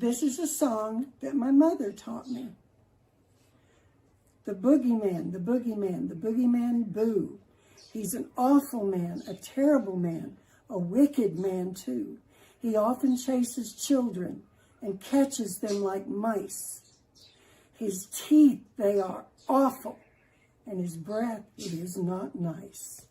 This is a song that my mother taught me. The boogeyman, the boogeyman, the boogeyman, boo. He's an awful man, a terrible man, a wicked man too. He often chases children and catches them like mice. His teeth, they are awful, and his breath, it is not nice.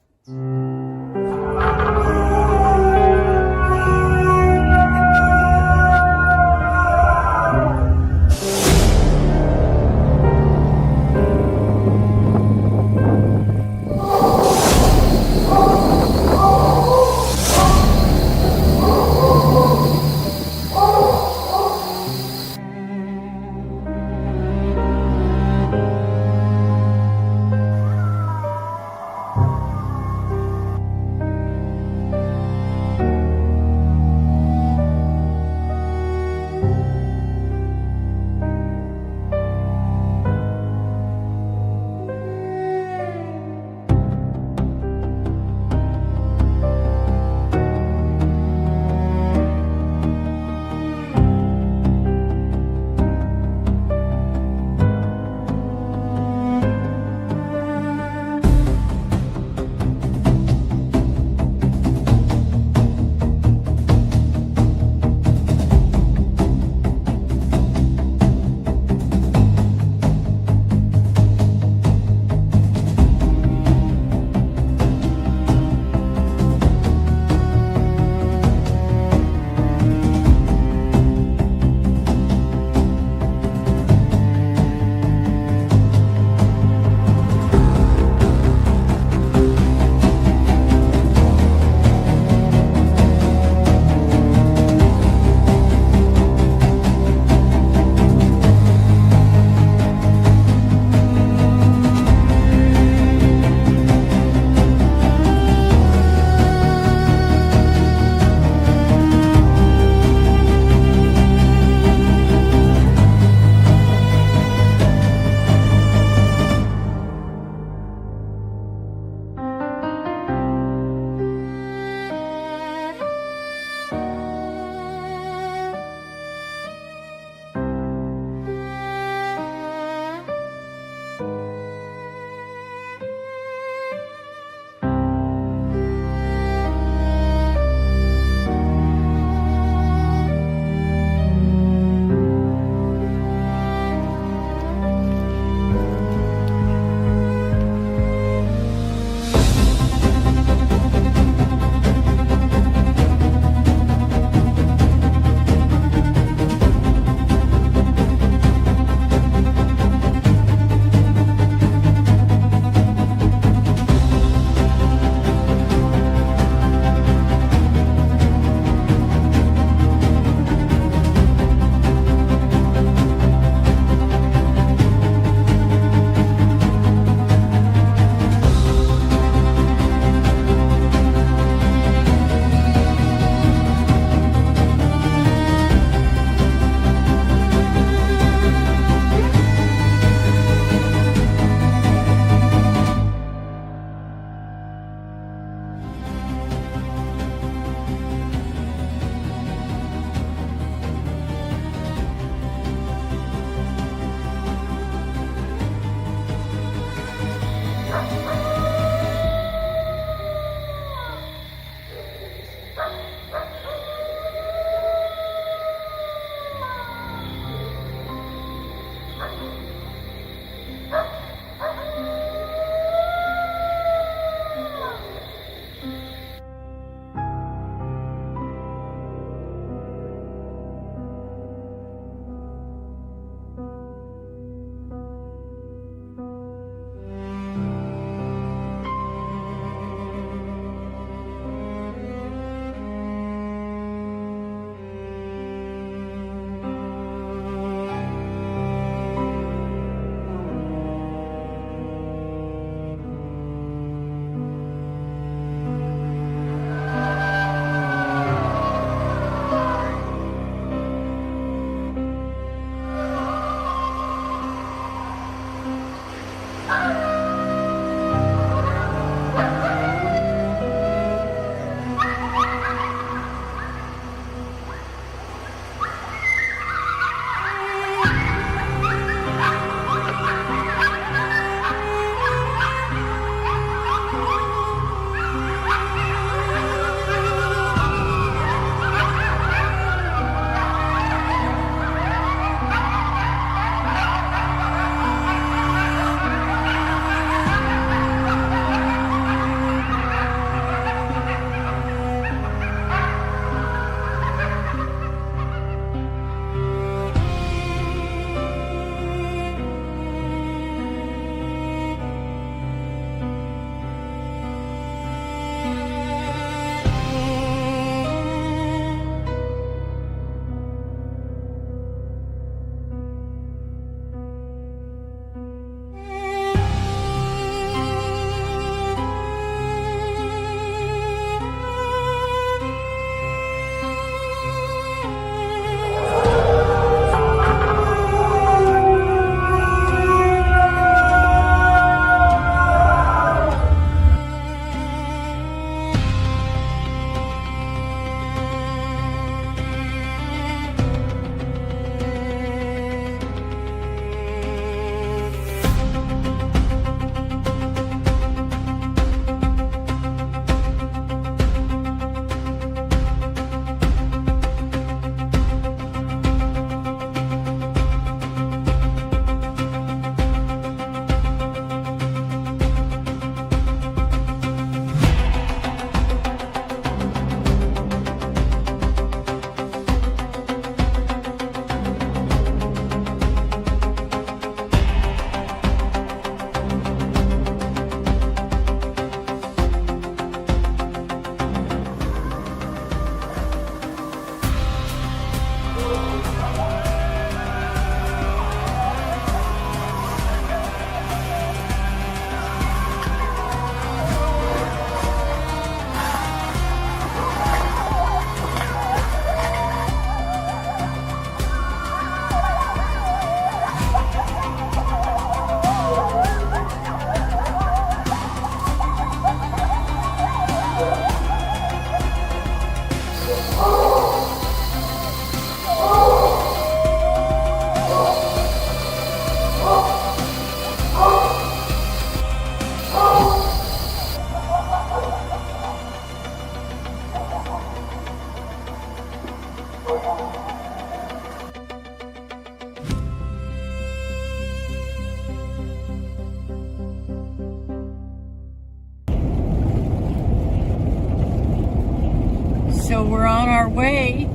So we're on our way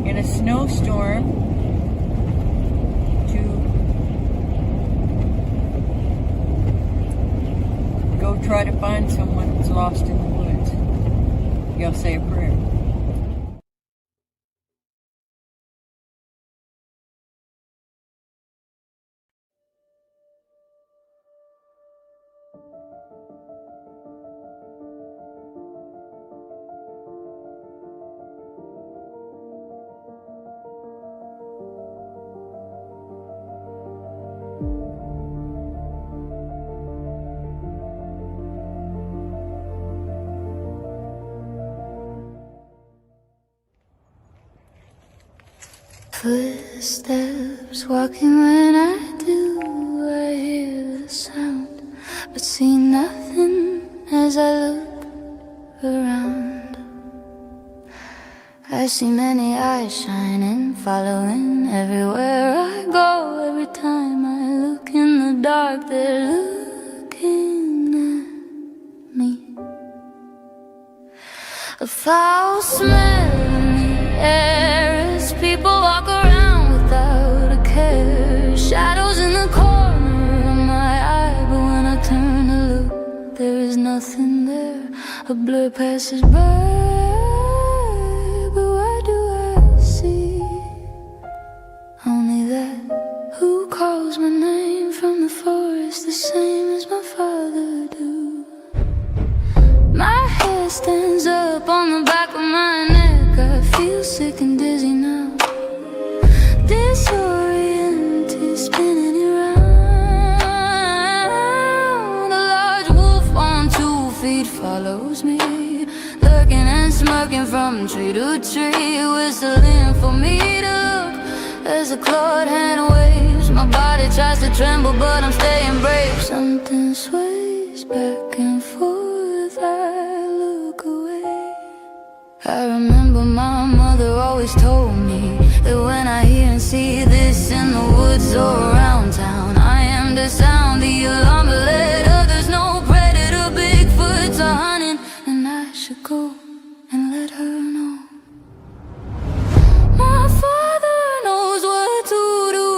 in a snowstorm to go try to find someone who's lost in the woods. You'll say a prayer. Footsteps walking when I do, I hear the sound, but see nothing as I look around. I see many eyes shining, following everywhere I go. Every time I look in the dark, they're looking at me. A foul smell in the air as people walk around without a care. Shadows in the corner of my eye, but when I turn to look, there is nothing there. A blur passes by, but what do I see? Only that who calls my name from the forest, the same as my father do. My hair stands up on the back of my neck, I feel sick and dizzy now, disoriented, spinning around. A large wolf on 2 feet follows me, lurking and smirking from tree to tree, whistling for me to look as a clawed hand waves. My body tries to tremble, but I'm staying brave. Something sways back and forth, I look away. I remember my mother always told me that when I hear and see this in the woods or around town, I am to sound the alarm, but let others know predator Bigfoots are hunting, and I should go and let her know. My father knows what to do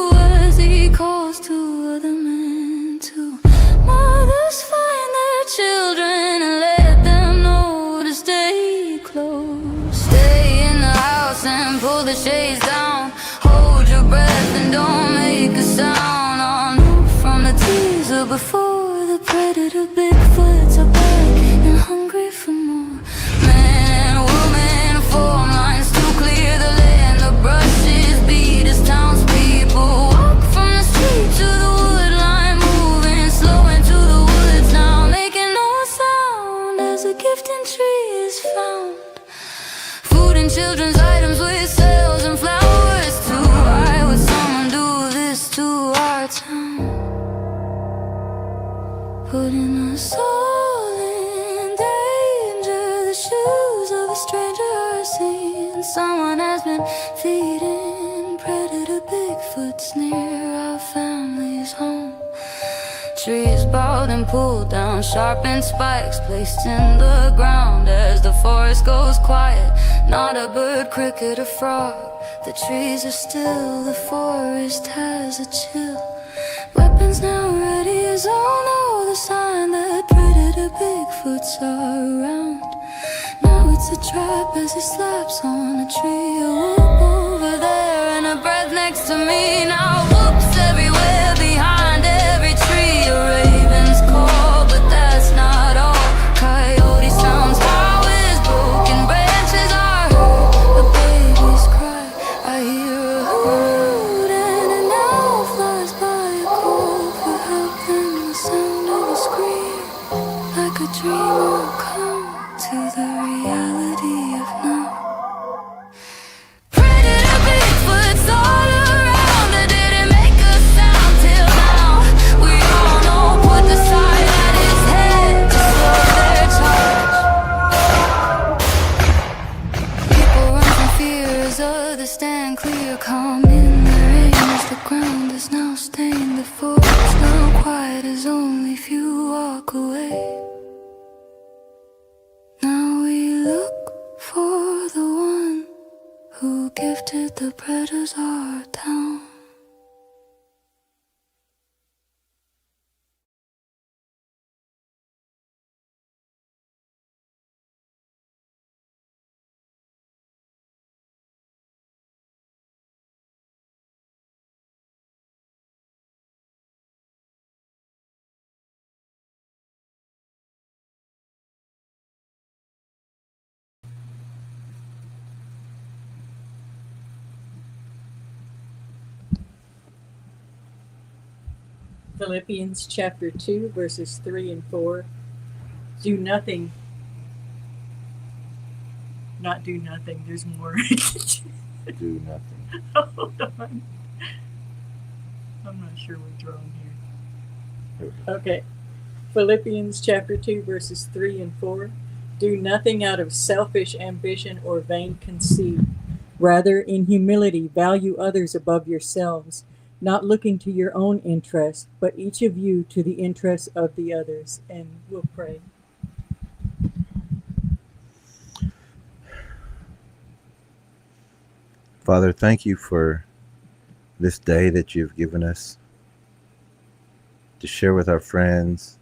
as he calls to other men too. Mothers find their children and let them know to stay close. Stay in the house and pull the shades down. Hold your breath and don't make a sound. On from the teaser before the predator Bigfoots are back and hungry for more. Man and woman form lines to clear the land. The brushes beat as townspeople walk from the street to the wood line, moving slow into the woods now, making no sound as a gifting tree is found. Food and children's items with sales and flowers too. Why would someone do this to our town? Putting us all in danger. The shoes of a stranger are seen. Someone has been feeding predator Bigfoots near our family's home. Trees bowed and pulled down, sharpened spikes placed in the ground as the forest goes quiet. Not a bird, cricket or frog. The trees are still, the forest has a chill. Weapons now ready as all know the sign that predator Bigfoots are around. Now it's a trap as he slaps on a tree. A whoop over there and a breath next to me. Now whoops everywhere behind every tree. A raven's call, but that's not all. Coyote sounds, how his broken branches are heard. A baby's cry, I hear a hoot, and an owl flies by a call for help. Then the sound of a scream, like a dream will come to the reality of now. others stand clear, calm in their aim as the ground is now stained. The forest now quiet as only few walk away. Now we look for the one who gifted the predators our town. Philippians chapter 2, verses 3 and 4. Do nothing. Not do nothing. There's more. Do nothing. Hold on. I'm not sure what's wrong here. Okay. Philippians chapter 2, verses 3 and 4. Do nothing out of selfish ambition or vain conceit. Rather, in humility, value others above yourselves, not looking to your own interest, but each of you to the interest of the others. And we'll pray. Father, thank you for this day that you've given us to share with our friends,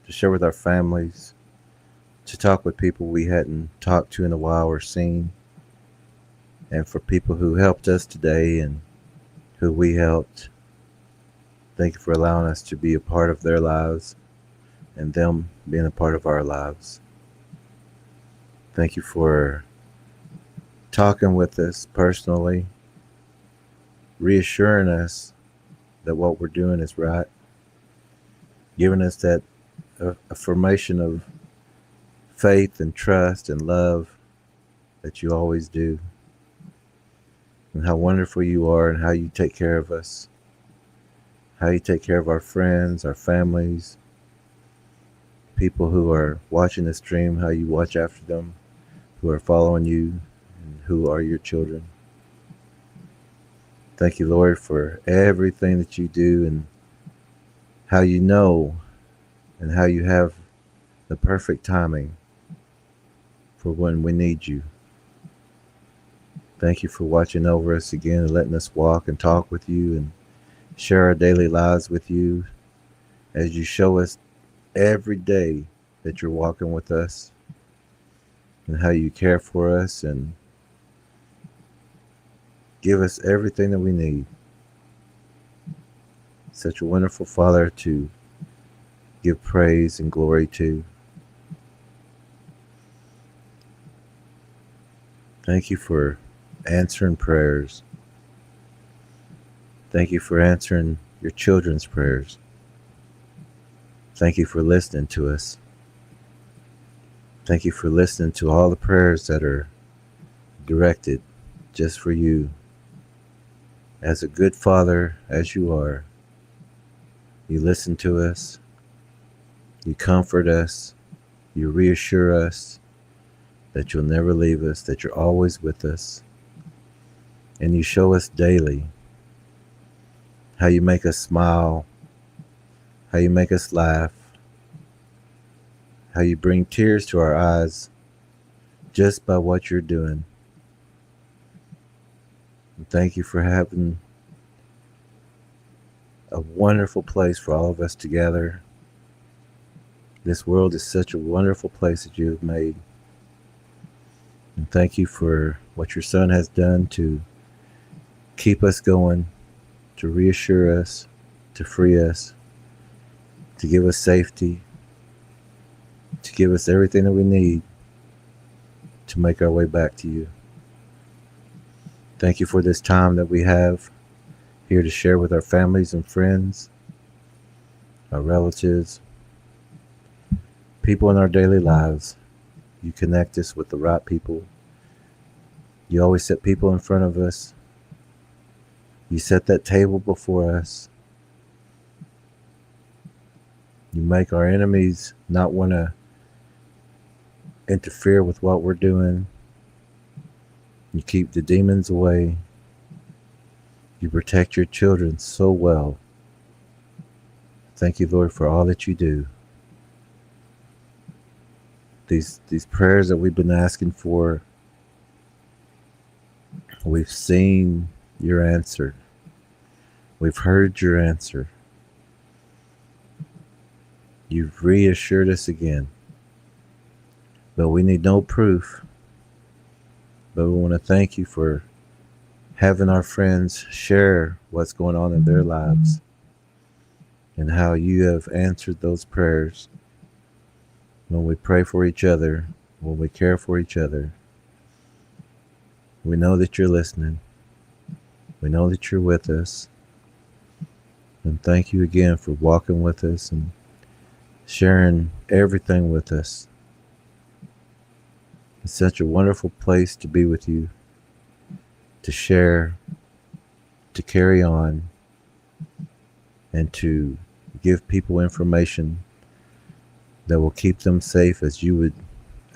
to share with our families, to talk with people we hadn't talked to in a while or seen, and for people who helped us today and who we helped. Thank you for allowing us to be a part of their lives and them being a part of our lives. Thank you for talking with us personally, reassuring us that what we're doing is right, giving us that affirmation of faith and trust and love that you always do, and how wonderful you are and how you take care of us, how you take care of our friends, our families, people who are watching the stream, how you watch after them, who are following you, and who are your children. Thank you, Lord, for everything that you do and how you know and how you have the perfect timing for when we need you. Thank you for watching over us again and letting us walk and talk with you and share our daily lives with you as you show us every day that you're walking with us and how you care for us and give us everything that we need. Such a wonderful Father to give praise and glory to. Thank you for answering prayers. Thank you for answering your children's prayers. Thank you for listening to us. Thank you for listening to all the prayers that are directed just for you. As a good Father as you are, you listen to us, you comfort us, you reassure us that you'll never leave us, that you're always with us, and you show us daily how you make us smile, how you make us laugh, how you bring tears to our eyes just by what you're doing. And thank you for having a wonderful place for all of us together. This world is such a wonderful place that you have made. And thank you for what your Son has done to keep us going, to reassure us, to free us, to give us safety, to give us everything that we need to make our way back to you. Thank you for this time that we have here to share with our families and friends, our relatives, people in our daily lives. You connect us with the right people. You always set people in front of us. You set that table before us. You make our enemies not want to interfere with what we're doing. You keep the demons away. You protect your children so well. Thank you, Lord, for all that you do. These prayers that we've been asking for, we've seen your answer. We've heard your answer. You've reassured us again. But we need no proof. But we want to thank you for having our friends share what's going on in their lives and how you have answered those prayers when we pray for each other, when we care for each other. We know that you're listening. We know that you're with us. And thank you again for walking with us and sharing everything with us. It's such a wonderful place to be with you, to share, to carry on, and to give people information that will keep them safe as you would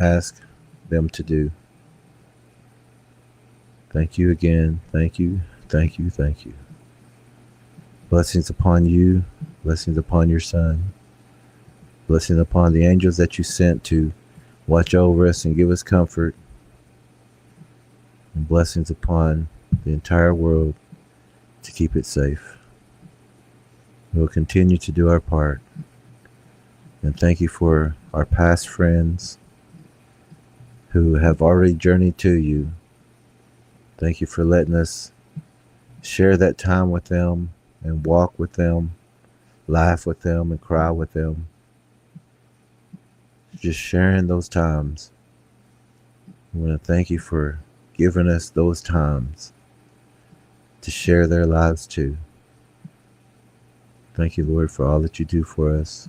ask them to do. Thank you again. Thank you. Thank you. Thank you. Blessings upon you. Blessings upon your son. Blessings upon the angels that you sent to watch over us and give us comfort. And blessings upon the entire world to keep it safe. We'll continue to do our part. And thank you for our past friends who have already journeyed to you. Thank you for letting us share that time with them and walk with them, laugh with them and cry with them. Just sharing those times. I want to thank you for giving us those times to share their lives too. Thank you, Lord, for all that you do for us.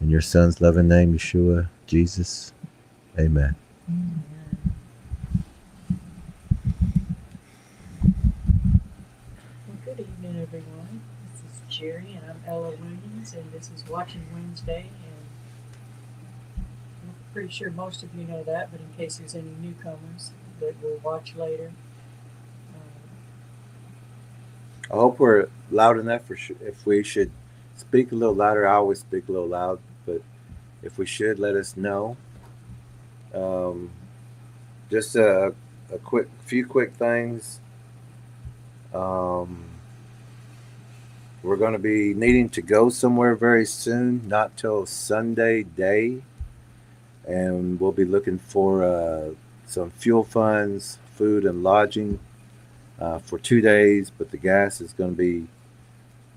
In your son's loving name, Yeshua, Jesus, amen. Well, good evening, everyone. This is Jerry, and I'm Ella Williams, and this is Watching Wednesday. And I'm pretty sure most of you know that, but in case there's any newcomers that will watch later. I hope we're loud enough for if we should speak a little louder. I always speak a little loud, but if we should, let us know. Just a few quick things. We're going to be needing to go somewhere very soon, not till Sunday day, and we'll be looking for some fuel funds, food, and lodging for 2 days. But the gas is going to be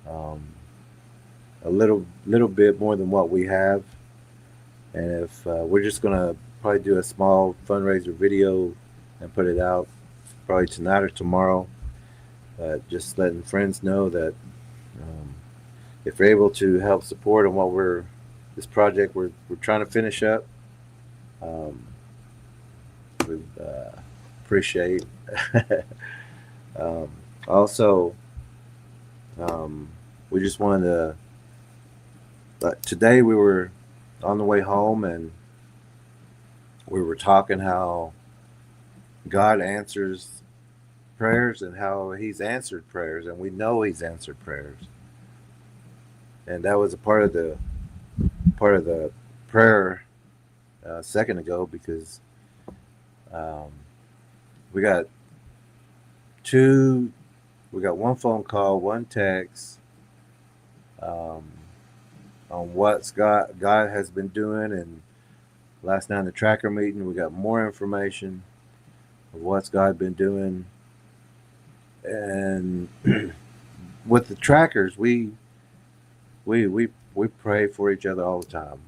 a little bit more than what we have, and if we're just going to probably do a small fundraiser video and put it out probably tonight or tomorrow. Just letting friends know that if they're able to help support on what this project we're trying to finish up, we appreciate. Also, we just wanted to. Today we were on the way home and we were talking how God answers prayers and how He's answered prayers, and we know He's answered prayers. And that was a part of the prayer a second ago, because we got one phone call, one text on what God has been doing, and last night in the tracker meeting we got more information of what's God been doing. And with the trackers, we pray for each other all the time.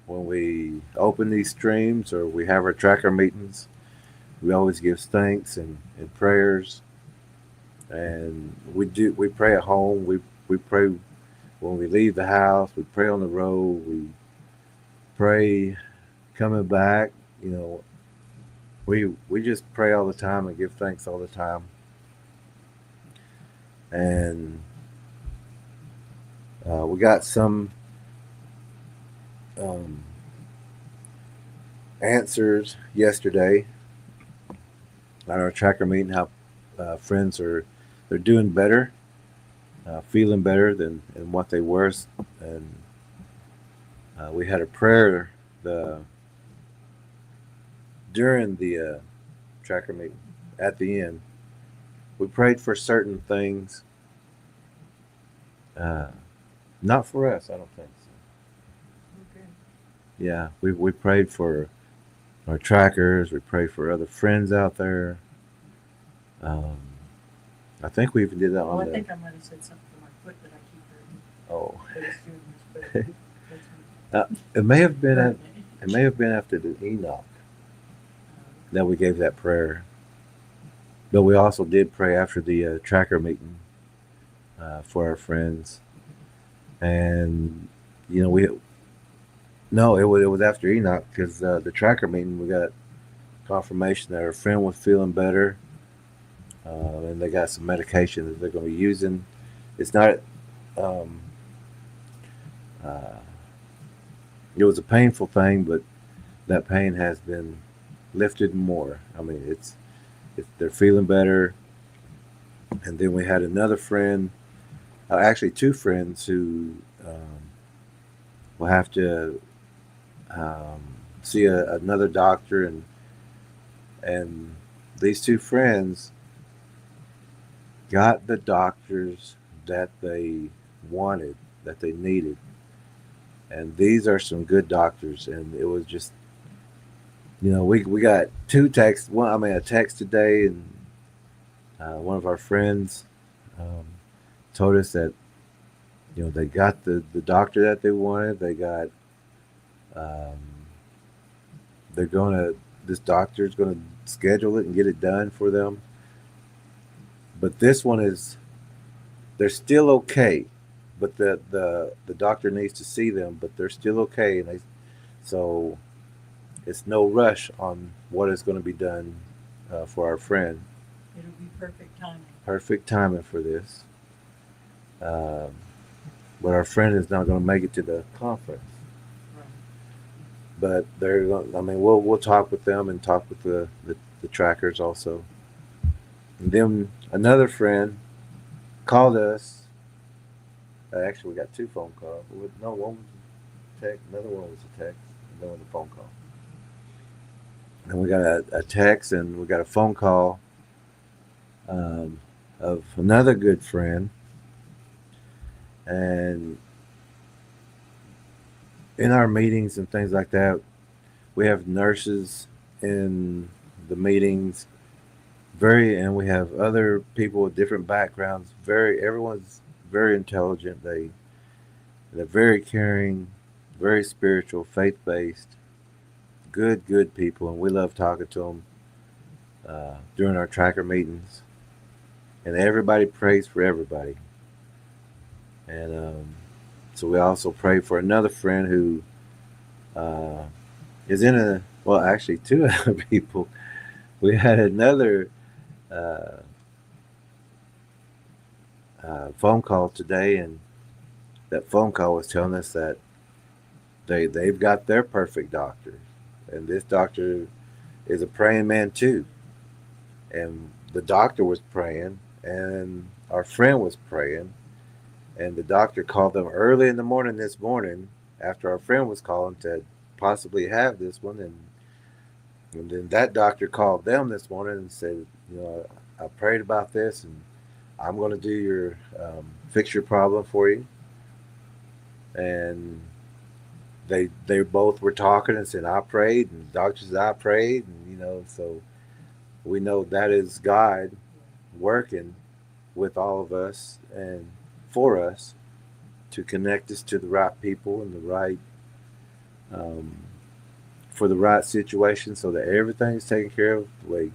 When we open these streams or we have our tracker meetings, we always give thanks and prayers. And we pray at home. We pray when we leave the house. We pray on the road. We pray coming back. We just pray all the time and give thanks all the time. And we got some answers yesterday at our tracker meeting. How friends they're doing better, feeling better than what they were, and we had a prayer the during the tracker meeting at the end. We prayed for certain things, not for us. I don't think so. Okay. Yeah, we prayed for our trackers. We prayed for other friends out there. Um, I think we even did that Well, on I think I might have said something for my foot that I keep hurting. Oh, But it's doing much better. That's me. it may have been Hurt it me. may have been after the Enoch that we gave that prayer. But we also did pray after the tracker meeting for our friends, and we no, it was after Enoch because the tracker meeting we got confirmation that our friend was feeling better, and they got some medication that they're going to be using. It's not. Um, uh, it was a painful thing, but that pain has been lifted more. I mean, it's they're feeling better. And then we had another friend, actually two friends who will have to um, see another doctor, and these two friends got the doctors that they wanted, that they needed, and these are some good doctors. And it was just, we got two texts. A text today, and one of our friends um, told us that they got the doctor that they wanted. They got um, they're gonna this doctor's gonna schedule it and get it done for them. But this one they're still okay, but the doctor needs to see them, but they're still okay, and so it's no rush on what is going to be done for our friend. It'll be perfect timing. Perfect timing for this. Um, but our friend is not going to make it to the conference. Right. But they're going. I mean, we'll talk with them and talk with the trackers also. And then another friend called us. Actually, we got two phone calls. No, one was a text. Another one was a text. And then was a phone call. And we got a text and we got a phone call of another good friend. And in our meetings and things like that, we have nurses in the meetings, and we have other people with different backgrounds. Everyone's very intelligent. They're very caring, very spiritual, faith based, good people, and we love talking to them during our tracker meetings. And everybody prays for everybody. And so we also pray for another friend who is actually two other people. We had another phone call today, and that phone call was telling us that they've got their perfect doctor, and this doctor is a praying man too. And the doctor was praying, and our friend was praying, and the doctor called them early in the morning this morning after our friend was calling to possibly have this one, and then that doctor called them this morning and said, I prayed about this, and I'm going to do your fix your problem for you. And they both were talking and said, I prayed, and the doctor said, I prayed, and so we know that is God working with all of us and for us to connect us to the right people and the right for the right situation, so that everything's taken care of the way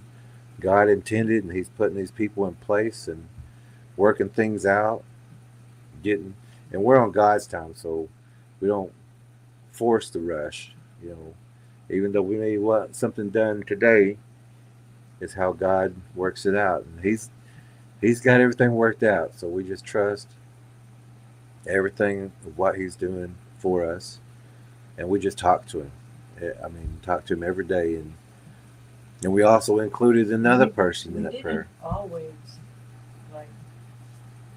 God intended, and He's putting these people in place and working things out, and we're on God's time, so we don't force the rush. Even though we may want something done today, it's how God works it out, and He's got everything worked out. So we just trust everything of what He's doing for us, and we just talk to Him. I mean, talk to him every day, and we also included another person in that didn't prayer. always, like,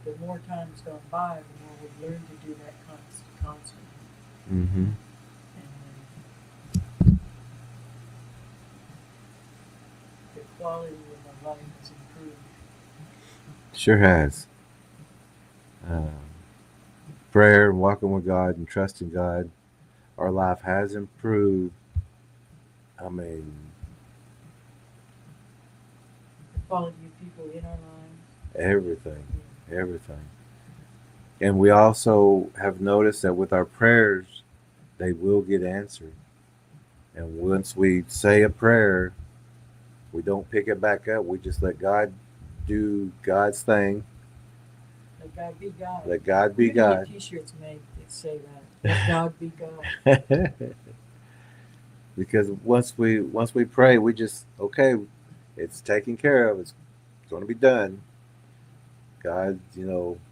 the more time's gone by, the more we've learned to do that constantly. Mm-hmm. And the quality of our life has improved. Sure has. Prayer and walking with God and trusting God, our life has improved. I mean, The quality of people in our lives. everything, everything. And we also have noticed that with our prayers, they will get answered. And once we say a prayer, we don't pick it back up. We just let God do God's thing. Let God be God. Let God be We're gonna God. get T-shirts made that say that. Let God be God. Because once we pray, we just okay, it's taken care of. It's going to be done. God,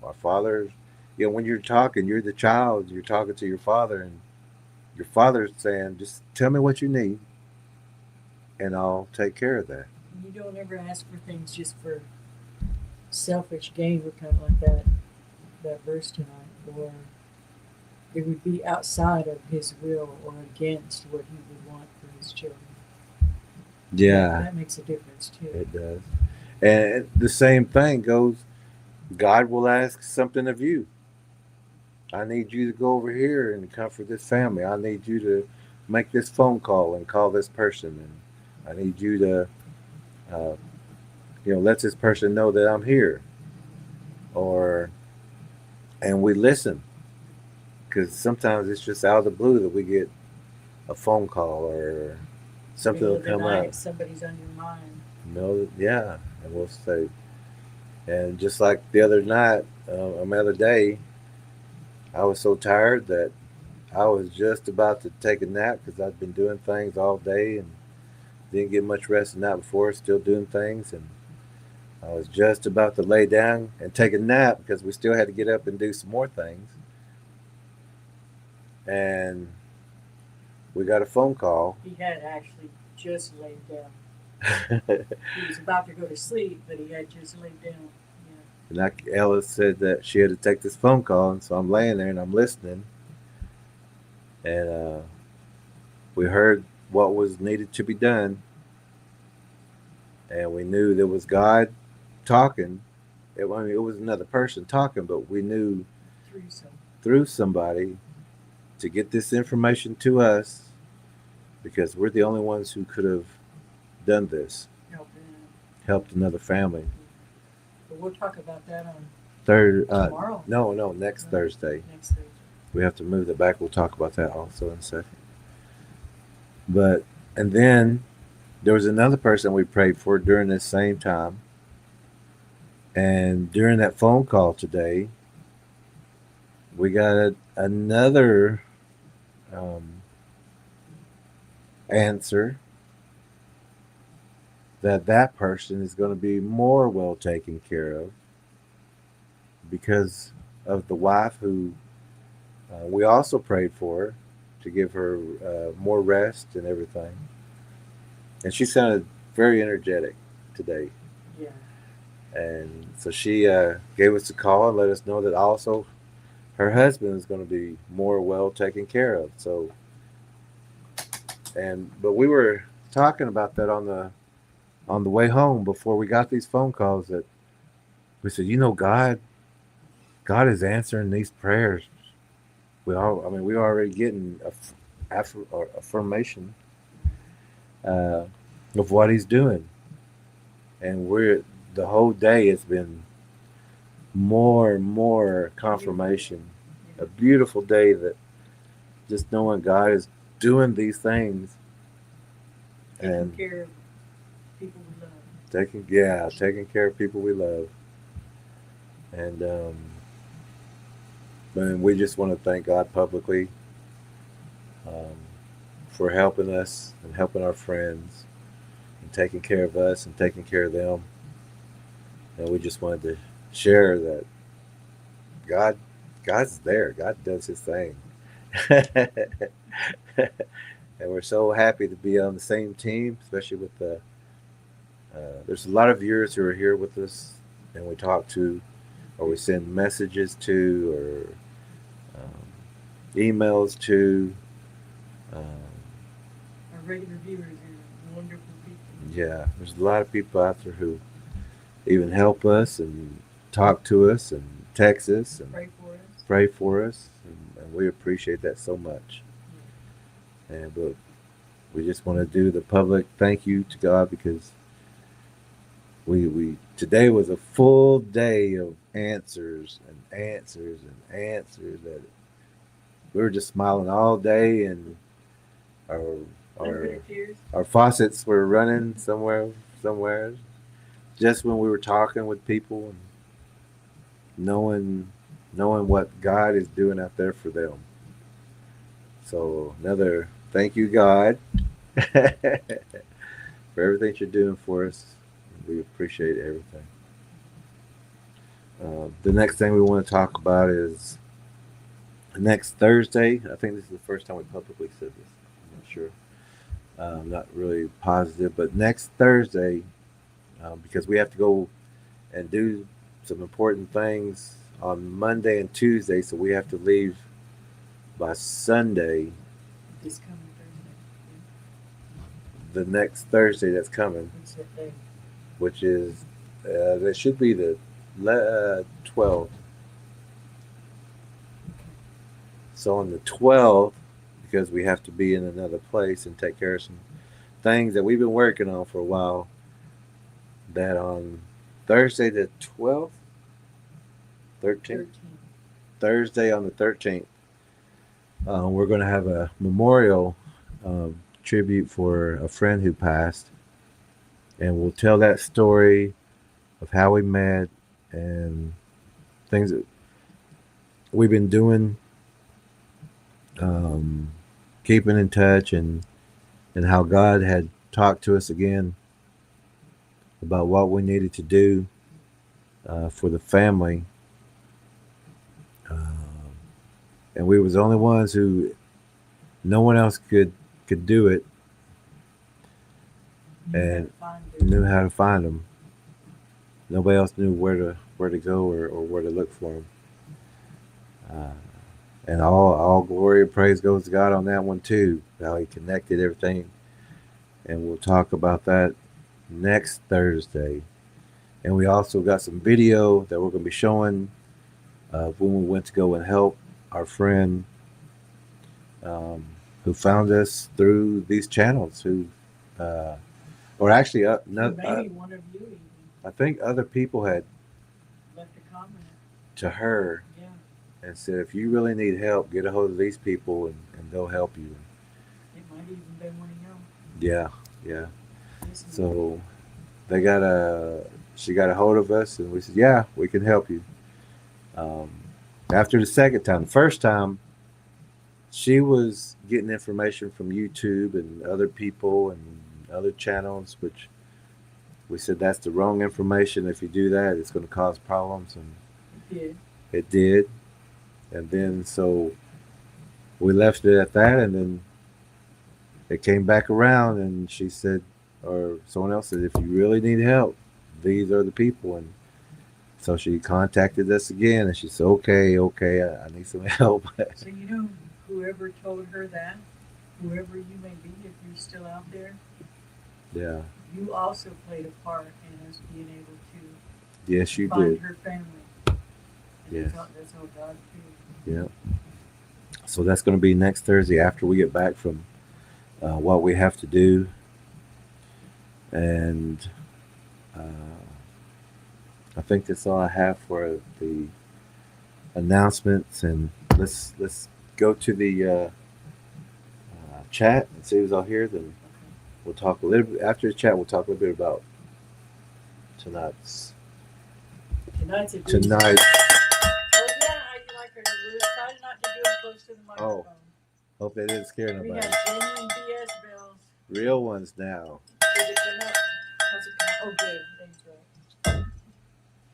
our Father. When you're talking, you're the child. You're talking to your Father, and your Father's saying, "Just tell me what you need, and I'll take care of that." You don't ever ask for things just for selfish gain. We're kind of like that verse tonight, or it would be outside of His will or against what He would want for His children. Yeah, that makes a difference too. it does. And the same thing goes. God will ask something of you. I need you to go over here and comfort this family. I need you to make this phone call and call this person, and I need you to, uh, let this person know that I'm here. Or, and we listen, because sometimes it's just out of the blue that we get a phone call or something will come up. Somebody's on your mind. Yeah, and we'll say, and just like the other night, another day, I was so tired that I was just about to take a nap because I'd been doing things all day and didn't get much rest the night before, still doing things. And I was just about to lay down and take a nap because we still had to get up and do some more things. And we got a phone call. He had actually just laid down. He was about to go to sleep, but he had just laid down. And Alice said that she had to take this phone call, and so I'm laying there and I'm listening. And we heard what was needed to be done, and we knew there was God talking. It was another person talking, but we knew through somebody to get this information to us, because we're the only ones who could have done this, helped another family. But we'll talk about that on tomorrow. No, next Thursday. Next Thursday. We have to move that back. We'll talk about that also in a second. And then there was another person we prayed for during this same time. And during that phone call today, we got another answer that person is going to be more well taken care of because of the wife who we also prayed for to give her more rest and everything. And she sounded very energetic today. Yeah. And so she gave us a call and let us know that also her husband is going to be more well taken care of. So, but we were talking about that on the way home before we got these phone calls, that we said, God is answering these prayers. We're already getting affirmation of what He's doing, and the whole day it's been more and more confirmation. A beautiful day, that just knowing God is doing these things and care of people we love. Taking care of people we love. And we just want to thank God publicly for helping us and helping our friends and taking care of us and taking care of them. And we just wanted to share that God's there. God does His thing. and we're so happy to be on the same team, especially with the. There's a lot of viewers who are here with us, and we talk to, or we send messages to, or emails to. Um, Our regular viewers are wonderful people. yeah, there's a lot of people out there who even help us and talk to us and text us and Pray for us. pray for us, and we appreciate that so much. And but we just want to do the public thank you to God because we today was a full day of answers and answers and answers that we were just smiling all day, and our our Tears. our faucets were running somewhere just when we were talking with people and knowing what God is doing out there for them. So another thank you, God, for everything you're doing for us. We appreciate everything. The next thing we want to talk about is next Thursday. I think this is the first time we publicly said this. I'm not sure. I'm not really positive, but next Thursday, because we have to go and do some important things on Monday and Tuesday, so we have to leave by Sunday, This coming Thursday. the next Thursday that's coming, What's that day? which is that should be the 12th. So on the 12th, because we have to be in another place and take care of some things that we've been working on for a while, that on Thursday the 12th, 13th, Thursday on the 13th, we're going to have a memorial tribute for a friend who passed, and we'll tell that story of how we met and things that we've been doing, keeping in touch, and how God had talked to us again about what we needed to do for the family. And we was the only ones who, no one else could do it and knew how to find them. Nobody else knew where to go or where to look for them. And all glory and praise goes to God on that one too, how He connected everything. And we'll talk about that next Thursday. And we also got some video that we're going to be showing when we went to go and help our friend who found us through these channels. Or actually, maybe one of you even I think other people had left a comment. to her Yeah. and said, if you really need help, get a hold of these people and they'll help you. It might even be one of y'all. Yeah. Listen, So she got a hold of us, and we said, yeah, we can help you. After the second time, the first time, she was getting information from YouTube and other people and other channels, which we said that's the wrong information. If you do that, it's going to cause problems, and it did. And then so we left it at that, and then it came back around, and she said, or someone else said, if you really need help, these are the people. And so she contacted us again, and she said, okay, I need some help. So whoever told her that, whoever you may be, if you're still out there, Yeah. you also played a part in us being able to Yes, you find did. her family. And Yes. that's how God did. Yeah. So that's going to be next Thursday after we get back from what we have to do. And I think that's all I have for the announcements. And let's go to the chat and see who's all here. Then we'll talk a little bit after the chat. We'll talk a little bit about tonight's. Tonight's a Tonight. Oh yeah, how you like her? We're trying not to do it close to the microphone. Hope they didn't scare We nobody. have genuine BS bells. Real ones now. Did it come up? How's it come? Oh, good. Thanks, right.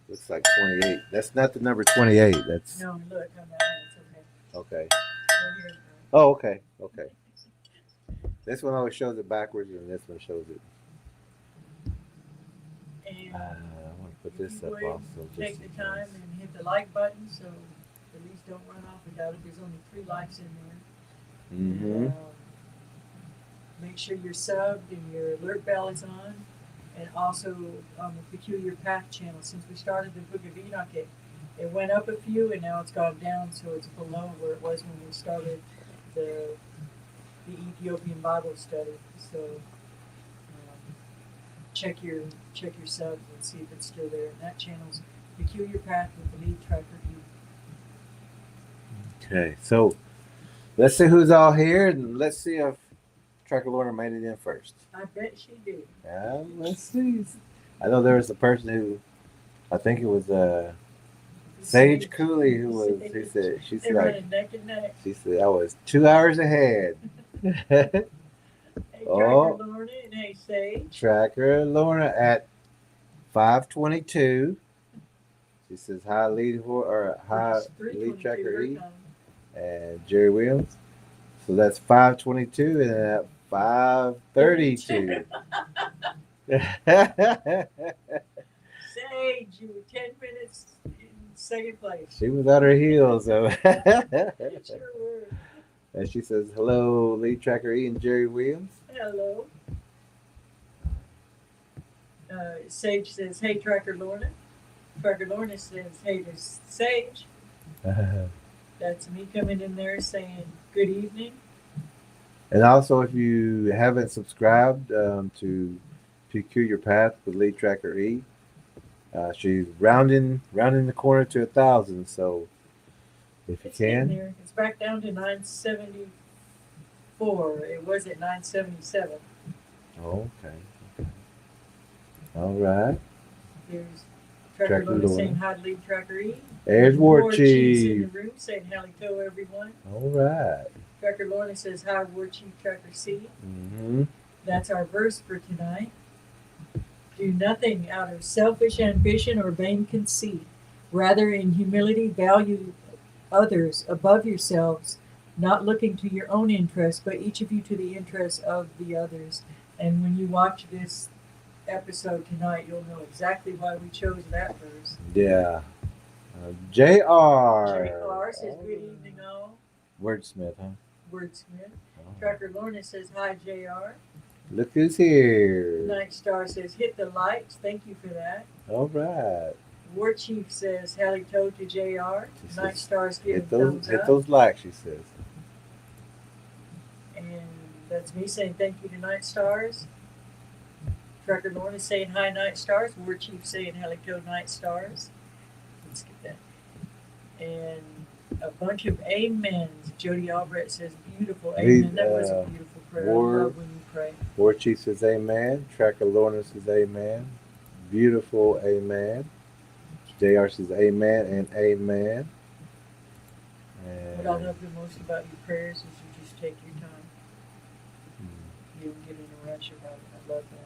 Looks like 28. That's not the number 28. That's No, look on that one. It's okay. okay. Right here. Oh, okay. This one always shows it backwards, and this one shows it. And I want to put if this you up would, also. take the time and hit the like button so at least don't run off without it. There's only 3 likes in there. Mm-hmm. Make sure you're subbed and your alert bell is on. And also on the Peculiar Path channel, since we started the Book of Enoch, it went up a few and now it's gone down, so it's below where it was when we started the Ethiopian Bible study. So check your subs and see if it's still there. And that channel's Peculiar Path with the lead tracker E. Okay, so let's see who's all here, and let's see if Tracker Lorna made it in first. I bet she did. Let's see. I know there was a person who, I think it was Sage Cooley, who was. He said she's They like running neck and neck. she said I was 2 hours ahead. Hey, Oh. Tracker Lorna and hey, Sage. Tracker Lorna at 5:22. She says hi lead or hi It's 3:22 lead tracker her E time. and Jerry Williams. So that's 5:22 and at 5:32. Sage, you were 10 minutes in second place. She was on her heels. So. It sure were. And she says hello lead tracker E and Jerry Williams. Hello. Sage says, hey, Tracker Lorna. Tracker Lorna says, hey, to Sage. That's me coming in there saying good evening. And also, if you haven't subscribed to Peculiar Path with Lead Tracker E, she's rounding the corner to 1,000. So, if you It's getting can, there. It's back down to 974. It was at 977. okay. All right. There's Tracker Lorna saying hi to Lead Tracker E. There's War Chief's in the Chief. room saying hello, everyone. All right. Tracker Lorna says hi, War Chief Tracker C. Mm-hmm. That's our verse for tonight. Do nothing out of selfish ambition or vain conceit. Rather, in humility, value others above yourselves, not looking to your own interests, but each of you to the interests of the others. And when you watch this episode tonight, you'll know exactly why we chose that verse. Yeah. J.R. J.R. says good evening, all. Wordsmith, huh? Wordsmith. Oh. Tracker Lorna says hi, J.R. Look who's here. Night Star says hit the likes. Thank you for that. All right. War Chief says halito to JR. She Night says, Star's giving hit thumbs hit up. those likes, she says. And that's me saying thank you to Night Stars. Tracker Lorna saying hi, Night Stars. War Chief saying halito, Night Stars. Let's get that. And a bunch of amens. Jody Albrecht says beautiful amen. That was a beautiful prayer. I love when you pray. War Chief says amen. Tracker Lorna says amen. Beautiful amen. JR says amen and amen. And What I love the most about your prayers is you just take your time. You don't get in a rush about it. I love that.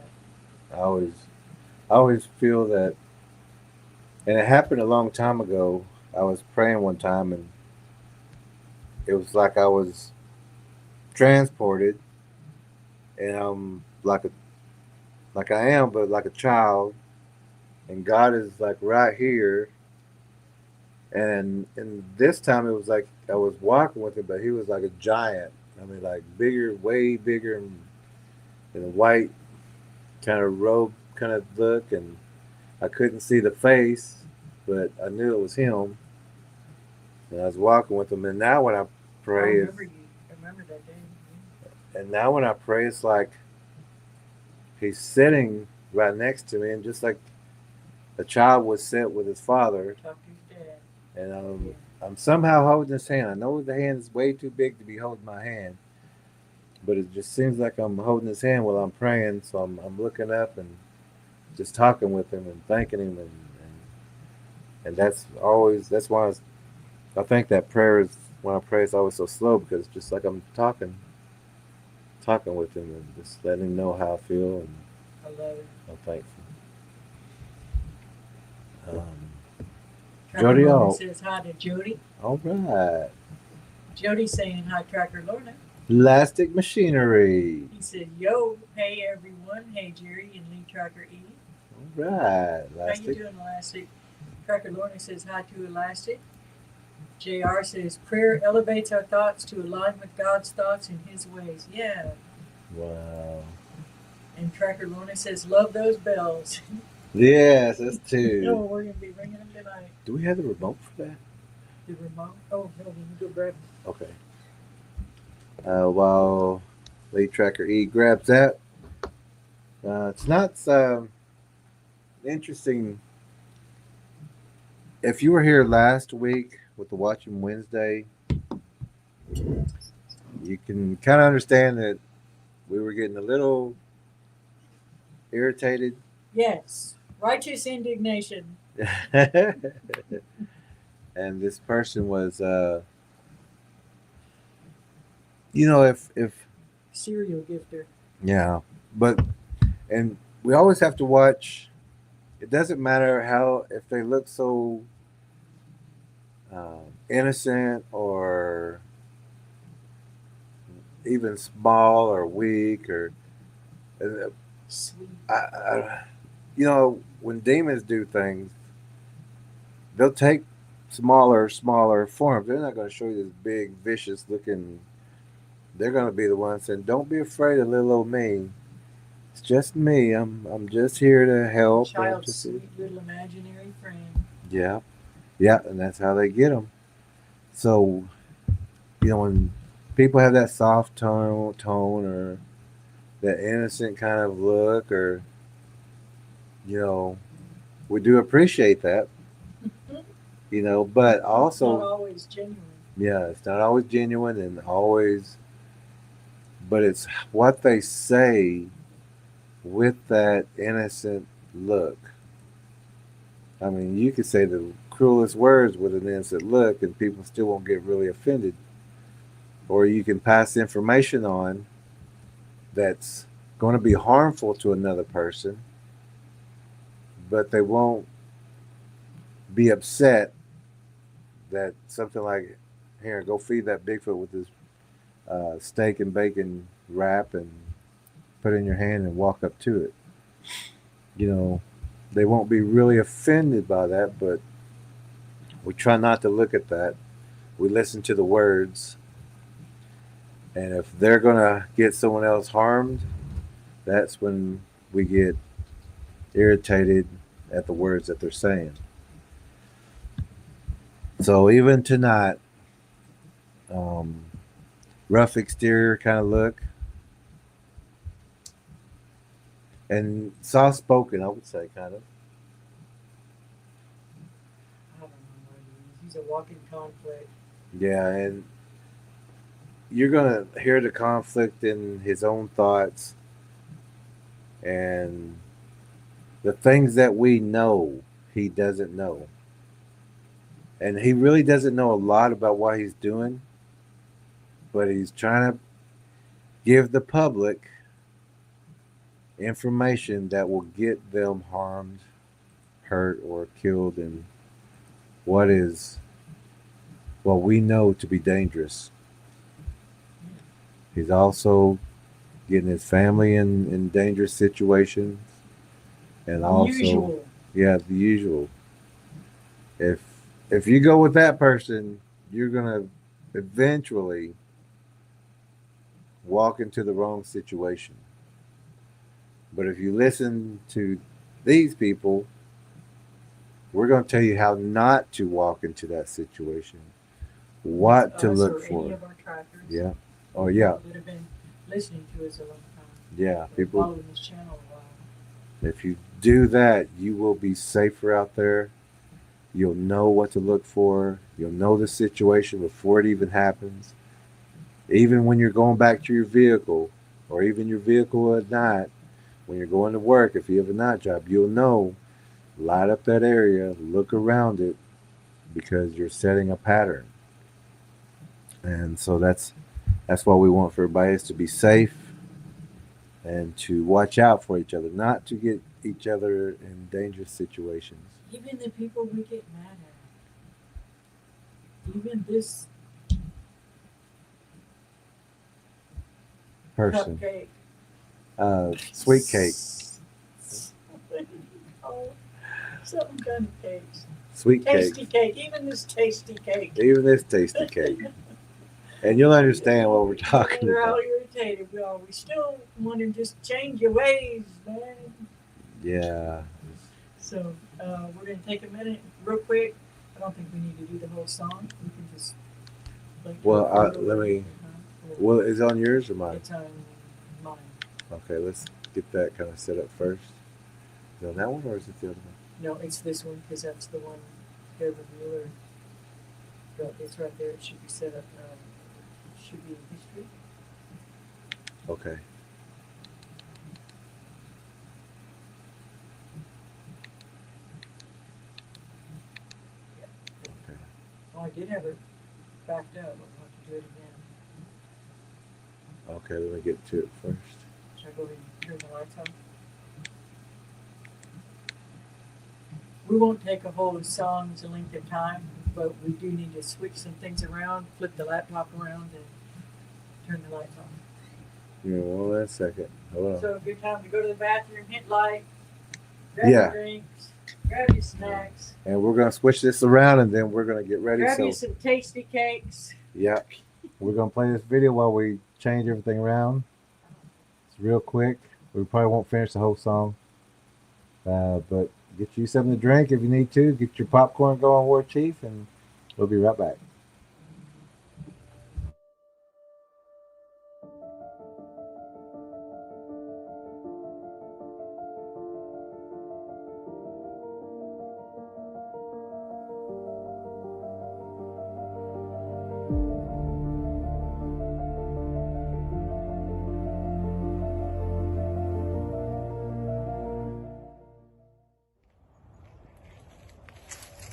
I always feel that, and it happened a long time ago. I was praying one time and it was like I was transported, and I'm like I am, but like a child, and God is like right here. And this time it was like I was walking with him, but he was like a giant. I mean, like bigger, way bigger, and in a white kind of robe kind of look, and I couldn't see the face, but I knew it was him. And I was walking with him, and now when I pray, I remember that day. and now when I pray, it's like he's sitting right next to me, and just like a child would sit with his father, Talk to his dad. and I'm somehow holding his hand. I know the hand is way too big to be holding my hand, but it just seems like I'm holding his hand while I'm praying. So I'm looking up and just talking with him and thanking him, and that's why I think that prayer is, when I pray, it's always so slow, because it's just like I'm talking with him and just letting him know how I feel, and I love it. I'm thankful. Tracker Jody Lorna O. says hi to Jody. All right. Jody's saying hi, Tracker Lorna. Plastic machinery. He said, "Yo, hey everyone, hey Jerry and Lee Tracker E. All right, How you Elastic. doing, Elastic?" Tracker Lorna says hi to Elastic. JR says prayer elevates our thoughts to align with God's thoughts and His ways. Yeah. Wow. And Tracker Lorna says love those bells. Yes, that's Oh, two. we're gonna be ringing them tonight. Do we have the remote for that? The remote. Oh no, we can go grab it. Okay. While Lead Tracker E grabs that, it's not interesting. If you were here last week with the Watching Wednesday, you can kind of understand that we were getting a little irritated. Yes. Righteous indignation. And this person was, if Cereal gifter. yeah, but and we always have to watch. It doesn't matter how if they look so innocent or even small or weak or uh, Sweet. when demons do things, they'll take smaller forms. They're not going to show you this big vicious looking. They're going to be the ones saying, "Don't be afraid of little old me. It's just me. I'm just here to help." Child's sweet little imaginary friend. Yeah, and that's how they get them. So, when people have that soft tone or that innocent kind of look, or we do appreciate that. But also, it's not always genuine. yeah, it's not always genuine and always, but it's what they say with that innocent look. I mean, you could say the cruelest words with an innocent look, and people still won't get really offended. Or you can pass information on that's going to be harmful to another person, but they won't be upset that something like, "Here, go feed that Bigfoot with this steak and bacon wrap and put it in your hand and walk up to it." They won't be really offended by that, but we try not to look at that. We listen to the words, and if they're going to get someone else harmed, that's when we get irritated at the words that they're saying. So even tonight, rough exterior kind of look, and soft spoken, I would say, kind of. I don't know what he is. He's a walking conflict. Yeah, and you're gonna hear the conflict in his own thoughts and the things that we know he doesn't know. And he really doesn't know a lot about what he's doing, but he's trying to give the public information that will get them harmed, hurt, or killed in what is what we know to be dangerous. He's also getting his family in dangerous situations, and also, Unusual. yeah, the usual. If you go with that person, you're gonna eventually walk into the wrong situation. But if you listen to these people, we're going to tell you how not to walk into that situation, what to Us look or for. Any of our trackers. Yeah. Oh, yeah. That have been listening to us a long time. Yeah. Been People, following this channel a while. if you do that, you will be safer out there. You'll know what to look for. You'll know the situation before it even happens. Even when you're going back to your vehicle, or even your vehicle at night, when you're going to work, if you have a night job, you'll know. Light up that area, look around it, because you're setting a pattern. And so that's what we want for everybody, is to be safe and to watch out for each other, not to get each other in dangerous situations. Even the people we get mad at. Even this person. Cupcake. Sweet cake. Oh, something kind of cakes. Sweet Tasty cake. cake. Even this tasty cake. Even this tasty cake. And you'll understand what we're talking We're all about. irritated. We still want to just change your ways, man. Yeah. So we're going to take a minute real quick. I don't think we need to do the whole song. We can just. Well, let me. Well, is it on yours or mine? It's on mine. Okay, let's get that kind of set up first. Is it on that one or is it the other one? No, it's this one because that's the one Deborah Mueller. It's right there. It should be set up. It should be in history. Okay. Okay. Oh, I did have it backed up. I'll have to do it again. Okay, let me get to it first. Should I go ahead and turn the lights on? We won't take a whole song's length of time, but we do need to switch some things around, flip the laptop around, and turn the lights on. Yeah, hold on a second. Hold on. So, good time to go to the bathroom, hit light, grab Yeah. your drinks, grab your snacks, And we're gonna switch this around, and then we're gonna get ready. grab So you some tasty cakes. yeah, we're gonna play this video while we change everything around. It's real quick. We probably won't finish the whole song, but get you something to drink if you need to. Get your popcorn going, War Chief, and we'll be right back.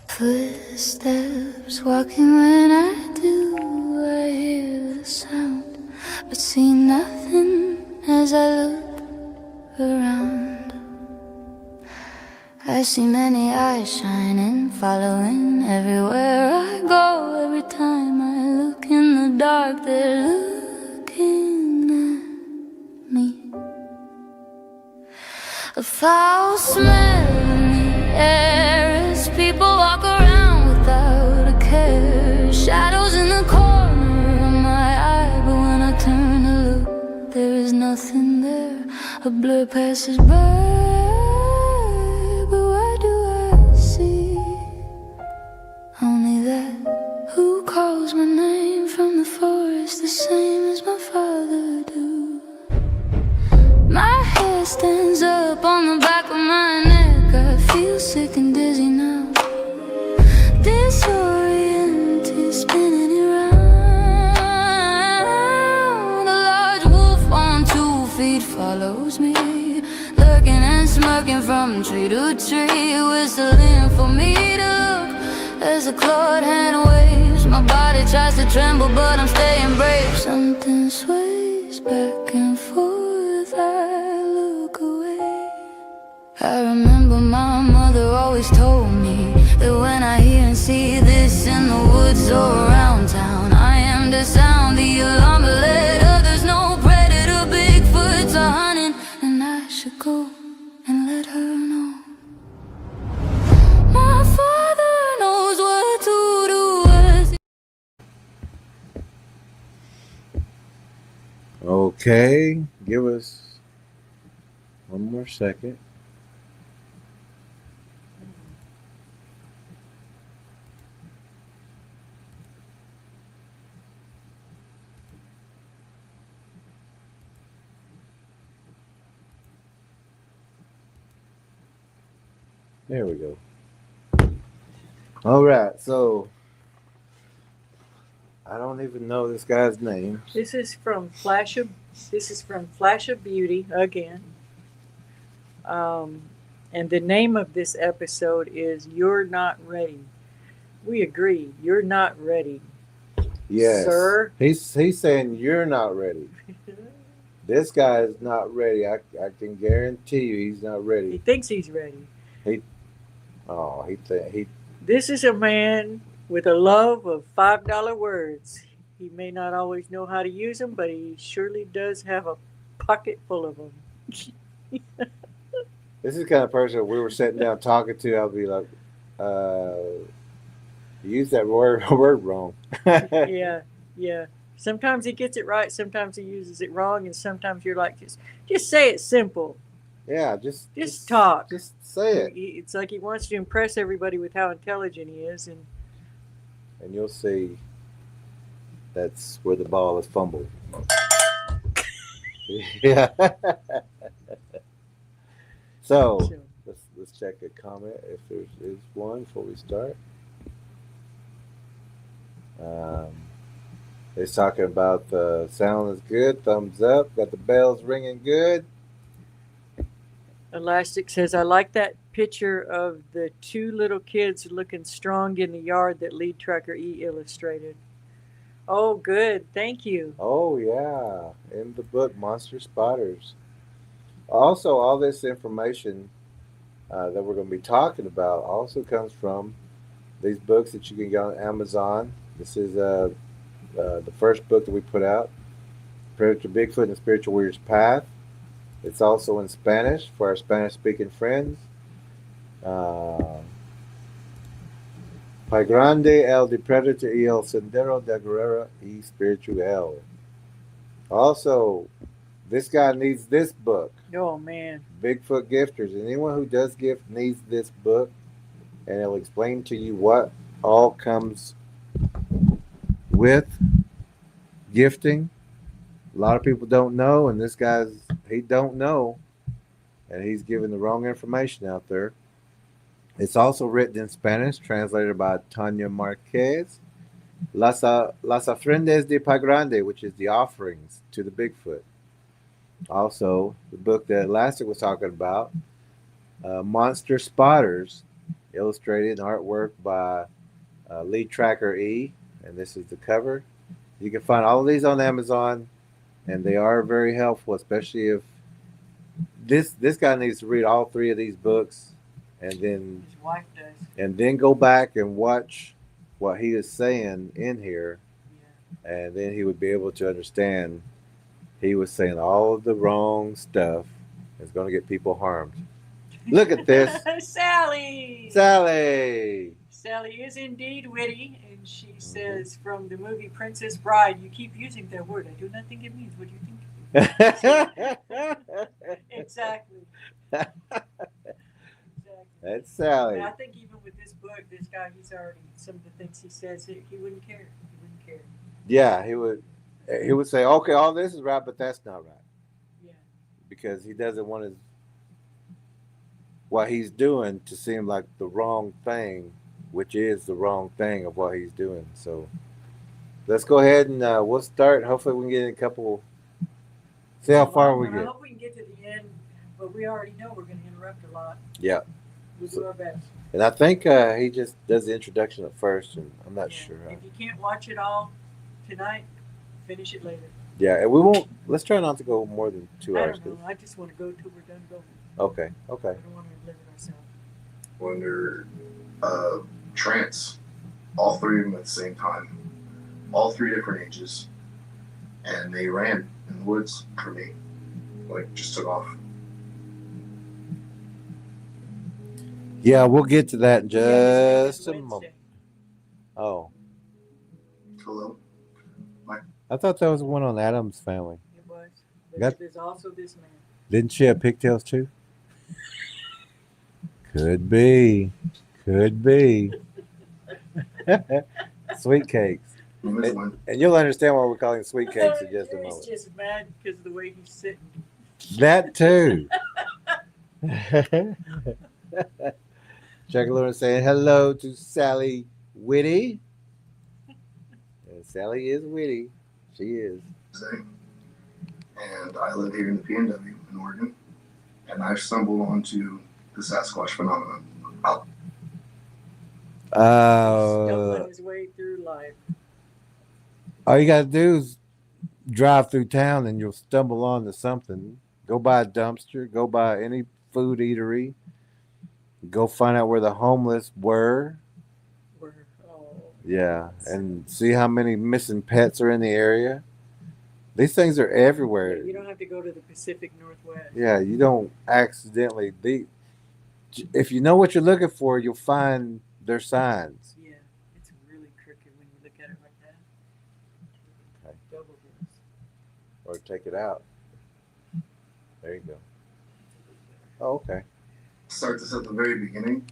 Footsteps walking when I do, I hear the sound, but see nothing as I look around. I see many eyes shining, following everywhere I go. Every time I look in the dark, they're looking at me. A foul smell in the air as people walk around without a care. Shadows in the corner of my eye, but when I turn to look, there is nothing there. A blur passes by, but what do I see? Only that who calls my name from the forest, the same as my father do. My hair stands up on the back of my neck. I feel sick and dizzy now. Disoriented, spinning around. A large wolf on 2 feet follows me, lurking and smirking from tree to tree, whistling for me to look as the clawed hand waves. My body tries to tremble, but I'm staying brave. Something sways back and forth, I look away. I remember my mother always told me that when I hear and see this in the woods or around town, I am to sound the alarm, but let others know predator Bigfoot's a hunting, and I should go and let her know. My father knows what to do as Okay, give us one more second. There we go. All right, so I don't even know this guy's name. This is from Flash of Beauty again. And the name of this episode is You're Not Ready. We agree, you're not ready. Yes, Sir. He's saying you're not ready. This guy is not ready. I can guarantee you he's not He ready. thinks he's ready. He This is a man with a love of $5 words. He may not always know how to use them, but he surely does have a pocket full of them. This is the kind of person if we were sitting down talking to. I'll be like, uh, you use that word wrong. Yeah, yeah. Sometimes he gets it right, sometimes he uses it wrong, and sometimes you're like, just say it simple. Yeah, Just talk. just say it, It's like he wants to impress everybody with how intelligent he is, and and you'll see that's where the ball is fumbled. Yeah. So so let's check a comment if there is one before we start. Um, it's talking about the sound is good, thumbs up, got the bells ringing good. Elastic says, I like that picture of the two little kids looking strong in the yard that Lead Tracker E illustrated. Oh, good. Thank you. Oh yeah, in the book Monster Spotters. Also, all this information that we're going to be talking about also comes from these books that you can get on Amazon. This is the first book that we put out, Predator Bigfoot and the Spiritual Warrior's Path. It's also in Spanish for our Spanish-speaking friends. Pai Grande, El de Predator y El Sendero de Guerrera y Spiritual. Also, this guy needs this book. Oh, man. Bigfoot Gifters. And anyone who does gift needs this book, and it'll explain to you what all comes with gifting. A lot of people don't know, and this he don't know, and he's giving the wrong information out there. It's also written in Spanish, translated by Tanya Marquez. Las Ofrendas de Pai Grande, which is the offerings to the Bigfoot. Also, the book that Elastic was talking about, Monster Spotters, illustrated and artwork by Lead Tracker E, and this is the cover. You can find all of these on Amazon, and they are very helpful, especially if this guy needs to read all three of these books, and then His wife does. and then go back and watch what he is saying in here, Yeah. and then he would be able to understand. He was saying all of the wrong stuff. It's going to get people harmed. Look at this. Sally! Sally! Sally is indeed witty, and she says from the movie Princess Bride, you keep using that word. I do not think it means what you think it means. Exactly. That's Sally. And I think even with this book, this guy, he's already, some of the things he says, he wouldn't care. He wouldn't care. Yeah, he would say, okay, all this is right, but that's not right. Yeah. Because he doesn't want what he's doing to seem like the wrong thing, which is the wrong thing of what he's doing. So let's go ahead and we'll start. Hopefully we can get in a couple. See how far we I get. hope we can get to the end, but we already know we're going to interrupt a lot. Yeah. We'll do our best. And I think he just does the introduction at first, and I'm not sure. If you can't watch it all tonight, finish it later. Yeah, and we won't. Let's try not to go more than 2 I hours. don't know. I just want to go till we're done going. Okay. I don't want to limit ourselves. When they're trance, all three of them at the same time, all three different ages, and they ran in the woods for me, like just took off. Yeah, we'll get to that in Yeah, just a Wednesday. moment. Oh, Hello. I thought that was the one on Adam's Family. It was. Got- There's also this man. Didn't she have pigtails too? Could be. Could be. Sweet cakes. Name is Lynn. And you'll understand why we're calling sweet cakes in just a He's moment. just mad because of the way he's sitting. That too. Chuckaluna saying hello to Sally Witty. And Sally is witty. She is. Today. And I live here in the PNW in Oregon, and I stumbled onto the Sasquatch phenomenon. Stumbling his way through life. All you got to do is drive through town and you'll stumble onto something. Go by a dumpster, go by any food eatery, go find out where the homeless were, Oh. Yeah, and see how many missing pets are in the area. These things are everywhere. Yeah, you don't have to go to the Pacific Northwest. Yeah, you don't accidentally. If you know what you're looking for, you'll find their signs. Yeah, it's really crooked when you look at it like that. Okay. Double this. Or take it out. There you go. Oh, okay. Start this at the very beginning.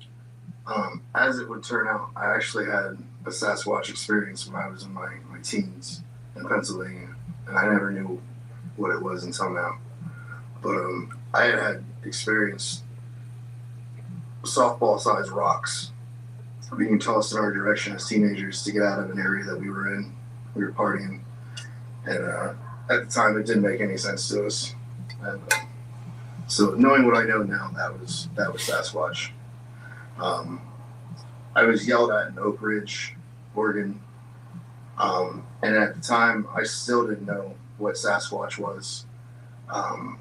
As it would turn out, I actually had a Sasquatch experience when I was in my teens in Pennsylvania, and I never knew what it was until now. But I had experienced softball-sized rocks being tossed in our direction as teenagers to get out of an area that we were in. We were partying, and at the time, it didn't make any sense to us. And so, knowing what I know now, that was Sasquatch. I was yelled at in Oak Ridge, Oregon, and at the time, I still didn't know what Sasquatch was.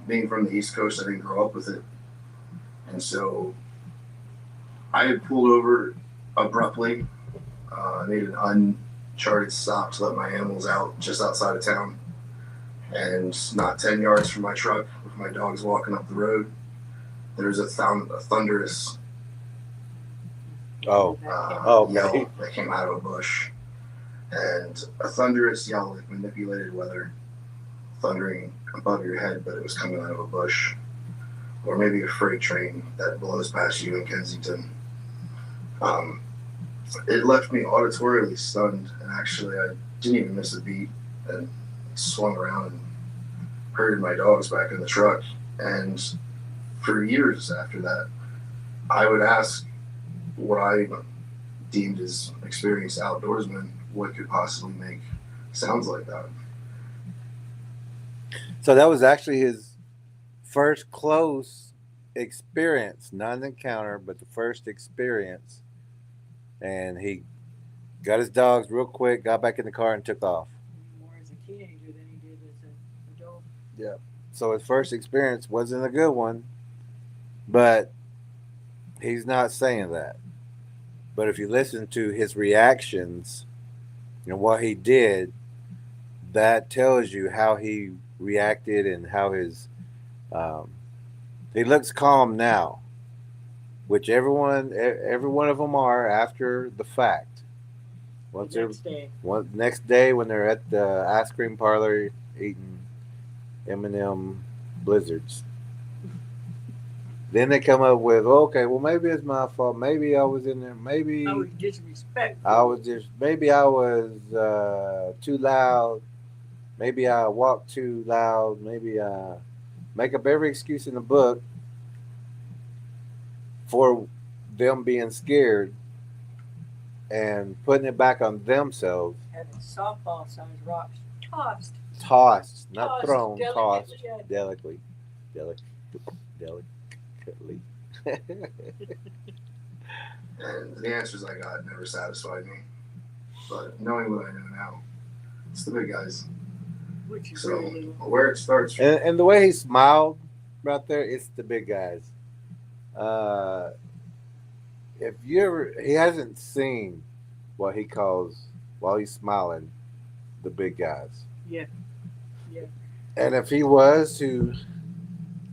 Being from the East Coast, I didn't grow up with it, and so I had pulled over abruptly. I made an uncharted stop to let my animals out just outside of town, and not 10 yards from my truck, with my dogs walking up the road, there's a thunderous Oh, yell that came out of a bush. And a thunderous yell like manipulated weather, thundering above your head, but it was coming out of a bush. Or maybe a freight train that blows past you in Kensington. It left me auditorily stunned, and actually I didn't even miss a beat, and swung around and herded my dogs back in the truck. And for years after that, I would ask what I deemed as experienced outdoorsmen what could possibly make sounds like that. so that was actually his first close experience, not an encounter, but the first experience. And he got his dogs real quick, got back in the car, and took off. More as a teenager than he did as an adult. Yeah. So his first experience wasn't a good one, but he's not saying that. But if you listen to his reactions and what he did, that tells you how he reacted and how his he looks calm now, which every one of them are after the fact. Once The next day. next day when they're at the ice cream parlor eating M&M blizzards, then they come up with, okay, well maybe it's my fault. Maybe I was in there. Maybe I was disrespectful. maybe I was too loud. Maybe I walked too loud. Maybe I make up every excuse in the book for them being scared and putting it back on themselves. Having softball-sized rocks Tossed, not Tossed thrown, delicately. tossed delicately. And the answers I got never satisfied me. But knowing what I know now, it's the big guys. which is So really little. where it starts from, and the way he smiled right there, it's the big guys. If you ever, he hasn't seen what he calls while he's smiling the big guys. Yeah. Yeah. And if he was to,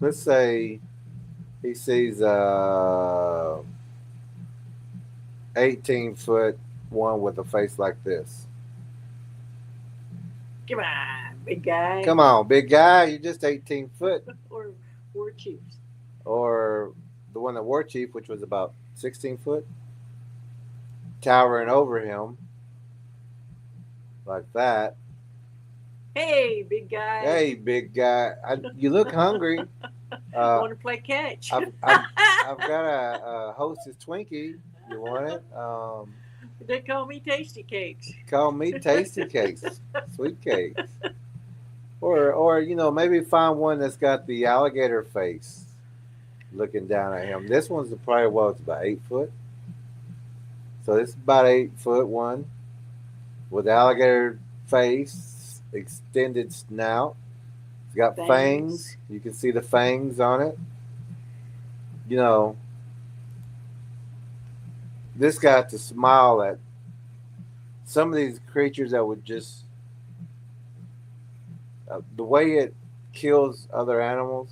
let's say, he sees 18-foot one with a face like this. Come on, big guy. Come on, big guy, you're just 18 foot. Or war chiefs. Or the one that War Chief, which was about 16 foot, towering over him like that. Hey, big guy. Hey, big guy, you look hungry. Want to play catch? I've got a Hostess Twinkie. You want it? They call me Tasty Cakes. Call me Tasty Cakes, Sweet Cakes. Or maybe find one that's got the alligator face looking down at him. This one's probably it's about 8 foot. So it's about 8 foot one with alligator face, extended snout. It's got fangs. You can see the fangs on it. This got to smile at some of these creatures that would just the way it kills other animals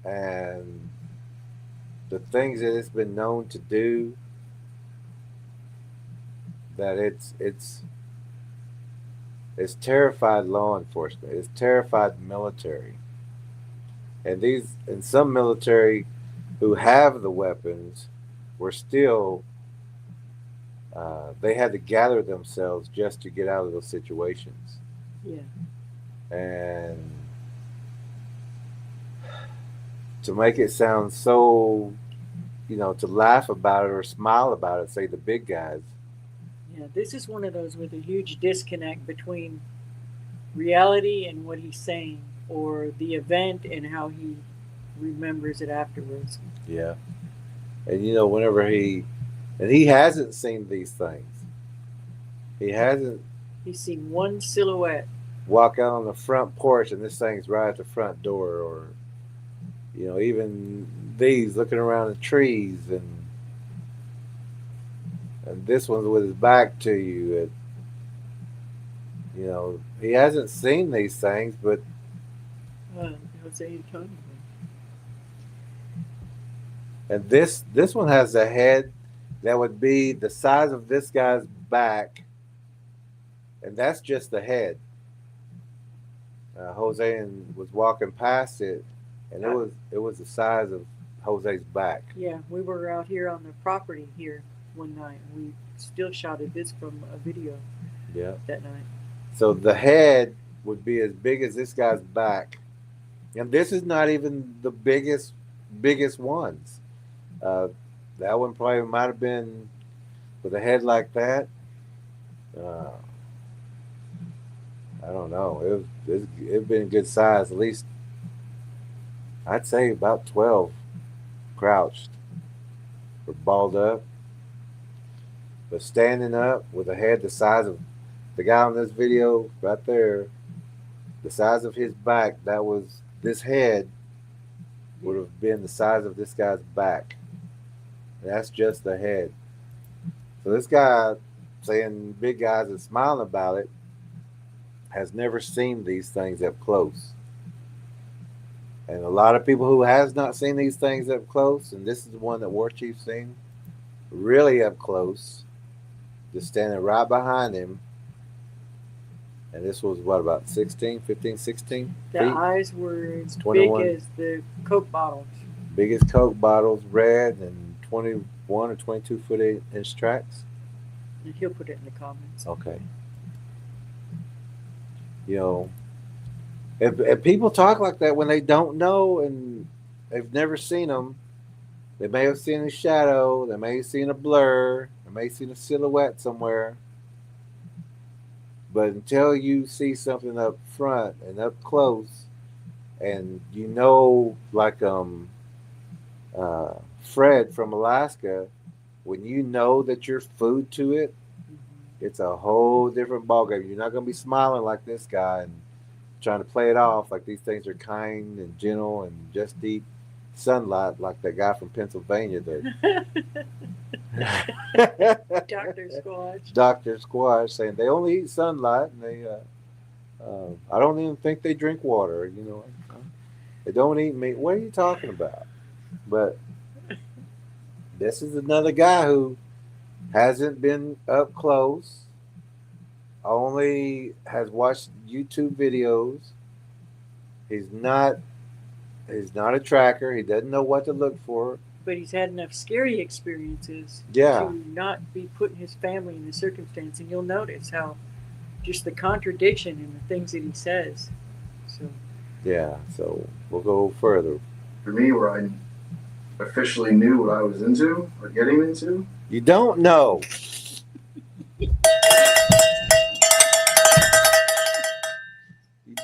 and the things that it's been known to do, that it's terrified law enforcement, it's terrified military, and some military who have the weapons were still they had to gather themselves just to get out of those situations. Yeah. And to make it sound so, to laugh about it or smile about it, say the big guys. Yeah, this is one of those with a huge disconnect between reality and what he's saying, or the event and how he remembers it afterwards. Yeah. And whenever he hasn't seen these things. He hasn't He's seen one silhouette. walk out on the front porch and this thing's right at the front door, or even these looking around the trees, and this one's with his back to you. He hasn't seen these things, but Jose Antonio. and this one has a head that would be the size of this guy's back, and that's just the head. Jose was walking past it, and it was the size of Jose's back. Yeah, we were out here on the property here one night. We still shouted this from a video. Yeah. That night. So the head would be as big as this guy's back, and this is not even the biggest ones. That one probably might have been with a head like that. I don't know. It'd been a good size, at least. I'd say about 12 crouched or balled up, but standing up with a head the size of the guy on this video right there, the size of his back. This head would have been the size of this guy's back. That's just the head. So this guy saying big guys and smiling about it has never seen these things up close. And a lot of people who has not seen these things up close, and this is the one that War Chief seen really up close, just standing right behind him. And this was what, about 16, 15, 16 The feet? eyes were as 21. big as the Coke bottles. Biggest Coke bottles, red, and 21 or 22 foot inch tracks. And he'll put it in the comments. Okay. If people talk like that when they don't know and they've never seen them, they may have seen a shadow, they may have seen a blur, they may have seen a silhouette somewhere. But until you see something up front and up close, and like Fred from Alaska, when you know that you're food to it, it's a whole different ballgame. You're not going to be smiling like this guy and trying to play it off like these things are kind and gentle and just eat sunlight like that guy from Pennsylvania did. Dr. Squatch. Dr. Squatch saying they only eat sunlight, and they I don't even think they drink water. They don't eat meat. What are you talking about? But this is another guy who hasn't been up close, only has watched YouTube videos. He's not a tracker. He doesn't know what to look for. But he's had enough scary experiences Yeah. to not be putting his family in the circumstance. And you'll notice how just the contradiction in the things that he says. So Yeah, so we'll go further. For me, where I officially knew what I was into or getting into, You don't know. You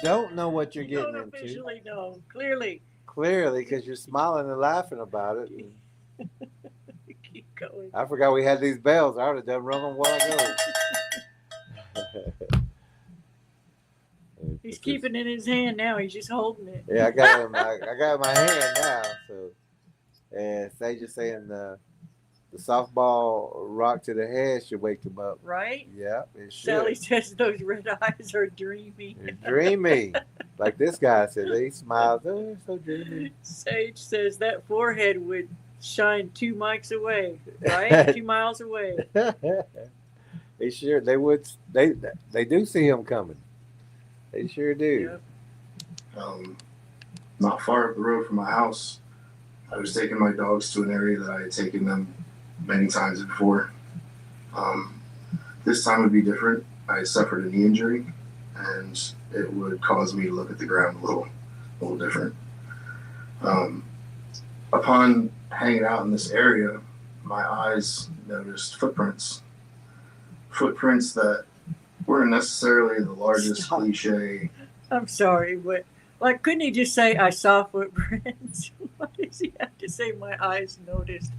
don't know what you're you don't getting into. officially know, clearly. Clearly, because you're smiling and laughing about it. Keep going. I forgot we had these bells. I would have done rung them a while ago. He's keeping it in his hand now. He's just holding it. Yeah, I got it in my hand now. So, and Sage is saying The softball rock to the head should wake him up. right? Yeah, it should. Sally says those red eyes are dreamy. You're dreamy. Like this guy says, he smiles. Oh, you're so dreamy. Sage says that forehead would shine 2 mics away, right? 2 miles away. They sure they would. They do see him coming. They sure do. Yep. Not far up the road from my house, I was taking my dogs to an area that I had taken them many times before. This time would be different. I suffered a knee injury, and it would cause me to look at the ground a little different. Upon hanging out in this area, my eyes noticed footprints that weren't necessarily the largest Stop. cliche. I'm sorry, but like, couldn't he just say I saw footprints? Why does he have to say my eyes noticed?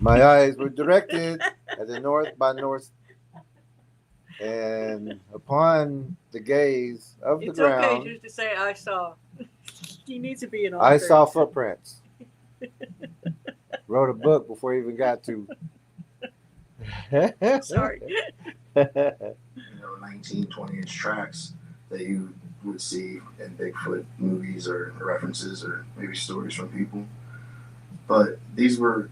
My eyes were directed at the north by north, and upon the gaze of the It's ground, okay just to say I saw. He needs to be an author. I saw footprints. Wrote a book before he even got to. Sorry. 19, 20-inch tracks that you would see in Bigfoot movies or references or maybe stories from people. But these were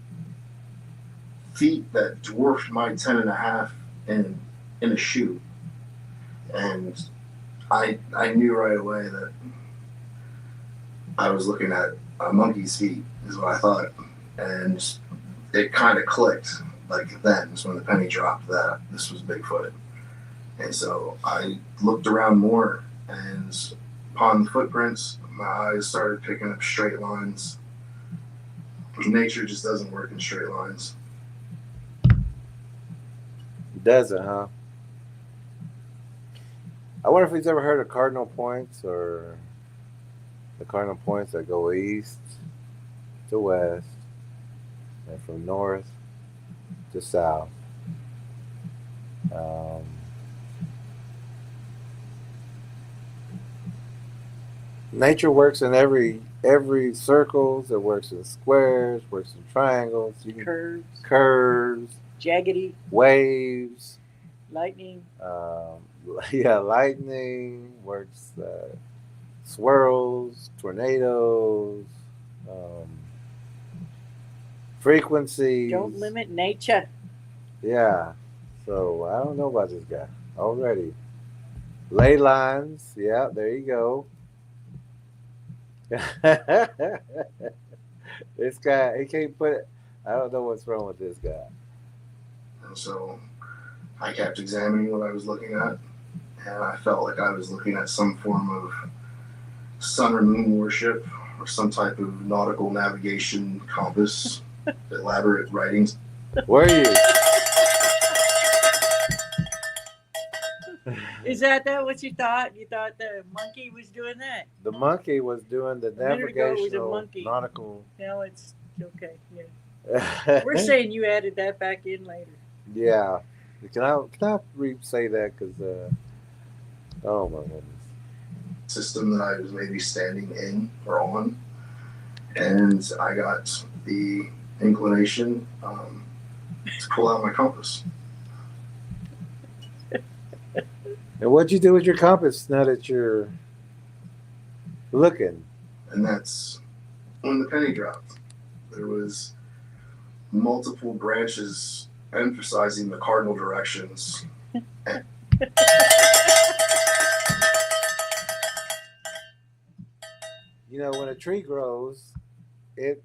feet that dwarfed my 10 and a half in a shoe. And I knew right away that I was looking at a monkey's feet, is what I thought. And it kind of clicked like then, is when the penny dropped that this was Bigfoot. And so I looked around more, and upon the footprints, my eyes started picking up straight lines. Nature just doesn't work in straight lines. Doesn't, huh? I wonder if he's ever heard of cardinal points, or the cardinal points that go east to west and from north to south. Nature works in every circles. It works in squares, works in triangles, curves, jaggedy, waves, lightning. Lightning works, swirls, tornadoes, frequencies. Don't limit nature. Yeah. So I don't know about this guy already. Ley lines. Yeah, there you go. This guy, he can't put it. I don't know what's wrong with this guy. And so I kept examining what I was looking at, and I felt like I was looking at some form of sun or moon worship or some type of nautical navigation compass, elaborate writings. Where are you? Is that what you thought? You thought the monkey was doing that? The monkey was doing the minute ago it was a navigational monkey. nautical. Now it's okay. Yeah. We're saying you added that back in later. Yeah. Can I re-say that? Because, oh my goodness. System that I was maybe standing in or on, and I got the inclination to pull out my compass. And what'd you do with your compass now that you're looking? And that's when the penny dropped. There was multiple branches emphasizing the cardinal directions. You know, when a tree grows, it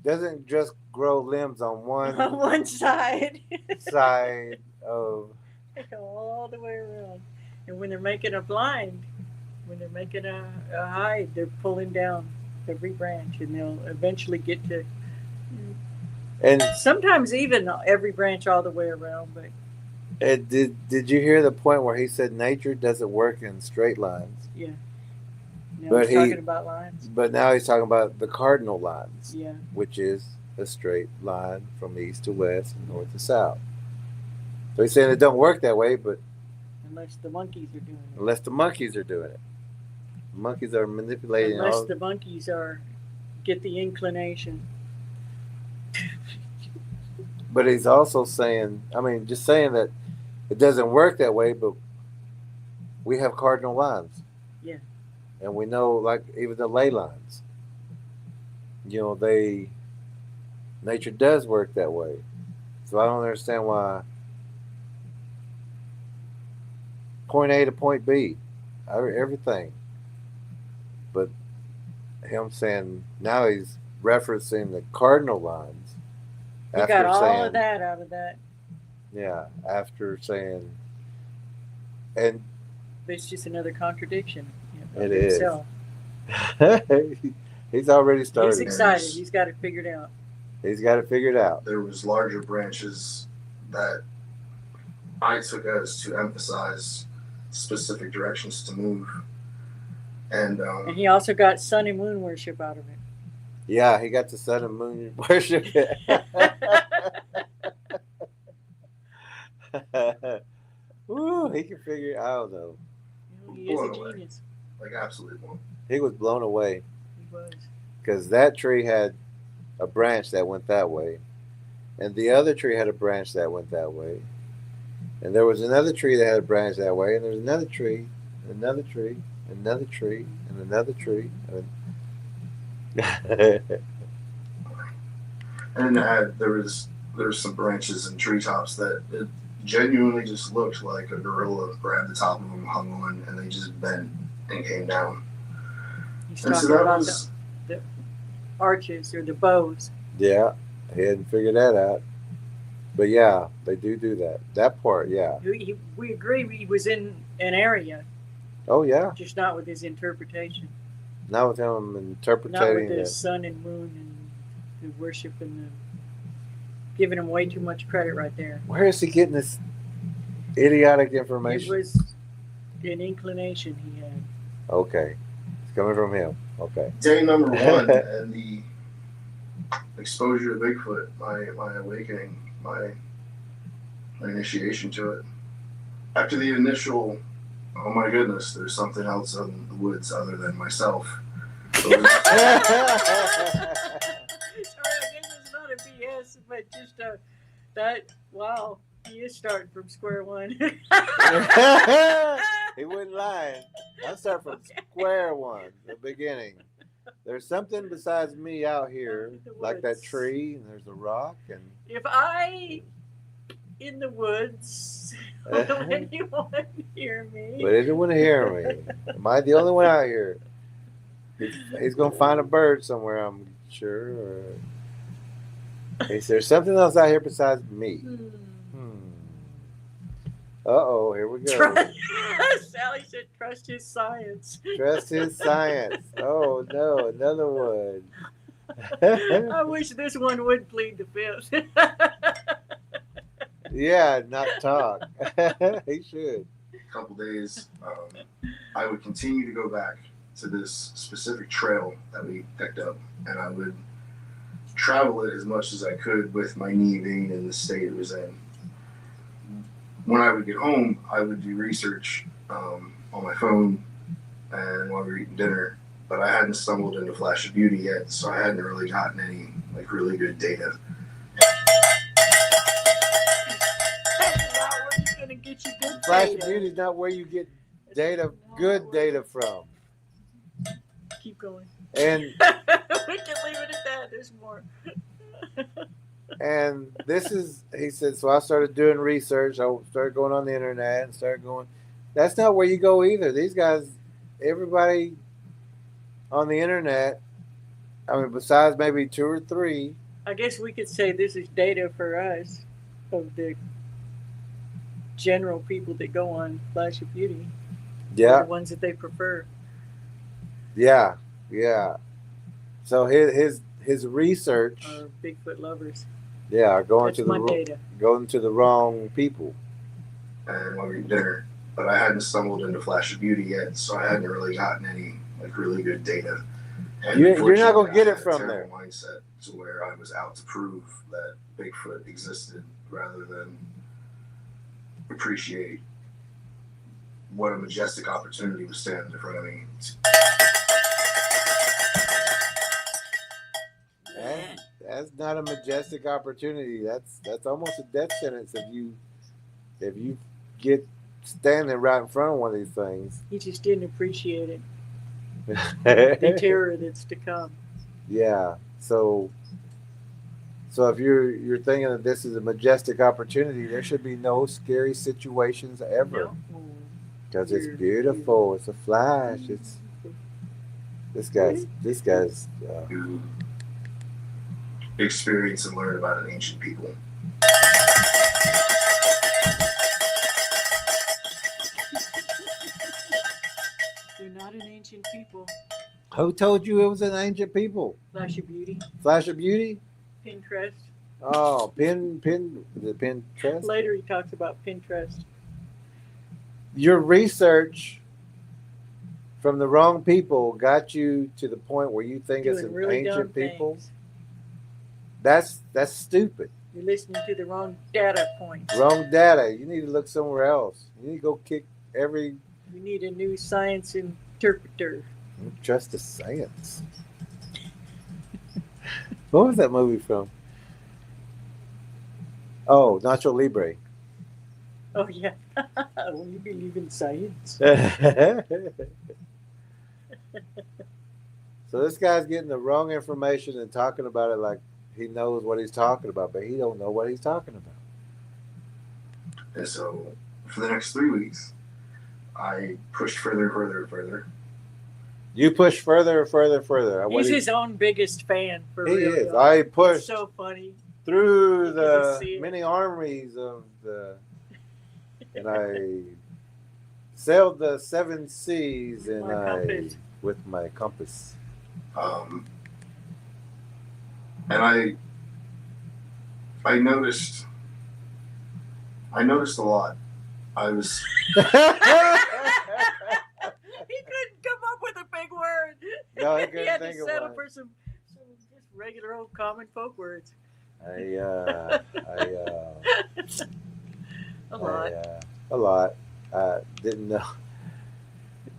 doesn't just grow limbs on On one side. side of. They go all the way around. And when they're making a blind, when they're making a hide, they're pulling down every branch, and they'll eventually get to. And sometimes even every branch all the way around. But did you hear the point where he said nature doesn't work in straight lines? Yeah. Now But he's talking about lines. But now he's talking about the cardinal lines. Yeah. Which is a straight line from east to west and north to south. So he's saying it don't work that way, but unless the monkeys are doing it. Unless the monkeys are doing it. The monkeys are manipulating. Unless the monkeys get the inclination. But he's also saying, I mean, just saying that it doesn't work that way, but we have cardinal lines. Yeah. And we know, like, even the ley lines, nature does work that way. So I don't understand why point A to point B, everything. But him saying, now he's referencing the cardinal lines. You got all of that out of that. Yeah, after saying, and It's just another contradiction. It of is. himself. He's already started. He's excited. He's got it figured out. He's got it figured out. There was larger branches that I took as to emphasize specific directions to move. And he also got sun and moon worship out of it. Yeah, he got the sun and moon worship. Woo, he can figure. I don't know. He is a genius. Like absolutely blown. He was blown away. He was. Because that tree had a branch that went that way, and the other tree had a branch that went that way, and there was another tree that had a branch that way, and there's another tree, and another tree, and another tree, and another tree. And there was some branches and treetops that it genuinely just looked like a gorilla grabbed the top of them, hung on, and they just bent and came down. He's and talking so that about was the arches or the bows. Yeah, he hadn't figured that out. But yeah, they do that. That part, yeah. We agree he was in an area. Oh, yeah. Just not with his interpretation. Not with him interpreting. Not with the sun and moon and the worship and the giving him way too much credit right there. Where is he getting this idiotic information? It was an inclination he had. Okay. It's coming from him. Okay. Day number 1 and the exposure to Bigfoot, my awakening, my initiation to it. After the initial, oh my goodness, there's something else in the woods other than myself. Sorry, I guess it's not a BS, but just that, wow, he is starting from square one. He wouldn't lie. I start from square one, the beginning. There's something besides me out here, like that tree, and there's a rock, and if I in the woods, will anyone hear me? But he didn't want to hear me. Am I the only one out here? He's gonna find a bird somewhere, I'm sure. Or there's something else out here besides me. Uh-oh, here we go. Sally said trust his science. Trust his science. Oh, no, another one. I wish this one would plead the fifth. Yeah, not talk. He should. A couple days, I would continue to go back to this specific trail that we picked up, and I would travel it as much as I could with my knee being in the state it was in. When I would get home, I would do research on my phone and while we were eating dinner, but I hadn't stumbled into Flash of Beauty yet, so I hadn't really gotten any like really good data. Flash of Beauty is not where you get data, good data from. Keep going. And we can leave it at that. There's more. And this is, he said, so I started doing research. I started going on the internet and started going. That's not where you go either. These guys, everybody on the internet, I mean, besides maybe 2 or 3. I guess we could say this is data for us of the general people that go on Flash of Beauty. Yeah. The ones that they prefer. Yeah. So his research. Are Bigfoot lovers. Yeah, are going That's to my data. Going to the wrong people. And while we were eating dinner, but I hadn't stumbled into Flash of Beauty yet, so I hadn't really gotten any like really good data. And You're not gonna get I it had from a there. terrible mindset to where I was out to prove that Bigfoot existed rather than appreciate what a majestic opportunity was standing in front of me. That's not a majestic opportunity. That's almost a death sentence if you get standing right in front of one of these things. He just didn't appreciate it. The terror that's to come. Yeah. So if you're thinking that this is a majestic opportunity, there should be no scary situations ever. No. Because it's beautiful. It's a flash. It's this guy's. To experience and learn about an ancient people. They're not an ancient people. Who told you it was an ancient people? Flash of Beauty. Flash of Beauty? Pinterest. Oh, the Pinterest? Later he talks about Pinterest. Your research from the wrong people got you to the point where you think it's an really ancient dumb people. things. That's stupid. You're listening to the wrong data points. Wrong data. You need to look somewhere else. You need to go kick every. We need a new science interpreter. Trust the science. What was that movie from? Oh, Nacho Libre. Oh yeah. Well, you believe in science. So this guy's getting the wrong information and talking about it like he knows what he's talking about, but he don't know what he's talking about. And so for the next 3 weeks, I pushed further and further and further. You push further and further and further. He's his own biggest fan, for he real. is. Y'all. I It's pushed so funny. through You can just see the it. many armies of the, and I sailed the 7 seas, and My compass. with my compass. And I noticed a lot. I was He couldn't come up with a big word. No, he He couldn't had think to of settle one. for some just regular old common folk words. A lot. a lot. I didn't know.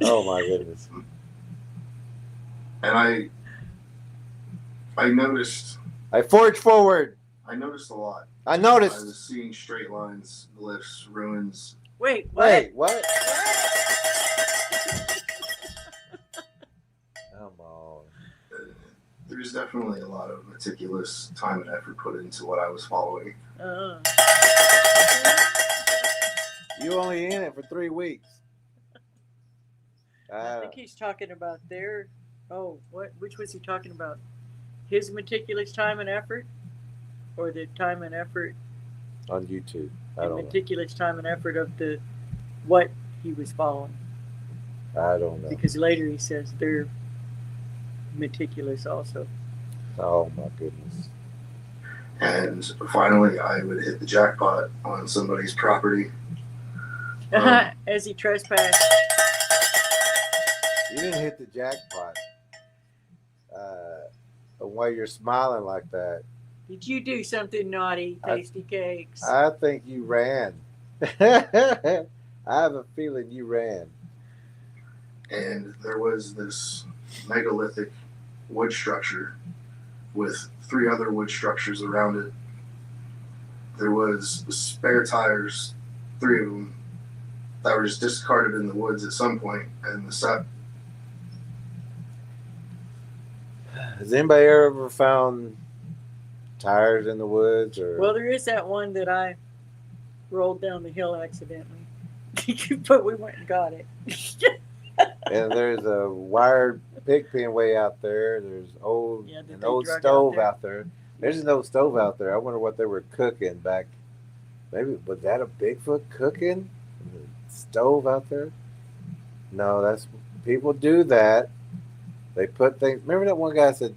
Oh my goodness. and I noticed I forged forward. a lot. I I noticed. was seeing straight lines, glyphs, ruins. Wait, what? Wait, what? Come on. There's definitely a lot of meticulous time and effort put into what I was following. You only in it for 3 weeks. I think he's talking about their. Oh, what? Which was he talking about? His meticulous time and effort, or the time and effort, On YouTube. I the don't know. meticulous time and effort of the what he was following? I don't know. Because later he says they're meticulous also. Oh my goodness. And finally, I would hit the jackpot on somebody's property. As he trespassed. You didn't hit the jackpot. Why you're smiling like that? Did you do something naughty, Tasty Cakes? I think you ran. I have a feeling you ran. And there was this megalithic wood structure with 3 other wood structures around it. There was spare tires, 3 of them, that were just discarded in the woods at some point, and Has anybody ever found tires in the woods? Or Well, there is that one that I rolled down the hill accidentally. But we went and got it. and there's a wired pig pen way out there. There's Yeah, that an they old drug stove out out there. There's an old stove out there. I wonder what they were cooking back. Maybe was that a Bigfoot cooking? Stove out there? No, that's people do that. They put things. Remember that one guy said,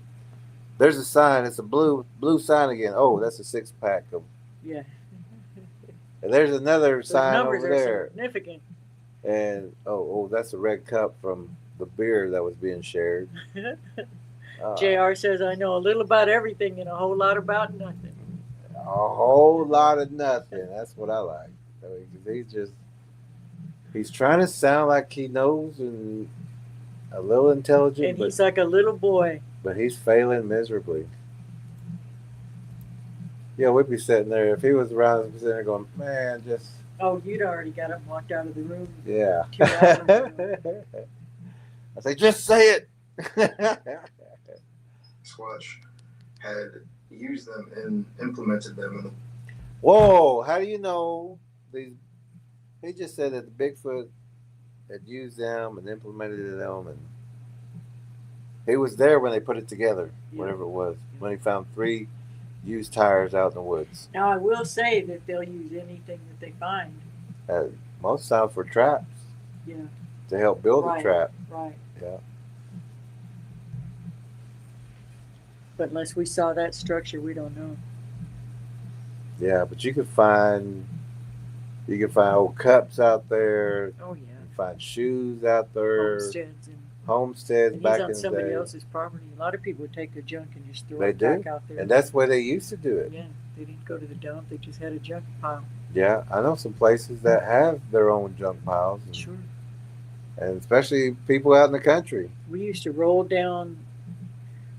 "There's a sign. It's a blue sign again. Oh, that's a 6-pack of." Yeah. And there's another Those sign numbers over are there. significant. And that's a red cup from the beer that was being shared. JR says, I know a little about everything and a whole lot about nothing. A whole lot of nothing. That's what I like. He's trying to sound like he knows and a little intelligent, And he's like a little boy. but he's failing miserably. Yeah, we'd be sitting there. If he was around, we'd be sitting there going, man, just Oh, you'd already got up and walked out of the room yeah. 2 hours ago. I say, just say it. Squatch had used them and implemented them in the Whoa, how do you know these? He just said that the Bigfoot had used them and implemented them, and he was there when they put it together, Yeah. whatever it was, when he found 3 used tires out in the woods. Now, I will say that they'll use anything that they find. Most times for traps. Yeah. To help build Right. a trap. Right. Yeah. But unless we saw that structure, we don't know. Yeah, but you could find old cups out there. Oh, yeah. You can find shoes out there. Homesteads Back he's in on the somebody day. else's property. A lot of people would take their junk and just throw They it do. back out there. And that's where they used to do it. Yeah, they didn't go to the dump. They just had a junk pile. Yeah, I know some places that have their own junk piles. Sure. And especially people out in the country. We used to roll down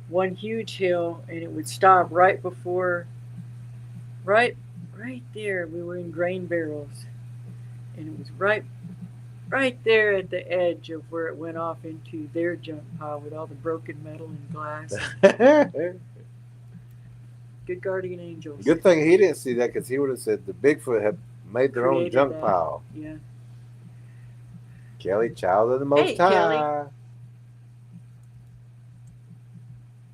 one huge hill, and it would stop right before, right there. We were in grain barrels, and it was right there at the edge of where it went off into their junk pile with all the broken metal and glass. Good guardian angels. Good thing he didn't see that, because he would have said the Bigfoot had made their own Created junk that. pile. Yeah. Kelly, child of the Most Hey, High. Kelly.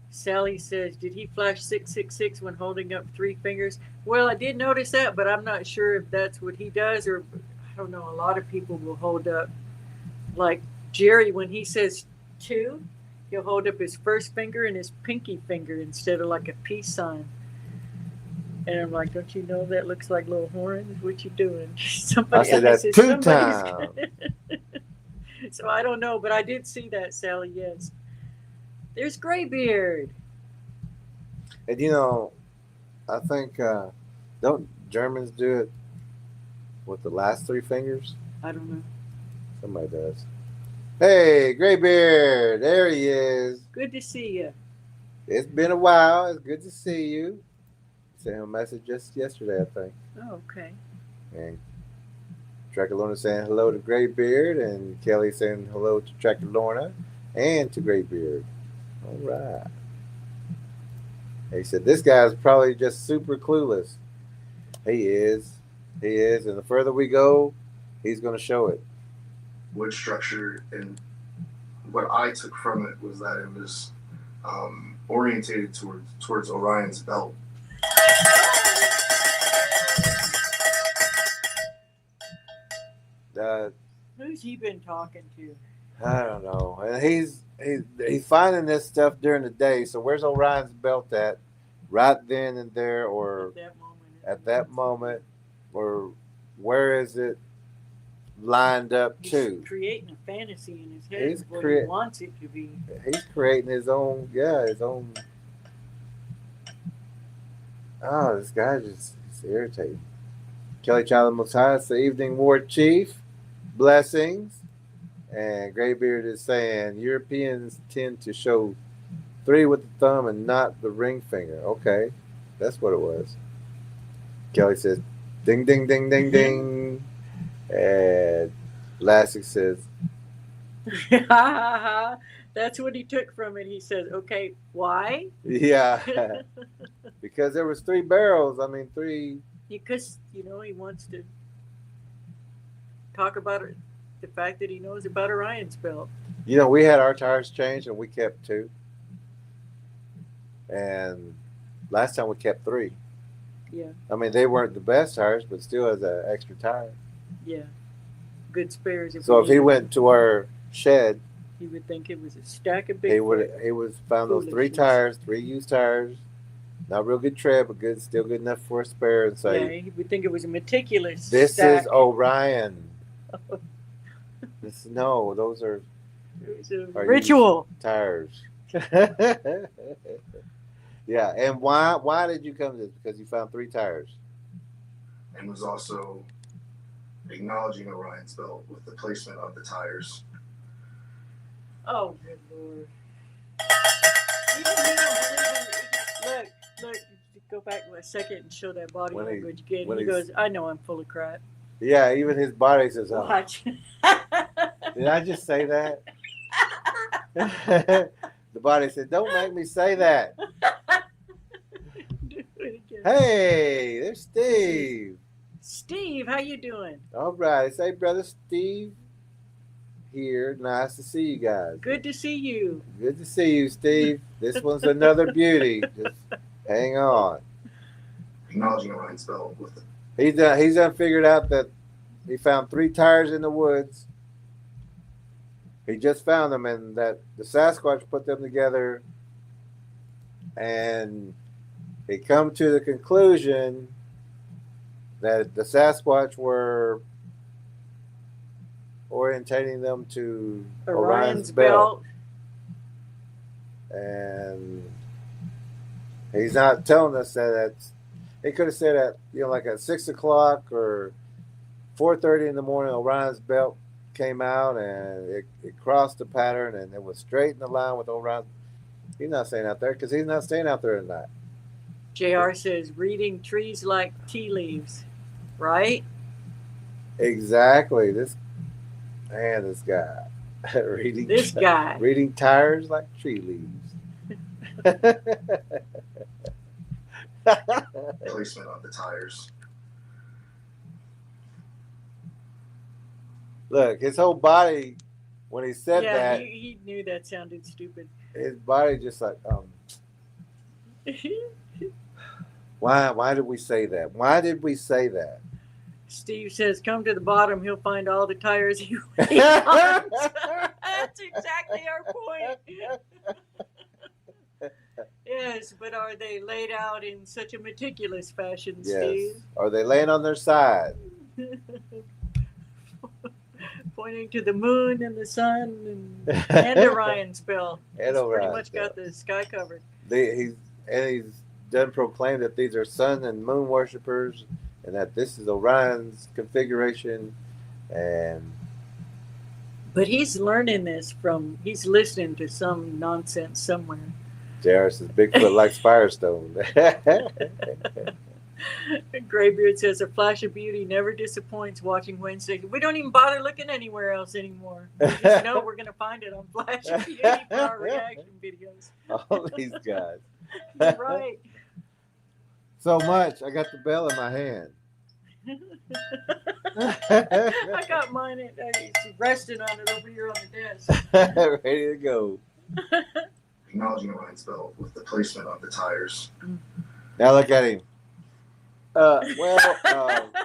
Sally says, did he flash 666 when holding up 3 fingers? Well, I did notice that, but I'm not sure if that's what he does, or I don't know. A lot of people will hold up, like Jerry, when he says 2, he'll hold up his first finger and his pinky finger instead of like a peace sign. And I'm like, don't you know that looks like little horns? What you doing? I said that's 2 times. So I don't know, but I did see that, Sally, yes. There's Graybeard. And you know, I think don't Germans do it with the last 3 fingers? I don't know. Somebody does. Hey, Graybeard, there he is. Good to see you. It's been a while. It's good to see you. Sent him a message just yesterday, I think. Oh, okay. And Tracker Lorna saying hello to Graybeard, and Kelly saying hello to Tracker Lorna and to Graybeard. All right. He said, this guy's probably just super clueless. He is. He is. And the further we go, he's going to show it. wood structure, and what I took from it was that it was orientated towards Orion's belt. Who's he been talking to? I don't know. And he's finding this stuff during the day. So where's Orion's belt at? Right then and there, or at that moment, or where is it lined up to? He's creating a fantasy in his head of what he wants it to be. He's creating his own, his own. Oh, this guy just is irritating. Kelly Child of the Most High, it's the evening ward chief. Blessings. And Graybeard is saying Europeans tend to show 3 with the thumb and not the ring finger. Okay, that's what it was. Kelly says, ding, ding, ding, ding, ding. And Lassick says, that's what he took from it. He says, okay, why? yeah, because there was 3 barrels. I mean, 3. Because, he wants to talk about it, the fact that he knows about Orion's belt. We had our tires changed and we kept 2. And last time we kept 3. Yeah. I mean, they weren't the best tires, but still as an extra tire. Yeah. Good spares. So if he went to our shed, he would think it was a stack of big. He would found those 3 tires, 3 used tires, not real good tread, but still good enough for a spare, and say, yeah, he would think it was a meticulous. This stack. is Orion. No, those are ritual tires. Yeah, and why did you come to this? Because you found 3 tires. And was also acknowledging Orion's belt with the placement of the tires. Oh, good Lord. Look, Go back a second and show that body When he- language again. when He he's- goes, I know I'm full of crap. Yeah, even his body says, "Oh, Watch. did I just say that?" The body said, "Don't make me say that." Do it again. Hey, there's Steve. Steve, how you doing? All right, say brother Steve here. Nice to see you guys. Good to see you. Good to see you, Steve. This one's another beauty. Just hang on. Acknowledging Orion's belt with it. He's done figured out that he found 3 tires in the woods. He just found them, and that the Sasquatch put them together, and he come to the conclusion that the Sasquatch were orientating them to Orion's belt. and he's not telling us that that's. He could have said at like at 6 o'clock or 4:30 in the morning, Orion's belt came out and it crossed the pattern and it was straight in the line with Orion. He's not staying out there because he's not staying out there at night. JR says, reading trees like tea leaves, right? Exactly. This guy reading This guy. reading tires like tree leaves. Placement of the tires. Look, his whole body when he said Yeah, that, he knew that sounded stupid. his body just like why did we say that? Why did we say that? Steve says, come to the bottom, he'll find all the tires he wants. That's exactly our point. Yes, but are they laid out in such a meticulous fashion, Yes. Steve? Are they laying on their side? Pointing to the moon and the sun and Orion's belt. And He's pretty Orion's much got the sky covered. He's done proclaimed that these are sun and moon worshippers, and that this is Orion's configuration, and But he's learning this he's listening to some nonsense somewhere. JR says Bigfoot likes Firestone. Graybeard says, a flash of beauty never disappoints watching Wednesday. We don't even bother looking anywhere else anymore. We just know we're going to find it on Flash of Beauty for our reaction videos. All these guys. You're right. So much. I got the bell in my hand. I got mine. It's resting on it over here on the desk. Ready to go. Acknowledging Orion's belt with the placement of the tires. Now look at him.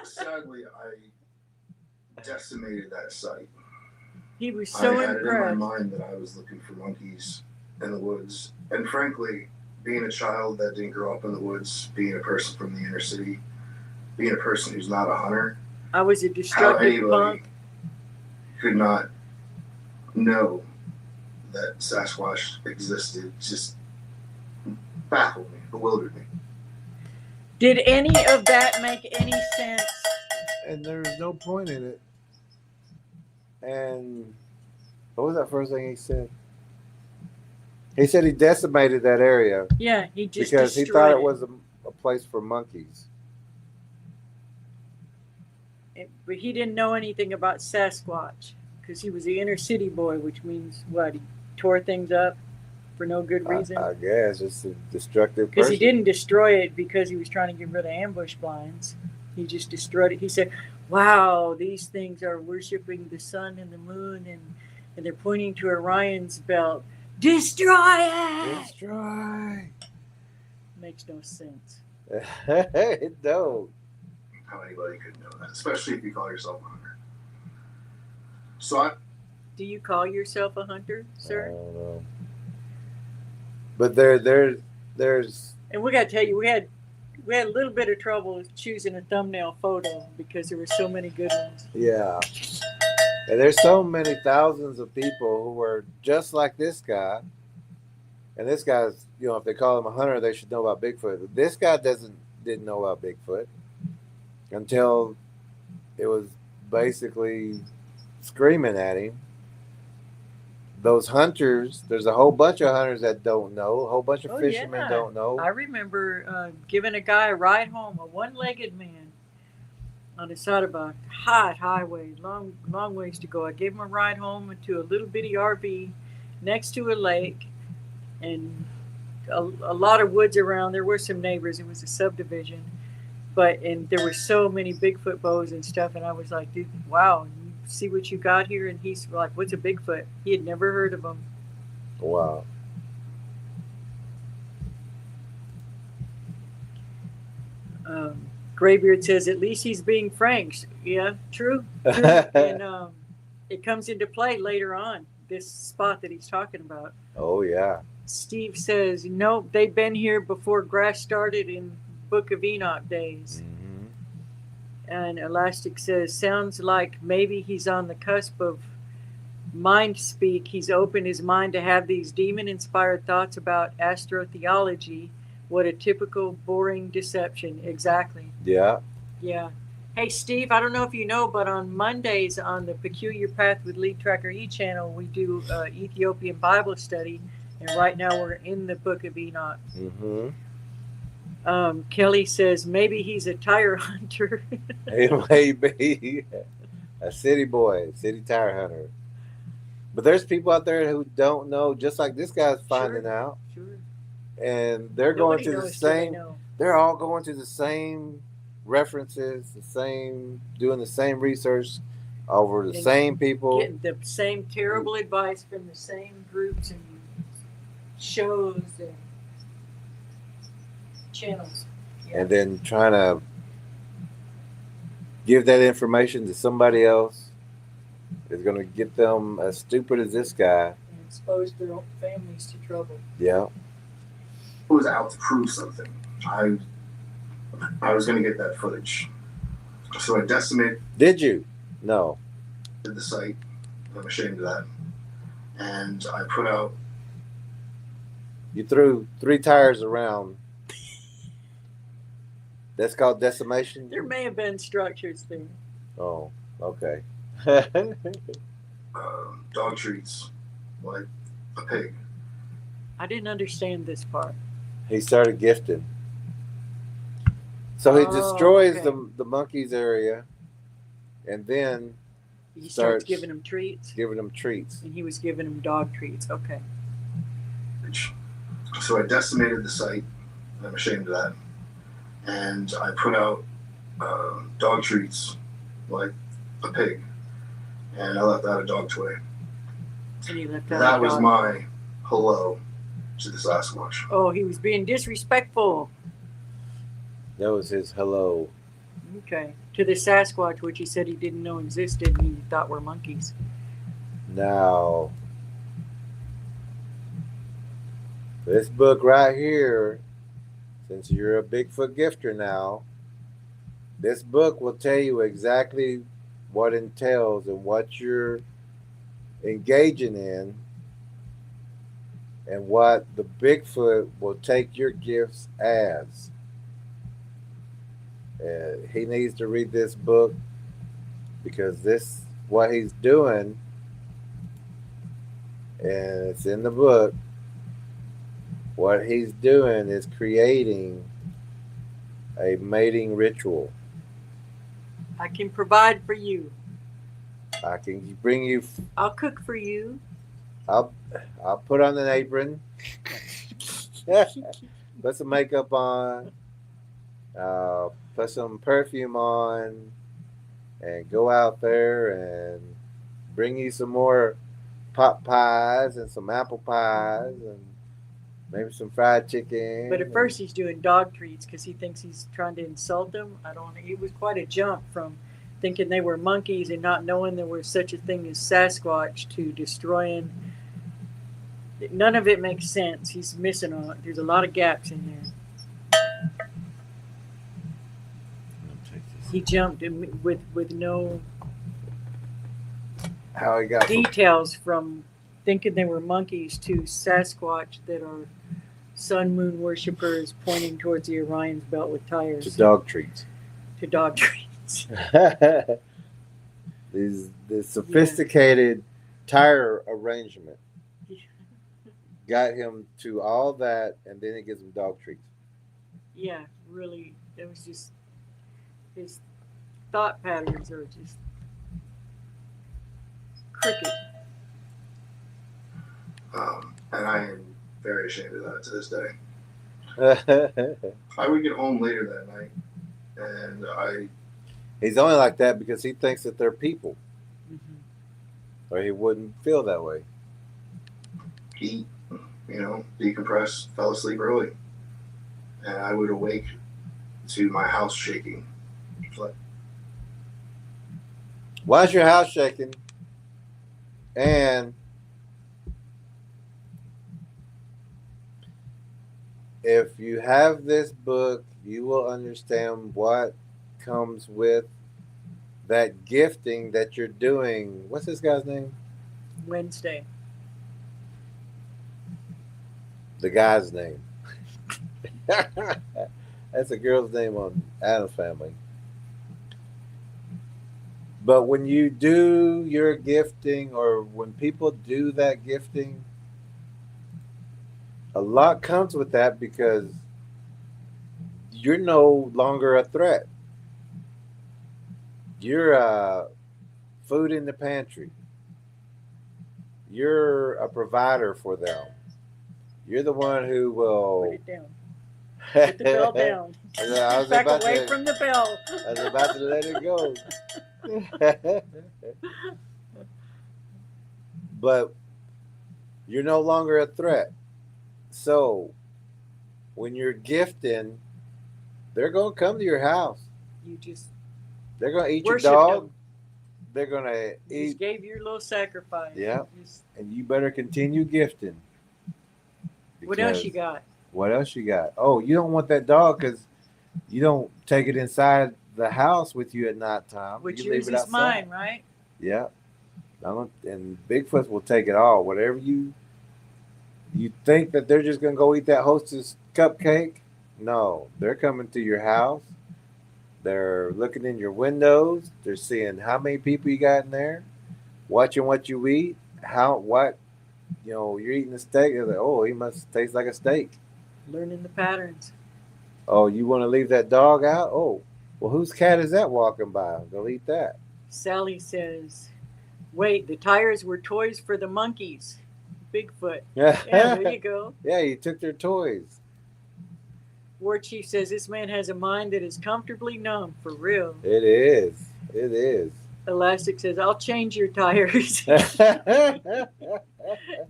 Sadly, I decimated that site. He was so I had it in my impressed. mind that I was looking for monkeys in the woods. And frankly, being a child that didn't grow up in the woods, being a person from the inner city, being a person who's not a hunter, I was a how destructive anybody punk. could not know that Sasquatch existed just baffled me, bewildered me. Did any of that make any sense? And there was no point in it. And what was that first thing he said? He said he decimated that area Yeah, he just because he destroyed thought it was a place for monkeys. But he didn't know anything about Sasquatch because he was the inner city boy, which means what? He tore things up for no good reason. I guess it's a destructive Because person. he didn't destroy it because he was trying to get rid of ambush blinds. He just destroyed it. He said, wow, these things are worshiping the sun and the moon and they're pointing to Orion's belt. Destroy it! Destroy. Makes no sense. It don't. How anybody could know that, especially if you call yourself a hunter. So Do you call yourself a hunter, I sir? don't know. But there's And we got to tell you, we had a little bit of trouble choosing a thumbnail photo because there were so many good ones. yeah. And there's so many thousands of people who are just like this guy. And this guy's, if they call him a hunter, they should know about Bigfoot. This guy didn't know about Bigfoot until it was basically screaming at him. those hunters, there's a whole bunch of hunters that don't know. A whole bunch of Oh fishermen yeah, don't know. I remember giving a guy a ride home, a one-legged man, on the side of a hot highway, long ways to go. I gave him a ride home to a little bitty RV next to a lake, and a lot of woods around. There were some neighbors. It was a subdivision, and there were so many Bigfoot bows and stuff. And I was like, dude, wow, you see what you got here? And he's like, what's a Bigfoot? He had never heard of them. Wow. Graybeard says, at least he's being frank. Yeah, true. And it comes into play later on, this spot that he's talking about. Oh, yeah. Steve says, no, they've been here before grass started in Book of Enoch days. Mm-hmm. And Elastic says, sounds like maybe he's on the cusp of mind speak. He's opened his mind to have these demon-inspired thoughts about astrotheology. What a typical boring deception. Exactly. Yeah. Yeah. Hey, Steve, I don't know if you know, but on Mondays on the Peculiar Path with Lead Tracker E channel, we do Ethiopian Bible study. And right now we're in the Book of Enoch. Mm-hmm. Kelly says maybe he's a tire hunter. He may be a city boy, city tire hunter. But there's people out there who don't know, just like this guy's finding out. Sure. And they're Nobody going to the knows till they same, know. they're all going to the same references, doing the same research over the And same people. Getting the same terrible advice from the same groups and shows and channels. Yeah. And then trying to give that information to somebody else is going to get them as stupid as this guy. And expose their own families to trouble. Yeah. I was out to prove something. I was going to get that footage. So I decimated Did you? No. the site. I'm ashamed of that. And I put out. You threw 3 tires around. That's called decimation? There may have been structures there. Oh, okay. Dog treats like a pig. I didn't understand this part. He started gifting. So he destroys okay. the monkeys area, and then He starts starts giving them treats, giving them treats. and he was giving them dog treats. Okay. So I decimated the site. I'm ashamed of that. And I put out dog treats like a pig. And I left out a dog toy. And he left out That a was dog. my hello to the Sasquatch. Oh, he was being disrespectful. That was his hello. Okay. To the Sasquatch, which he said he didn't know existed and he thought were monkeys. Now, this book right here, since you're a Bigfoot gifter now, this book will tell you exactly what entails and what you're engaging in, and what the Bigfoot will take your gifts as. He needs to read this book, because this what he's doing, and it's in the book. What he's doing is creating a mating ritual. I can provide for you. I can bring you. I'll cook for you. I'll put on an apron, put some makeup on, put some perfume on, and go out there and bring you some more pot pies and some apple pies and maybe some fried chicken. But at first he's doing dog treats because he thinks he's trying to insult them. I don't know. It was quite a jump from thinking they were monkeys and not knowing there was such a thing as Sasquatch to destroying. None of it makes sense. He's missing on it. There's a lot of gaps in there. He jumped in with no How he got details from thinking they were monkeys to Sasquatch that are sun moon worshippers pointing towards the Orion's belt with tires. to dog treats. To dog treats. This sophisticated tire arrangement. got him to all that, and then he gives him dog treats. Yeah, really, it was just his thought patterns are just crooked. And I am very ashamed of that to this day. I would get home later that night, and He's only like that because he thinks that they're people, Mm-hmm. or he wouldn't feel that way. eat, decompress, fell asleep early, and I would awake to my house shaking. It's like, Why is your house shaking? And if you have this book, you will understand what comes with that gifting that you're doing. What's this guy's name? Wednesday. The guy's name. That's a girl's name on Addams Family. But when you do your gifting, or when people do that gifting, a lot comes with that because you're no longer a threat. You're food in the pantry. You're a provider for them. You're the one who will Put it down. Put the bell down. I was Back about away to, from the bell. I was about to let it go. But you're no longer a threat. So when you're gifting, they're going to come to your house. You just They're going to eat your worship dog. them. They're going to You just eat. gave your little sacrifice. Yeah. Just- And you better continue gifting. what else you Because got? What else you got? Oh, you don't want that dog because you don't take it inside the house with you at nighttime. Which you yours leave it is outside. mine, right? Yeah. And Bigfoot will take it all. Whatever you think that they're just going to go eat that Hostess cupcake. No, they're coming to your house. They're looking in your windows. They're seeing how many people you got in there, watching what you eat, you're eating a steak. They're like, oh, he must taste like a steak. Learning the patterns. Oh, you want to leave that dog out? Oh, well, whose cat is that walking by? Go eat that. Sally says, wait, the tires were toys for the monkeys. Bigfoot. Yeah, Yeah, there you go. Yeah, you took their toys. War Chief says this man has a mind that is comfortably numb, for real. It is. It is. Elastic says, I'll change your tires.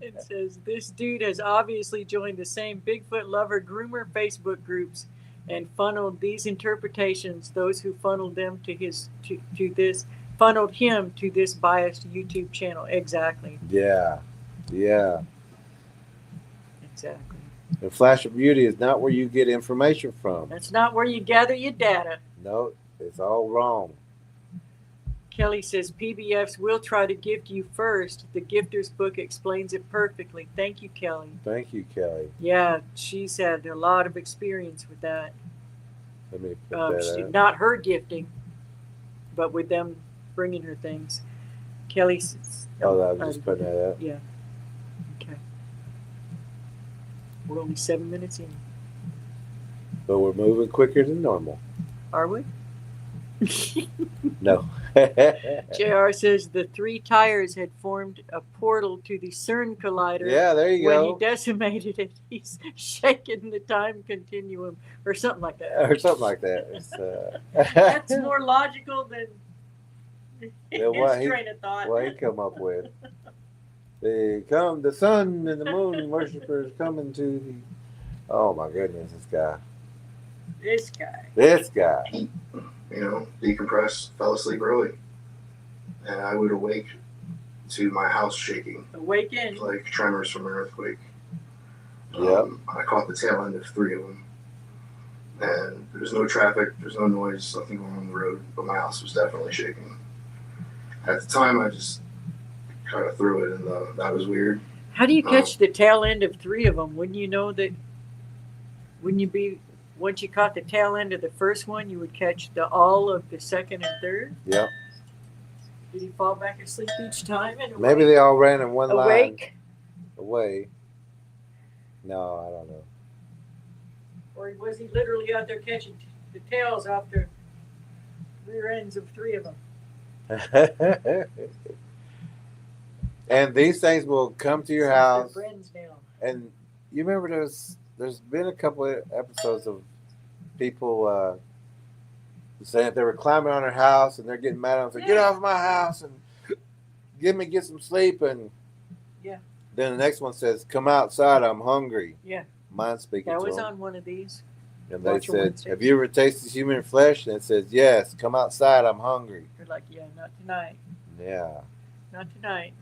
It says, this dude has obviously joined the same Bigfoot lover groomer Facebook groups and funneled these interpretations, those who funneled them funneled him to this biased YouTube channel. Exactly. Yeah. Yeah. Exactly. And Flash of Beauty is not where you get information from. That's not where you gather your data. No, it's all wrong. Kelly says PBFs will try to gift you first. The gifter's book explains it perfectly. Thank you, Kelly. Thank you, Kelly. Yeah, she's had a lot of experience with that. Let me put that up. Not her gifting, but with them bringing her things. Kelly says, I was just putting that up. yeah. Okay. We're only 7 minutes in. But we're moving quicker than normal. Are we? No. JR says the 3 tires had formed a portal to the CERN collider. Yeah, there you when go. he decimated it, he's shaking the time continuum or something like that. Or something like that. It's, That's more logical than his what train of thought. What he come up with. The sun and the moon worshippers coming to the. Oh my goodness, This guy. This guy. Decompress, fell asleep early, and I would awake to my house shaking. Awaken. Like tremors from an earthquake. Yep. I caught the tail end of 3 of them, and there's no traffic, there's no noise, nothing going on the road, but my house was definitely shaking. At the time, I just kind of threw it, and that was weird. How do you catch the tail end of 3 of them? Wouldn't you know that? Wouldn't you be? Once you caught the tail end of the first one, you would catch all of the second and third? Yep. Did he fall back asleep each time? And Maybe they all ran in one line awake? away. No, I don't know. Or was he literally out there catching the tails off the rear ends of 3 of them? And these things will come to your house. Their friends now. And you remember there's been a couple of episodes of people saying that they were climbing on their house and they're getting mad at them, get off my house and get some sleep. And then the next one says, come outside, I'm hungry. Yeah. Mine speaking That to was them. on one of these. And they said, have you ever tasted human flesh? And it says, yes, come outside, I'm hungry. They're like, yeah, not tonight. Yeah. Not tonight.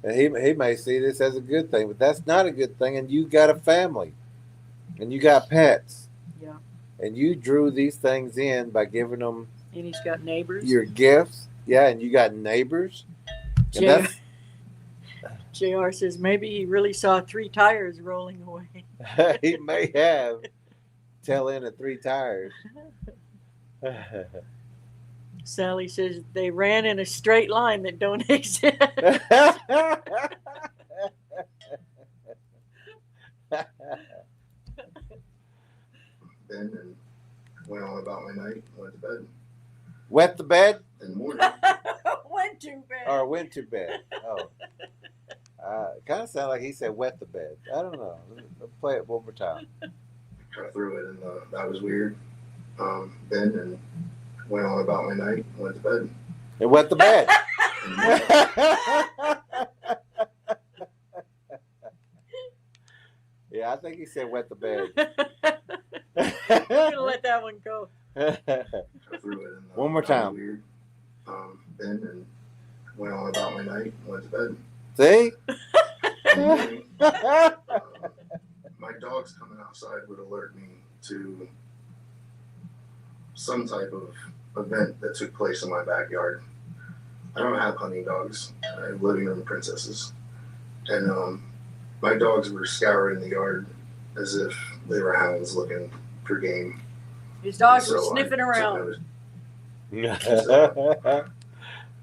And he may see this as a good thing, but that's not a good thing. And you got a family. And you got pets. Yeah. And you drew these things in by giving them And he's got neighbors. your gifts. Yeah, and you got neighbors. And JR says maybe he really saw 3 tires rolling away. he may have tail end of 3 tires. Sally says they ran in a straight line that don't exist. Then and went on about my night, went to bed. Wet the bed? In the morning, Went to bed. Or went to bed? Oh. Kind of sounded like he said wet the bed. I don't know. Let's play it one more time. kind of threw it, and that was weird. Then and went on about my night, went to bed. And wet the bed. Yeah, I think he said wet the bed. I'm gonna let that one go. I threw it, and One more that time. was weird. Then and went on about my night, went to bed. See? In the morning, my dogs coming outside would alert me to some type of event that took place in my backyard. I don't have hunting dogs. I have living room princesses. And my dogs were scouring the yard as if they were hounds looking for game. His dogs So were I sniffing took around. notice.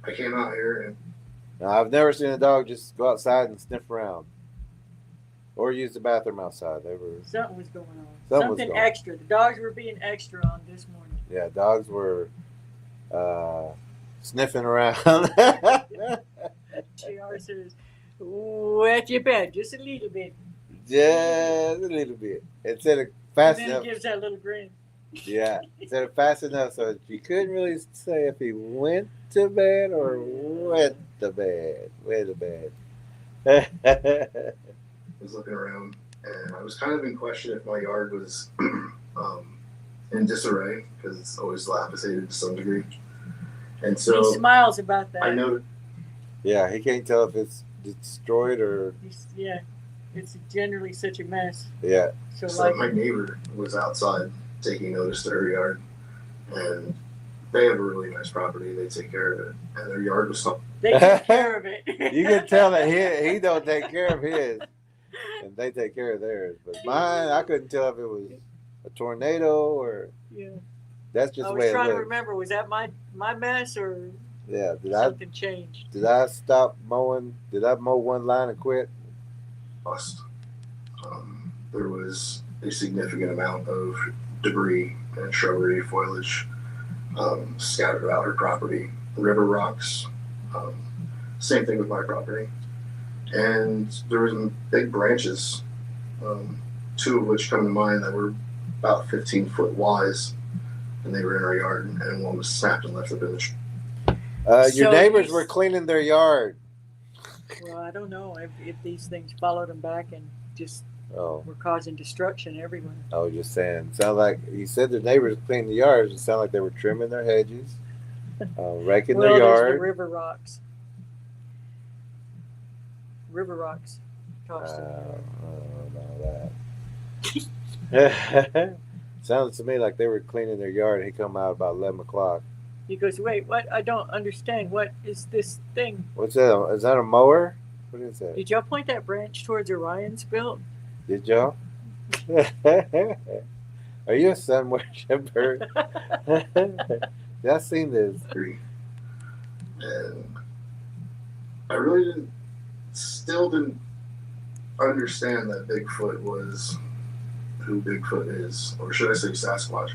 I came out here and Now, I've never seen a dog just go outside and sniff around. Or use the bathroom outside. They were Something was going on. Something was Something going on. extra. The dogs were being extra on this morning. Yeah, dogs were sniffing around. JR says, wet your bed just a little bit. Just a little bit. Instead of fast And then enough. he gives that little grin. Yeah, instead of fast enough, so you couldn't really say if he went to bed or wet the bed. Wet the bed. was looking around, and I was kind of in question if my yard was in disarray, because it's always dilapidated to some degree. And He so smiles about that. I know Yeah, he can't tell if it's destroyed or Yeah, it's generally such a mess. yeah. So so my neighbor was outside taking notice to her yard, and they have a really nice property. They take care of it, and their yard was they take care of it. You can tell that he don't take care of his, and they take care of theirs. But mine, I couldn't tell if it was a tornado or Yeah. that's just I the was way it trying to looks. remember, was that my mess or Yeah, something changed? did I stop mowing? Did I mow one line and quit? lost. There was a significant amount of debris and shrubbery, foliage scattered about her property, river rocks. Same thing with my property. And there was some big branches, 2 of which come to mind that were about 15 foot wise, and they were in our yard, and one was snapped and left up in the Your So neighbors you- were cleaning their yard. Well, I don't know if these things followed them back and just Oh, were causing destruction everywhere. I was just saying. Sound like you said their neighbors cleaned the yards. It sounded like they were trimming their hedges, raking Well, their there's the yard. river rocks. River rocks tossed in there. I don't know that. Sounds to me like they were cleaning their yard. He come out about 11 o'clock. He goes, wait, what? I don't understand. What is this thing? What's that? Is that a mower? What is that? Did y'all point that branch towards Orion's belt? Did y'all? Are you a sun worshiper? Yeah, I've seen this. tree. And I really still didn't understand that Bigfoot was who Bigfoot is, or should I say Sasquatch,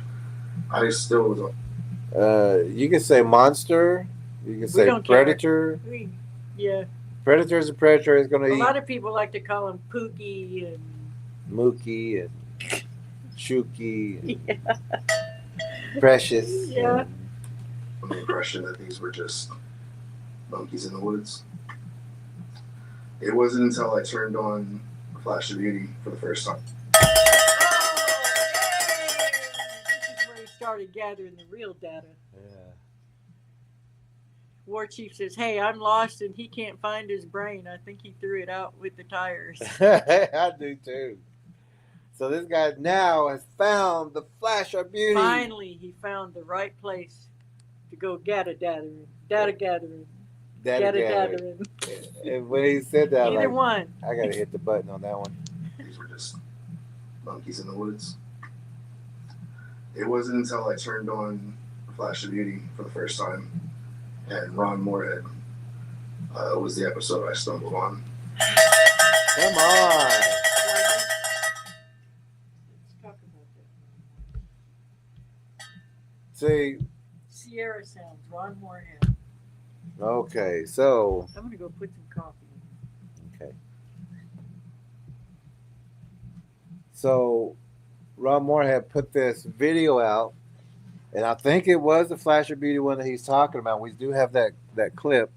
I still was. You can say monster. You can We say don't care. predator. Yeah. Predator is a predator. Is going to A eat lot of people like to call him Pookie and Mookie and Shuki and yeah. Precious. Yeah. The impression that these were just monkeys in the woods. It wasn't until I turned on Flash of Beauty for the first time. This is where he started gathering the real data. Yeah. War Chief says, "Hey, I'm lost and he can't find his brain. I think he threw it out with the tires." I do too. So this guy now has found the Flash of Beauty. Finally, he found the right place to go data gathering. And when he said that, Either one. I gotta hit the button on that one. These were just monkeys in the woods. It wasn't until I turned on Flash of Beauty for the first time, and Ron Moorhead was the episode I stumbled on. Come on. Let's talk about that. See, Sierra Sounds, Ron Moorhead. okay, so I'm gonna go put some coffee in. okay. So Ron Moorhead put this video out, and I think it was the Flash of Beauty one that he's talking about. We do have that clip.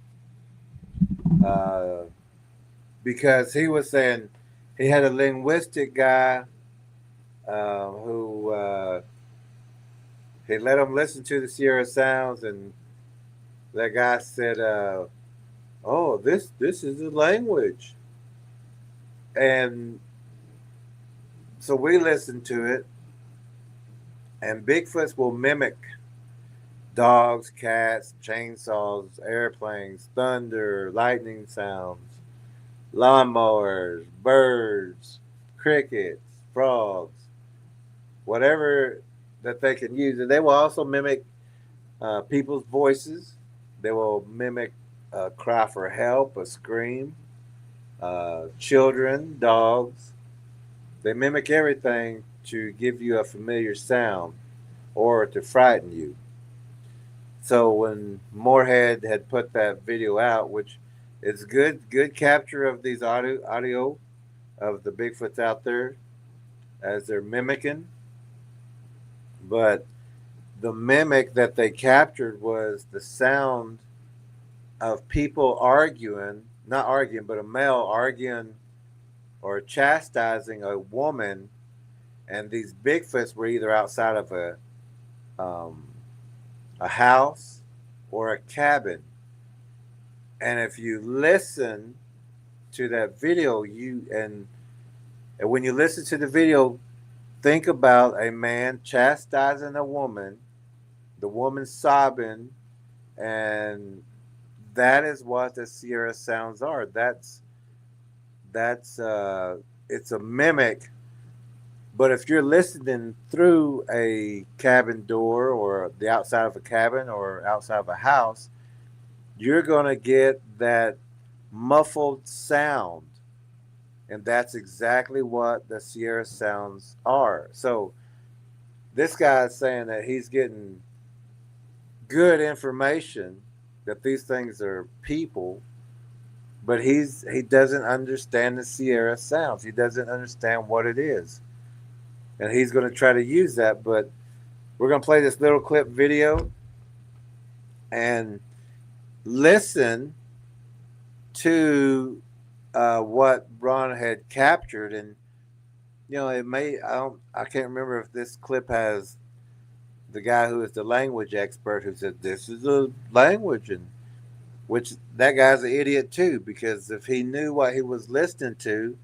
Because he was saying he had a linguistic guy who he let him listen to the Sierra Sounds, and that guy said, "Oh, this is the language," and so we listened to it, and Bigfoots will mimic dogs, cats, chainsaws, airplanes, thunder, lightning sounds, lawnmowers, birds, crickets, frogs, whatever that they can use. And they will also mimic people's voices. They will mimic a cry for help, a scream, children, dogs. They mimic everything to give you a familiar sound or to frighten you. So when Moorhead had put that video out, which is good capture of these audio of the Bigfoots out there as they're mimicking, but the mimic that they captured was the sound of people arguing, not arguing, but a male arguing or chastising a woman, and these Bigfoots were either outside of a house or a cabin. And if you listen to that video, and when you listen to the video, think about a man chastising a woman, the woman sobbing, and that is what the Sierra Sounds are. That's it's a mimic. But if you're listening through a cabin door or the outside of a cabin or outside of a house, you're going to get that muffled sound. And that's exactly what the Sierra Sounds are. So this guy is saying that he's getting good information that these things are people, but he doesn't understand the Sierra Sounds. He doesn't understand what it is. And he's going to try to use that, but we're going to play this little clip video and listen to what Ron had captured. And it may I can't remember if this clip has the guy who is the language expert who said this is a language, and which that guy's an idiot too, because if he knew what he was listening to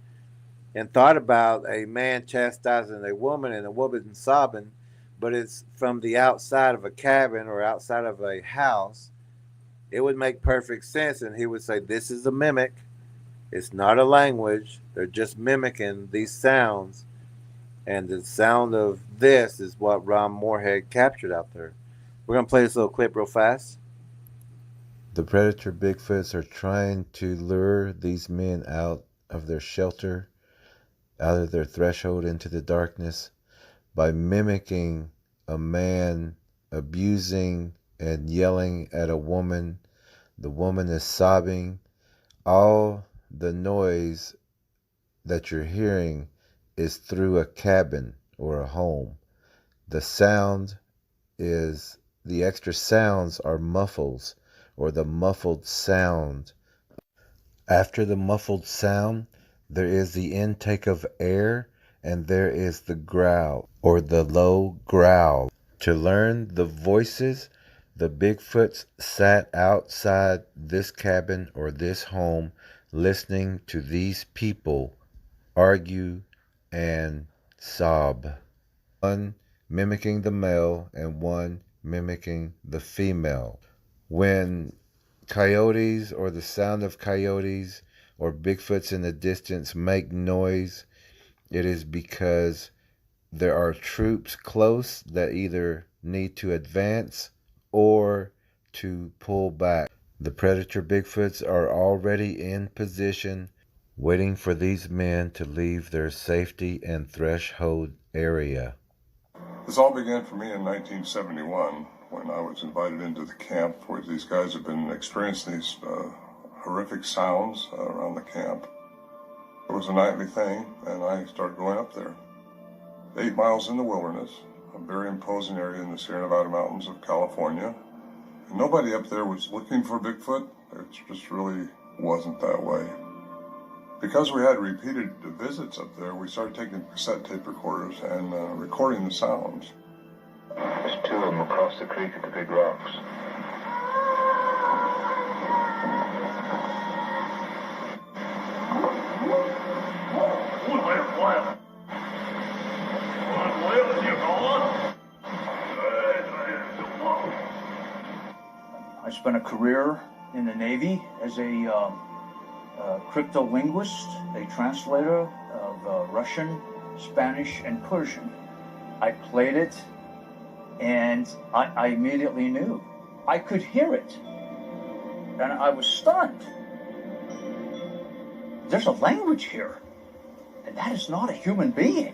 and thought about a man chastising a woman and a woman sobbing, but it's from the outside of a cabin or outside of a house, it would make perfect sense. And he would say, this is a mimic. It's not a language. They're just mimicking these sounds. And the sound of this is what Ron Moorhead captured out there. We're going to play this little clip real fast. The predator Bigfoots are trying to lure these men out of their shelter out of their threshold into the darkness by mimicking a man abusing and yelling at a woman. The woman is sobbing. All the noise that you're hearing is through a cabin or a home. The sound is, the extra sounds are muffles, or the muffled sound. After the muffled sound, there is the intake of air, and there is the growl, or the low growl. To learn the voices, the Bigfoots sat outside this cabin or this home, listening to these people argue and sob. One mimicking the male and one mimicking the female. When coyotes or the sound of coyotes or Bigfoots in the distance make noise, it is because there are troops close that either need to advance or to pull back. The predator Bigfoots are already in position, waiting for these men to leave their safety and threshold area. This all began for me in 1971 when I was invited into the camp where these guys have been experiencing these horrific sounds around the camp. It was a nightly thing, and I started going up there. 8 miles in the wilderness, a very imposing area in the Sierra Nevada mountains of California. And nobody up there was looking for Bigfoot. It just really wasn't that way. Because we had repeated visits up there, we started taking cassette tape recorders and recording the sounds. There's 2 of them across the creek at the big rocks. I spent a career in the Navy as a cryptolinguist, a translator of Russian, Spanish, and Persian. I played it, and I immediately knew. I could hear it, and I was stunned. There's a language here, and that is not a human being.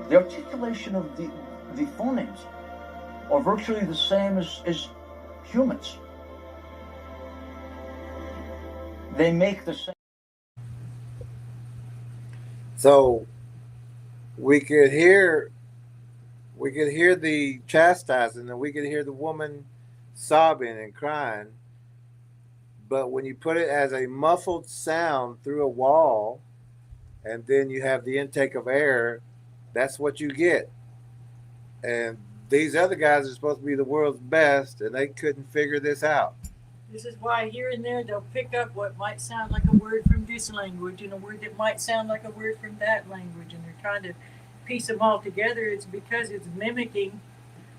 The articulation of the phonemes are virtually the same as humans. They make the same. So we could hear the chastising, and we could hear the woman sobbing and crying. But when you put it as a muffled sound through a wall, and then you have the intake of air, that's what you get. And these other guys are supposed to be the world's best, and they couldn't figure this out. This is why here and there they'll pick up what might sound like a word from this language and a word that might sound like a word from that language, and they're trying to piece them all together. It's because it's mimicking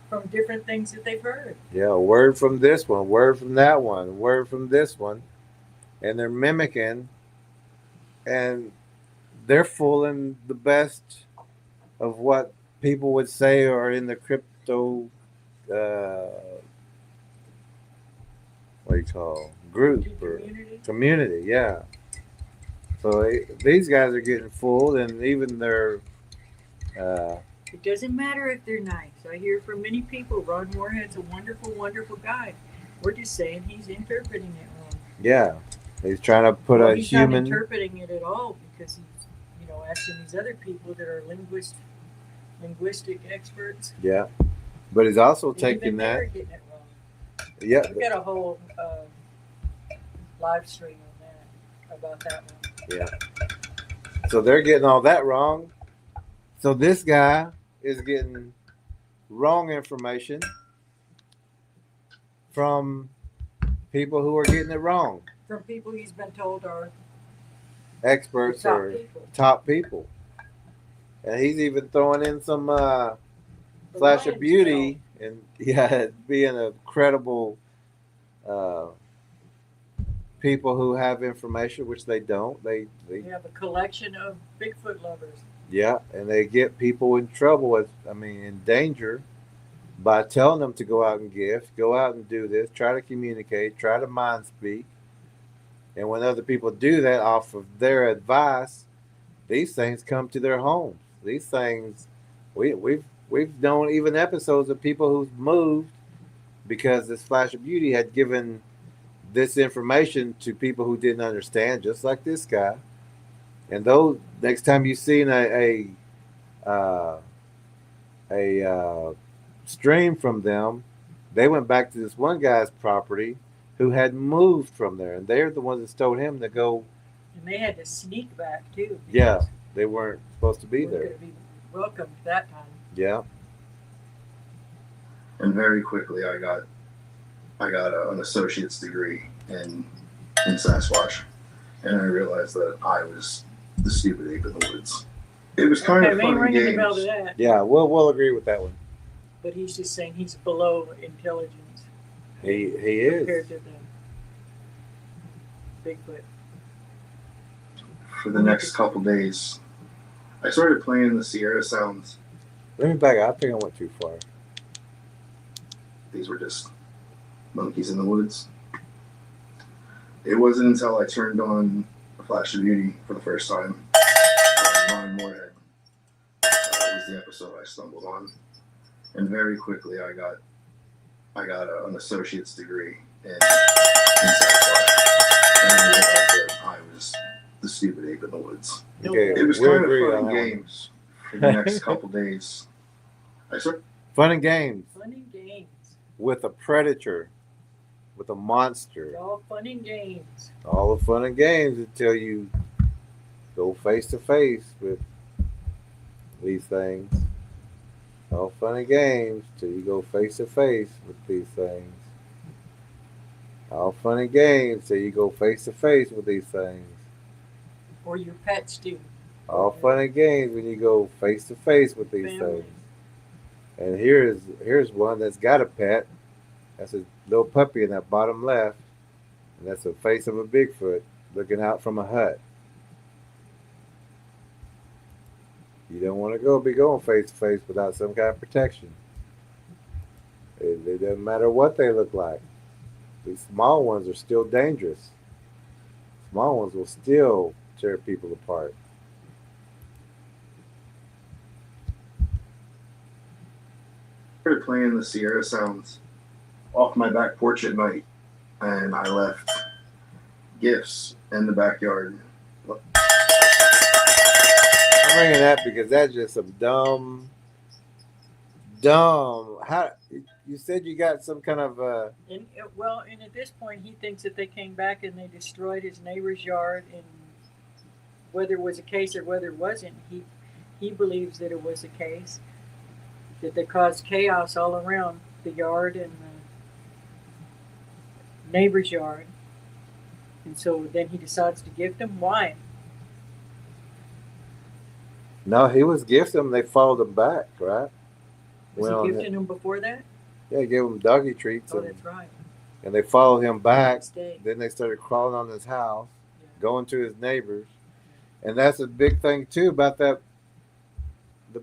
from different things that they've heard. Yeah, a word from this one, word from that one, a word from this one, and they're mimicking, and they're fooling the best of what people would say are in the crypto what do you call group or community, yeah. So these guys are getting fooled, and even their it doesn't matter if they're nice. I hear from many people Ron Moorhead's a wonderful, wonderful guy. We're just saying he's interpreting it wrong. Yeah, he's trying to put a he's human. He's not interpreting it at all because he's, asking these other people that are linguistic experts. Yeah, but he's also And taking even that. they're getting it wrong. Yeah, We've got a whole live stream on that about that one. yeah. So they're getting all that wrong. So this guy is getting wrong information from people who are getting it wrong. From people he's been told are Experts top or people. top people. And he's even throwing in some The flash of Lions beauty and being a credible people who have information, which they don't. They We have a collection of Bigfoot lovers. yeah, and they get people in trouble. In danger by telling them to go out and gift, go out and do this, try to communicate, try to mind speak. And when other people do that off of their advice, these things come to their homes. These things, we've known even episodes of people who've moved because this Flash of Beauty had given this information to people who didn't understand, just like this guy. And those next time you seen uh, a stream from them, they went back to this one guy's property who had moved from there, and they're the ones that told him to go. And they had to sneak back too. Yeah, they weren't supposed to be We're there. going to be welcomed that time. Yeah. And very quickly, I got an associate's degree in Sasquatch, and I realized that I was the stupid ape in the woods. It was kind Okay, of we ain't fun and ringing the bell to games. that. Yeah, we'll agree with that one. But he's just saying he's below intelligence He is. compared to the Bigfoot. For the next couple days, I started playing the Sierra Sounds. Let me back up. I think I went too far. These were just monkeys in the woods. It wasn't until I turned on A Flash of Beauty for the first time, Ron Moorhead, was the episode I stumbled on, and very quickly I got an associate's degree in Sasquatch, and I realized that I was the stupid ape in the woods. Okay, It was we'll kind of agree fun on and that one. games for the next couple days. Fun and games Fun and games. with a predator, with a monster. It's all fun and games. All the fun and games until you go face to face with these things. All fun and games till you go face to face with these things. All fun and games till you go face to face with these things. Or your pets do. All fun and games when you go face to face with these Family. things. And here's one that's got a pet. That's a little puppy in that bottom left. And that's the face of a Bigfoot looking out from a hut. You don't want to be going face to face without some kind of protection. It doesn't matter what they look like. These small ones are still dangerous. Small ones will still tear people apart. Started playing the Sierra Sounds off my back porch at night, and I left gifts in the backyard. I'm bringing that because that's just some dumb. How you said you got some kind of And at this point, he thinks that they came back and they destroyed his neighbor's yard, and whether it was a case or whether it wasn't, he believes that it was a case, that they caused chaos all around the yard and the neighbor's yard, and so then he decides to gift them. Why? no, he was gifting them. They followed him back, right? Was Well, he gifting them before that? Yeah, gave him doggy treats, Oh, that's right. and they followed him back. Next day. Then they started crawling on his house, Yeah. going to his neighbors, and that's a big thing too about the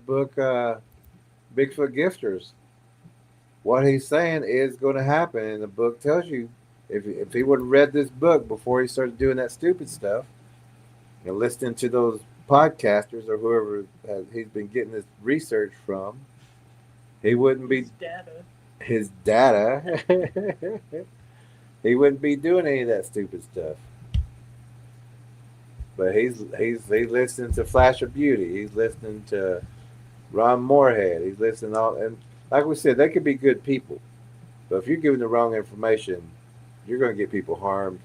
book Bigfoot Gifters. What he's saying is going to happen, and the book tells you if he would have read this book before he started doing that stupid stuff and listening to those podcasters or whoever he's been getting this research from, he wouldn't be his data. He wouldn't be doing any of that stupid stuff. But he's listening to Flash of Beauty. He's listening to Ron Moorhead. He's listening all, and like we said, they could be good people, but if you're giving the wrong information, you're going to get people harmed.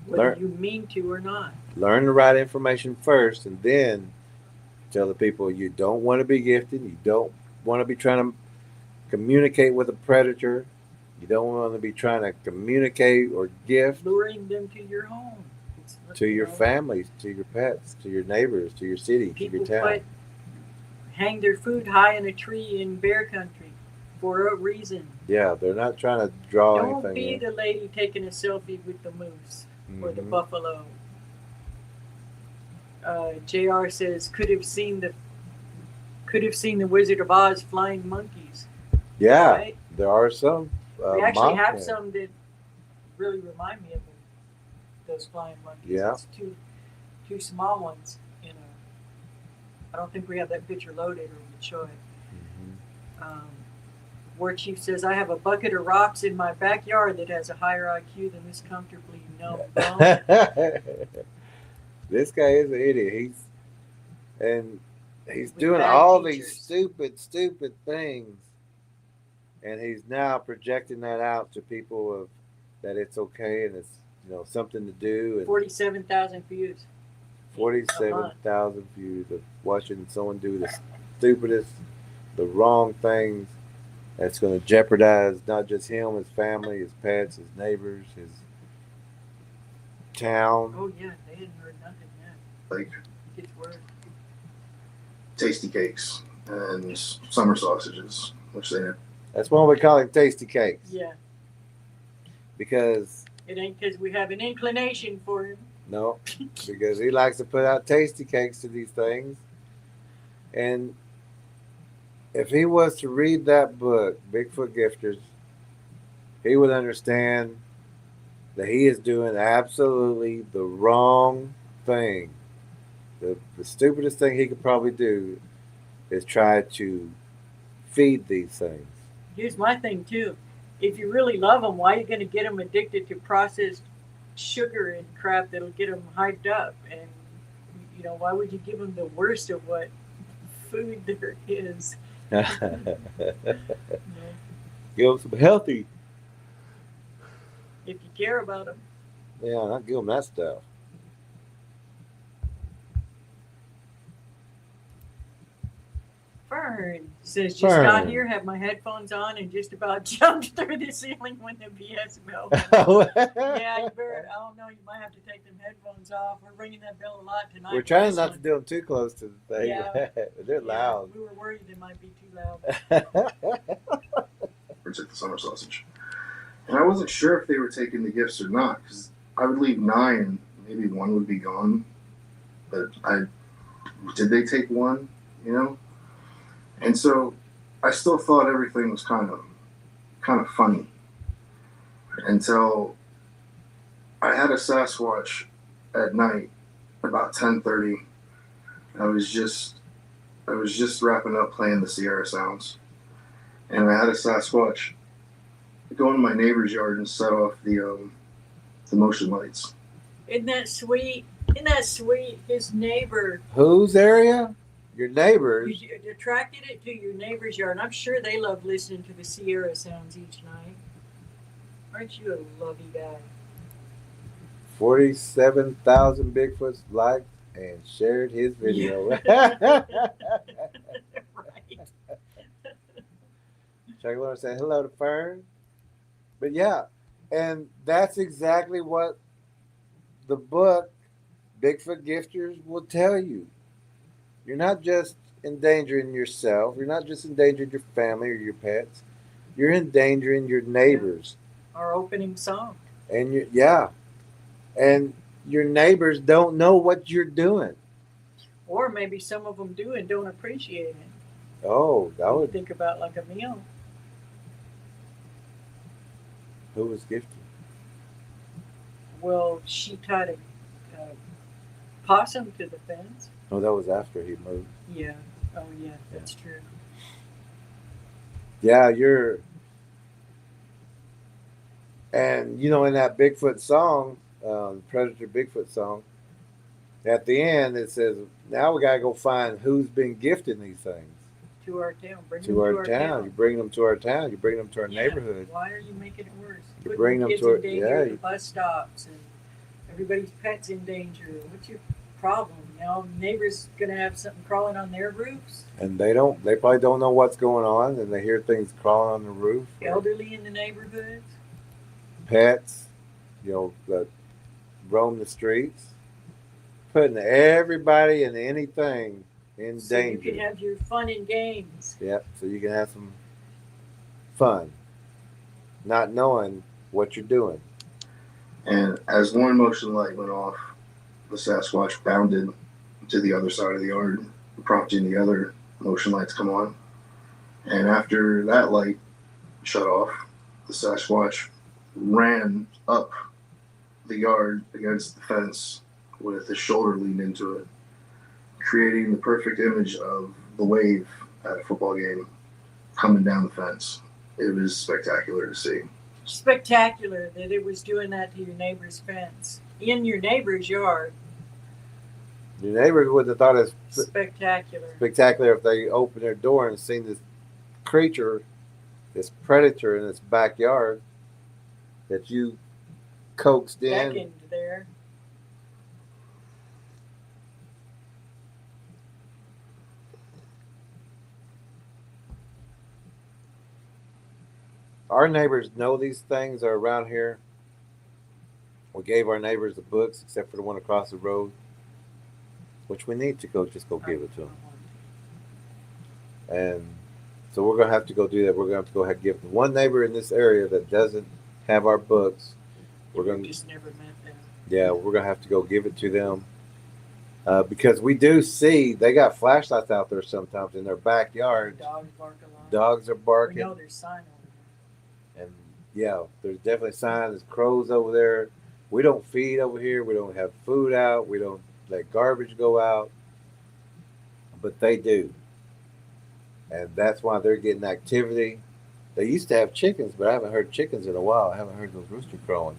Whether you mean to or not. Learn the right information first, and then tell the people you don't want to be gifted. You don't want to be trying to communicate with a predator. You don't want to be trying to communicate or gift Luring them to your home. to your families, to your pets, to your neighbors, to your city, People to your town. hang their food high in a tree in bear country for a reason. Yeah, they're not trying to draw Don't anything be in. the lady taking a selfie with the moose. or the Mhm. buffalo. JR says could have seen the Wizard of Oz flying monkeys. Yeah, Right? there are some. We actually have Mothman. some that really remind me of those flying monkeys. Yeah. It's two small ones. I don't think we have that picture loaded or we would show it. Mhm. War Chief says, I have a bucket of rocks in my backyard that has a higher IQ than this comfortably numb bone. This guy is an idiot. He's With doing bad all features. these stupid things, and he's now projecting that out to people of that it's okay and it's something to do. And 47,000 views. 47,000 views of watching someone do the stupidest, the wrong things that's going to jeopardize not just him, his family, his pets, his neighbors, his town. Oh, yeah, they hadn't heard nothing yet. Like It gets worse. tasty cakes and summer sausages, which they That's why we call him Tasty Cakes, Yeah. because It ain't because we have an inclination for him. no, because he likes to put out tasty cakes to these things. And if he was to read that book, Bigfoot Gifters, he would understand that he is doing absolutely the wrong thing. The stupidest thing he could probably do is try to feed these things. Here's my thing, too. If you really love them, why are you going to get them addicted to processed sugar and crap that'll get them hyped up? And, why would you give them the worst of what food there is? Give them some healthy. If you care about them. Yeah, not give them that stuff. Fern says, just got Fern. here, have my headphones on, and just about jumped through the ceiling when the BS bell. Yeah, you better, I don't know, you might have to take them headphones off. We're ringing that bell a lot tonight. We're trying not to do them too close to the thing. Yeah. They're loud. We were worried they might be too loud. or took the summer sausage. And I wasn't sure if they were taking the gifts or not, because I would leave 9, maybe 1 would be gone. But did they take 1? And so I still thought everything was kind of funny until I had a Sasquatch at night about 10:30. I was just wrapping up playing the Sierra Sounds, and I had a Sasquatch go into my neighbor's yard and set off the motion lights. Isn't that sweet? Isn't that sweet? His neighbor. Whose area? Your neighbors. You attracted it to your neighbor's yard. And I'm sure they love listening to the Sierra Sounds each night. Aren't you a lovey guy? 47,000 Bigfoots liked and shared his video. Right. Chuck Lawyer said hello to Fern. But yeah, and that's exactly what the book Bigfoot Gifters will tell you. You're not just endangering yourself. You're not just endangering your family or your pets. You're endangering your neighbors. Our opening song. And and your neighbors don't know what you're doing. Or maybe some of them do and don't appreciate it. Oh, that would. Think about like a meal. Who was gifted? Well, she tied a possum to the fence. Oh, that was after he moved. Yeah. Oh, yeah. That's true. Yeah, and in that Bigfoot song, Predator Bigfoot song, at the end it says, now we gotta go find who's been gifting these things. To our town. Bring To them our town. You bring them to our town. You bring them to our Yeah. neighborhood. Why are you making it worse? You Putting bring them kids to in danger yeah. at the bus stops and everybody's pets in danger. What's your problem? Now neighbors gonna have something crawling on their roofs. And they probably don't know what's going on, and they hear things crawling on the roof. Elderly in the neighborhoods. Pets, that roam the streets, putting everybody and anything in So danger. you can have your fun and games. Yep, so you can have some fun, not knowing what you're doing. And as one motion light went off, the Sasquatch bounded to the other side of the yard, prompting the other motion lights come on. And after that light shut off, the Sasquatch ran up the yard against the fence with his shoulder leaned into it, creating the perfect image of the wave at a football game coming down the fence. It was spectacular to see. Spectacular that it was doing that to your neighbor's fence in your neighbor's yard. Your neighbors would have thought it's Spectacular. spectacular if they opened their door and seen this creature, this predator in its backyard that you coaxed in. Beckoned there. Our neighbors know these things are around here. We gave our neighbors the books, except for the one across the road, which we need to go give it to them. And so we're gonna have to go do that. We're gonna have to go ahead and give the one neighbor in this area that doesn't have our books. We're gonna just never met them. Yeah, we're gonna have to go give it to them because we do see they got flashlights out there sometimes in their backyard. Dogs bark a lot. Dogs are barking. We know there's sign over there. And yeah, there's definitely signs. There's crows over there. We don't feed over here. We don't have food out. We don't let garbage go out. But they do. And that's why they're getting activity. They used to have chickens, but I haven't heard chickens in a while. I haven't heard those roosters crowing.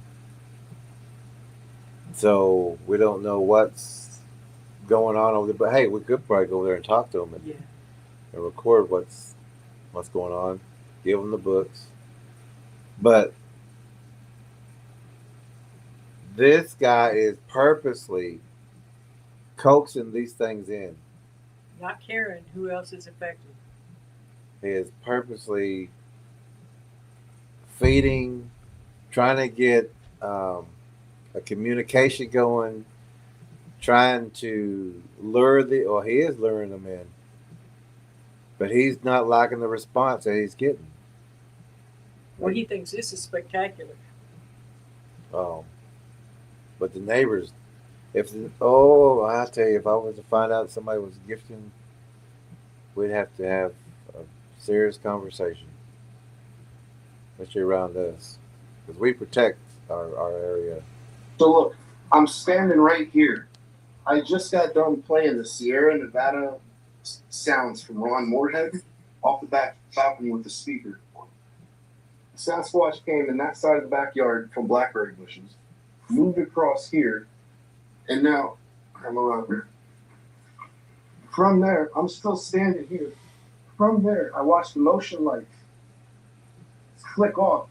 So we don't know what's going on over there. But hey, we could probably go over there and talk to them and record what's going on. Give them the books. But this guy is purposely coaxing these things in. Not caring who else is affected. He is purposely feeding, trying to get a communication going, trying to lure he is luring them in. But he's not liking the response that he's getting. Well, he thinks this is spectacular. But the neighbors, I tell you, if I was to find out somebody was gifting, we'd have to have a serious conversation, especially around us, because we protect our area. So look, I'm standing right here. I just got done playing the Sierra Nevada sounds from Ron Moorhead off the back balcony with the speaker. Sasquatch came in that side of the backyard from blackberry bushes, moved across here, and now I'm around here. From there, I'm still standing here. From there, I watched the motion lights flick off.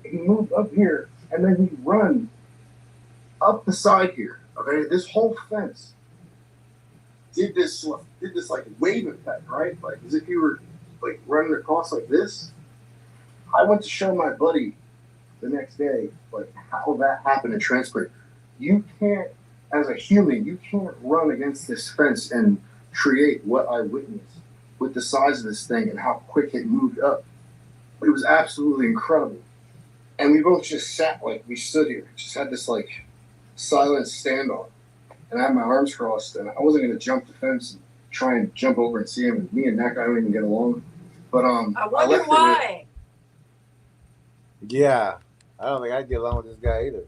He moved up here, and then he run up the side here. Okay, this whole fence did this like wave effect, right? Like as if you were like running across like this. I went to show my buddy the next day like how that happened in transport. You can't, as a human, you can't run against this fence and create what I witnessed with the size of this thing and how quick it moved up. It was absolutely incredible. And we both just sat like we stood here, just had this like silent standoff. And I had my arms crossed, and I wasn't going to jump the fence and try and jump over and see him. And me and that guy don't even get along. But I wonder why. Yeah, I don't think I'd get along with this guy either.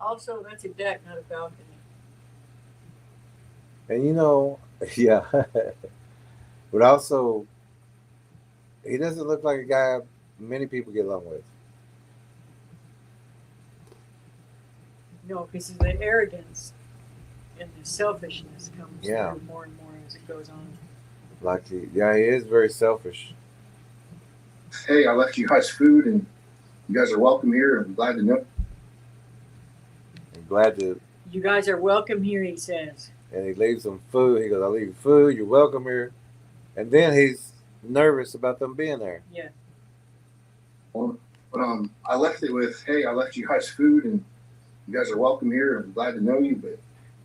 Also, that's a deck, not a balcony. And yeah, but also, he doesn't look like a guy many people get along with. No, because the arrogance and the selfishness comes through more and more as it goes on. He is very selfish. Hey, I left you guys food, and you guys are welcome here. I'm glad to know. I'm glad to. You guys are welcome here, he says. And he leaves them food. He goes, "I'll leave you food. You're welcome here." And then he's nervous about them being there. Yeah. But I left it with, "Hey, I left you guys food, and you guys are welcome here. I'm glad to know you." But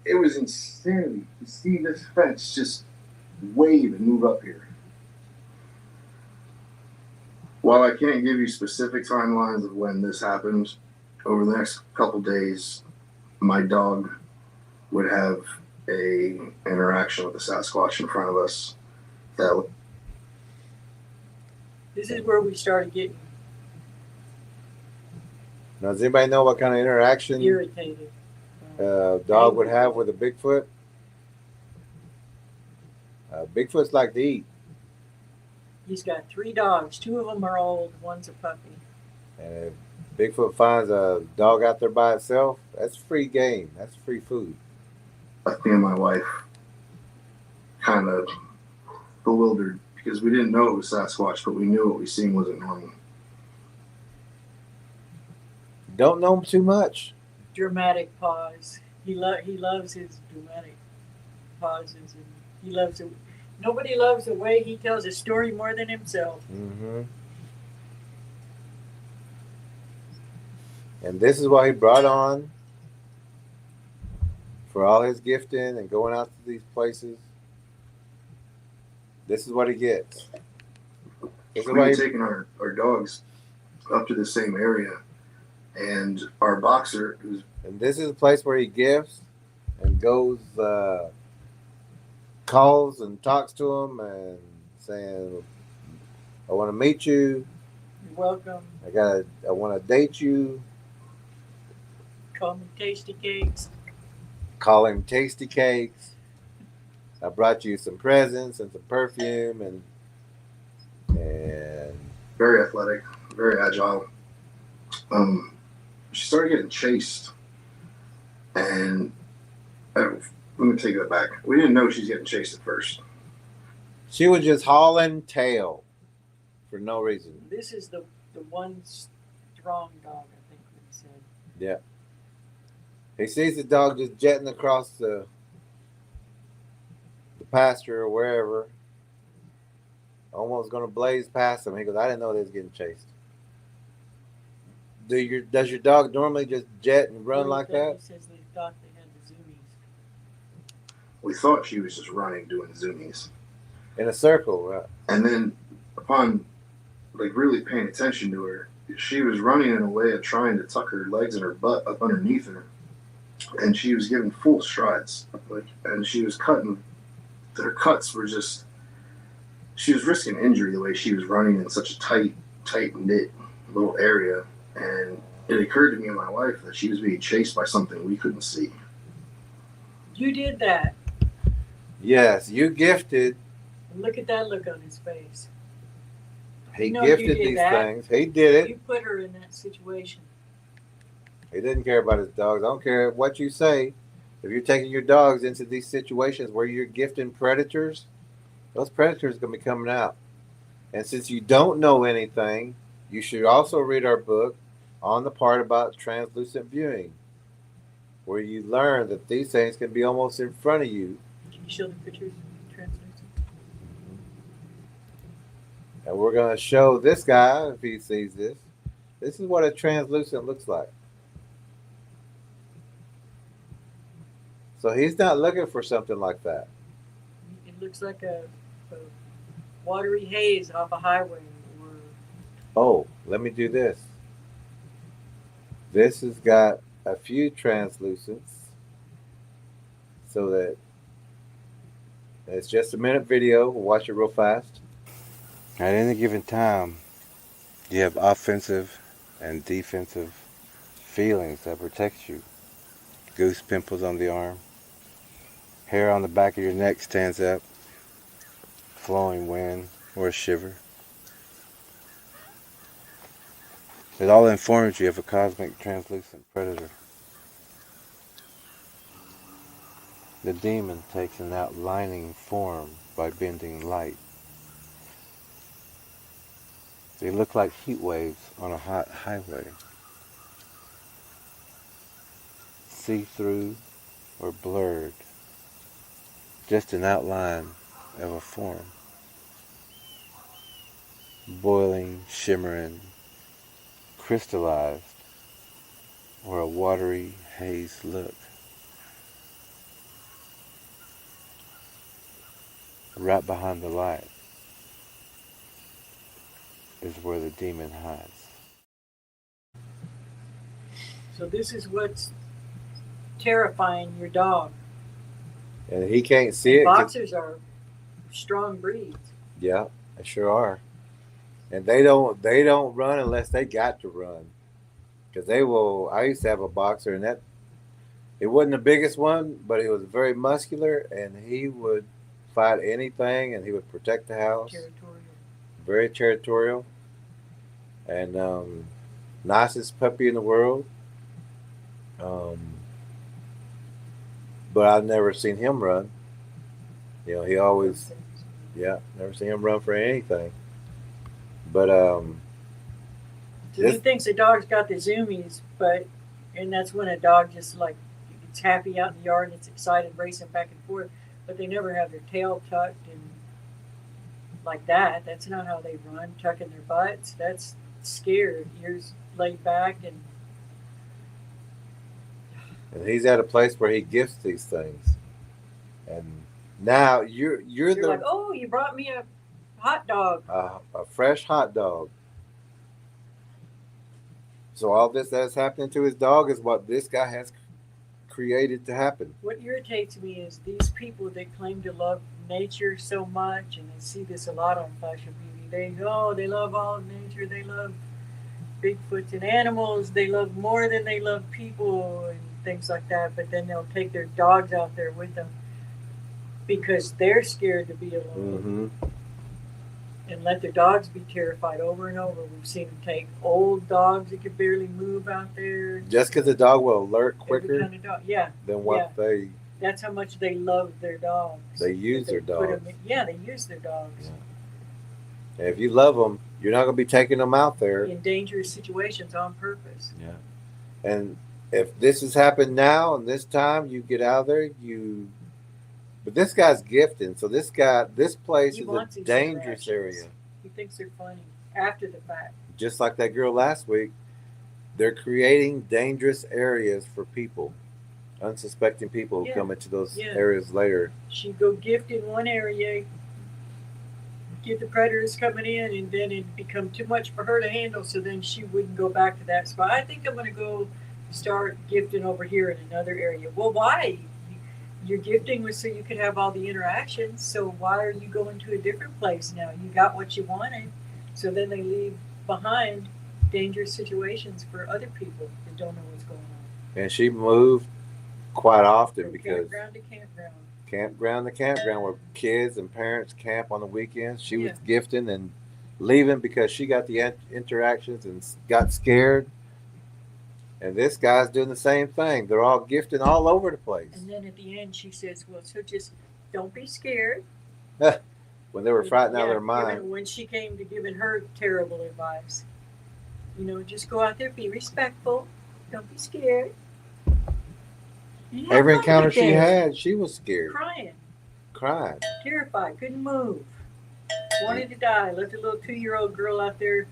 it was insanity to see this fence just wave and move up here. While I can't give you specific timelines of when this happened, over the next couple days, my dog would have a interaction with the Sasquatch in front of us. This is where we started getting Now, does anybody know what kind of interaction irritated. dog would have with a Bigfoot? Bigfoots like to eat. He's got 3 dogs. 2 of them are old. One's a puppy. And if Bigfoot finds a dog out there by itself, that's free game. That's free food. Me and my wife kind of bewildered because we didn't know it was Sasquatch, but we knew what we seen wasn't normal. Don't know too much. Dramatic pause. He loves his dramatic pauses, and he loves it. Nobody loves the way he tells a story more than himself. Mm-hmm. And this is why he brought on for all his gifting and going out to these places. This is what he gets. We were taking our dogs up to the same area, and our boxer, and this is a place where he gifts and goes, calls and talks to him and saying, "I want to meet you. You're welcome. I want to date you." Call me Tasty Cakes. Call him Tasty Cakes. I brought you some presents and some perfume and very athletic, very agile. She started getting chased, and let me take that back. We didn't know she was getting chased at first. She was just hauling tail for no reason. This is the one strong dog, I think we said. Yeah. He sees the dog just jetting across the pasture or wherever, almost going to blaze past him. He goes, "I didn't know they was getting chased." Does your dog normally just jet and run like that? He says they thought they had the zoomies. We thought she was just running, doing zoomies. In a circle, right? And then upon really paying attention to her, she was running in a way of trying to tuck her legs and her butt up underneath her. And she was giving full strides. And she was cutting. Her cuts were just, she was risking injury the way she was running in such a tight knit little area. And it occurred to me and my wife that she was being chased by something we couldn't see. You did that. Yes, you gifted. And look at that look on his face. He gifted these things. He did it. You put her in that situation. He didn't care about his dogs. I don't care what you say. If you're taking your dogs into these situations where you're gifting predators, those predators are going to be coming out. And since you don't know anything, you should also read our book on the part about translucent viewing, where you learn that these things can be almost in front of you. Can you show the pictures? Translucent. And we're going to show this guy, if he sees this. This is what a translucent looks like. So he's not looking for something like that. It looks like a watery haze off a highway. Oh, let me do this. This has got a few translucents so that it's just a minute video. We'll watch it real fast. At any given time, you have offensive and defensive feelings that protect you. Goose pimples on the arm. Hair on the back of your neck stands up. Flowing wind or a shiver. It all informs you of a cosmic translucent predator. The demon takes an outlining form by bending light. They look like heat waves on a hot highway. See-through or blurred. Just an outline of a form. Boiling, shimmering, crystallized, or a watery haze look. Right behind the light is where the demon hides. So this is what's terrifying your dog. And he can't see And it. 'Cause- boxers are strong breeds. yeah, they sure are. And they don't run unless they got to run. Because they will. I used to have a boxer, and that it wasn't the biggest one, but he was very muscular, and he would fight anything, and he would protect the house. Territorial. Very territorial, and nicest puppy in the world. Um, but I've never seen him run. You know, he always, yeah, never seen him run for anything. But So he thinks the dog's got the zoomies, and that's when a dog just like it's happy out in the yard and it's excited, racing back and forth, but they never have their tail tucked and like that. That's not how they run, tucking their butts. That's scared, ears laid back, and he's at a place where he gifts these things, and now you're the like, oh, you brought me a hot dog. A fresh hot dog. So all this that's happening to his dog is what this guy has created to happen. What irritates me is these people that claim to love nature so much, and I see this a lot on Fashion Beauty. They love all nature. They love Bigfoots and animals. They love more than they love people and things like that. But then they'll take their dogs out there with them because they're scared to be alone. Mm-hmm. And let their dogs be terrified over and over. We've seen them take old dogs that could barely move out there. Just because the dog will alert quicker Kind of dog. Yeah. than what they. That's how much they love their dogs. They use their dogs. They use their dogs. Yeah. And if you love them, you're not going to be taking them out there in dangerous situations on purpose. Yeah. And if this has happened now and this time, you get out there, But this guy's gifting, so this place is a dangerous area. He thinks they're funny after the fact. Just like that girl last week, they're creating dangerous areas for people, unsuspecting people who come into those areas later. She'd go gift in one area, get the predators coming in, and then it'd become too much for her to handle, so then she wouldn't go back to that spot. I think I'm going to go start gifting over here in another area. Well, why? Your gifting was so you could have all the interactions. So why are you going to a different place now? You got what you wanted. So then they leave behind dangerous situations for other people that don't know what's going on. And she moved quite often From because campground to campground. Campground to campground where kids and parents camp on the weekends. She was gifting and leaving because she got the interactions and got scared. And this guy's doing the same thing. They're all gifting all over the place. And then at the end, she says, well, so just don't be scared. When they were frightened out of their mind. When she came to giving her terrible advice. Just go out there, be respectful. Don't be scared. Every encounter she had, she was scared. Crying. Terrified. Couldn't move. Wanted to die. Left a little 2-year-old girl out there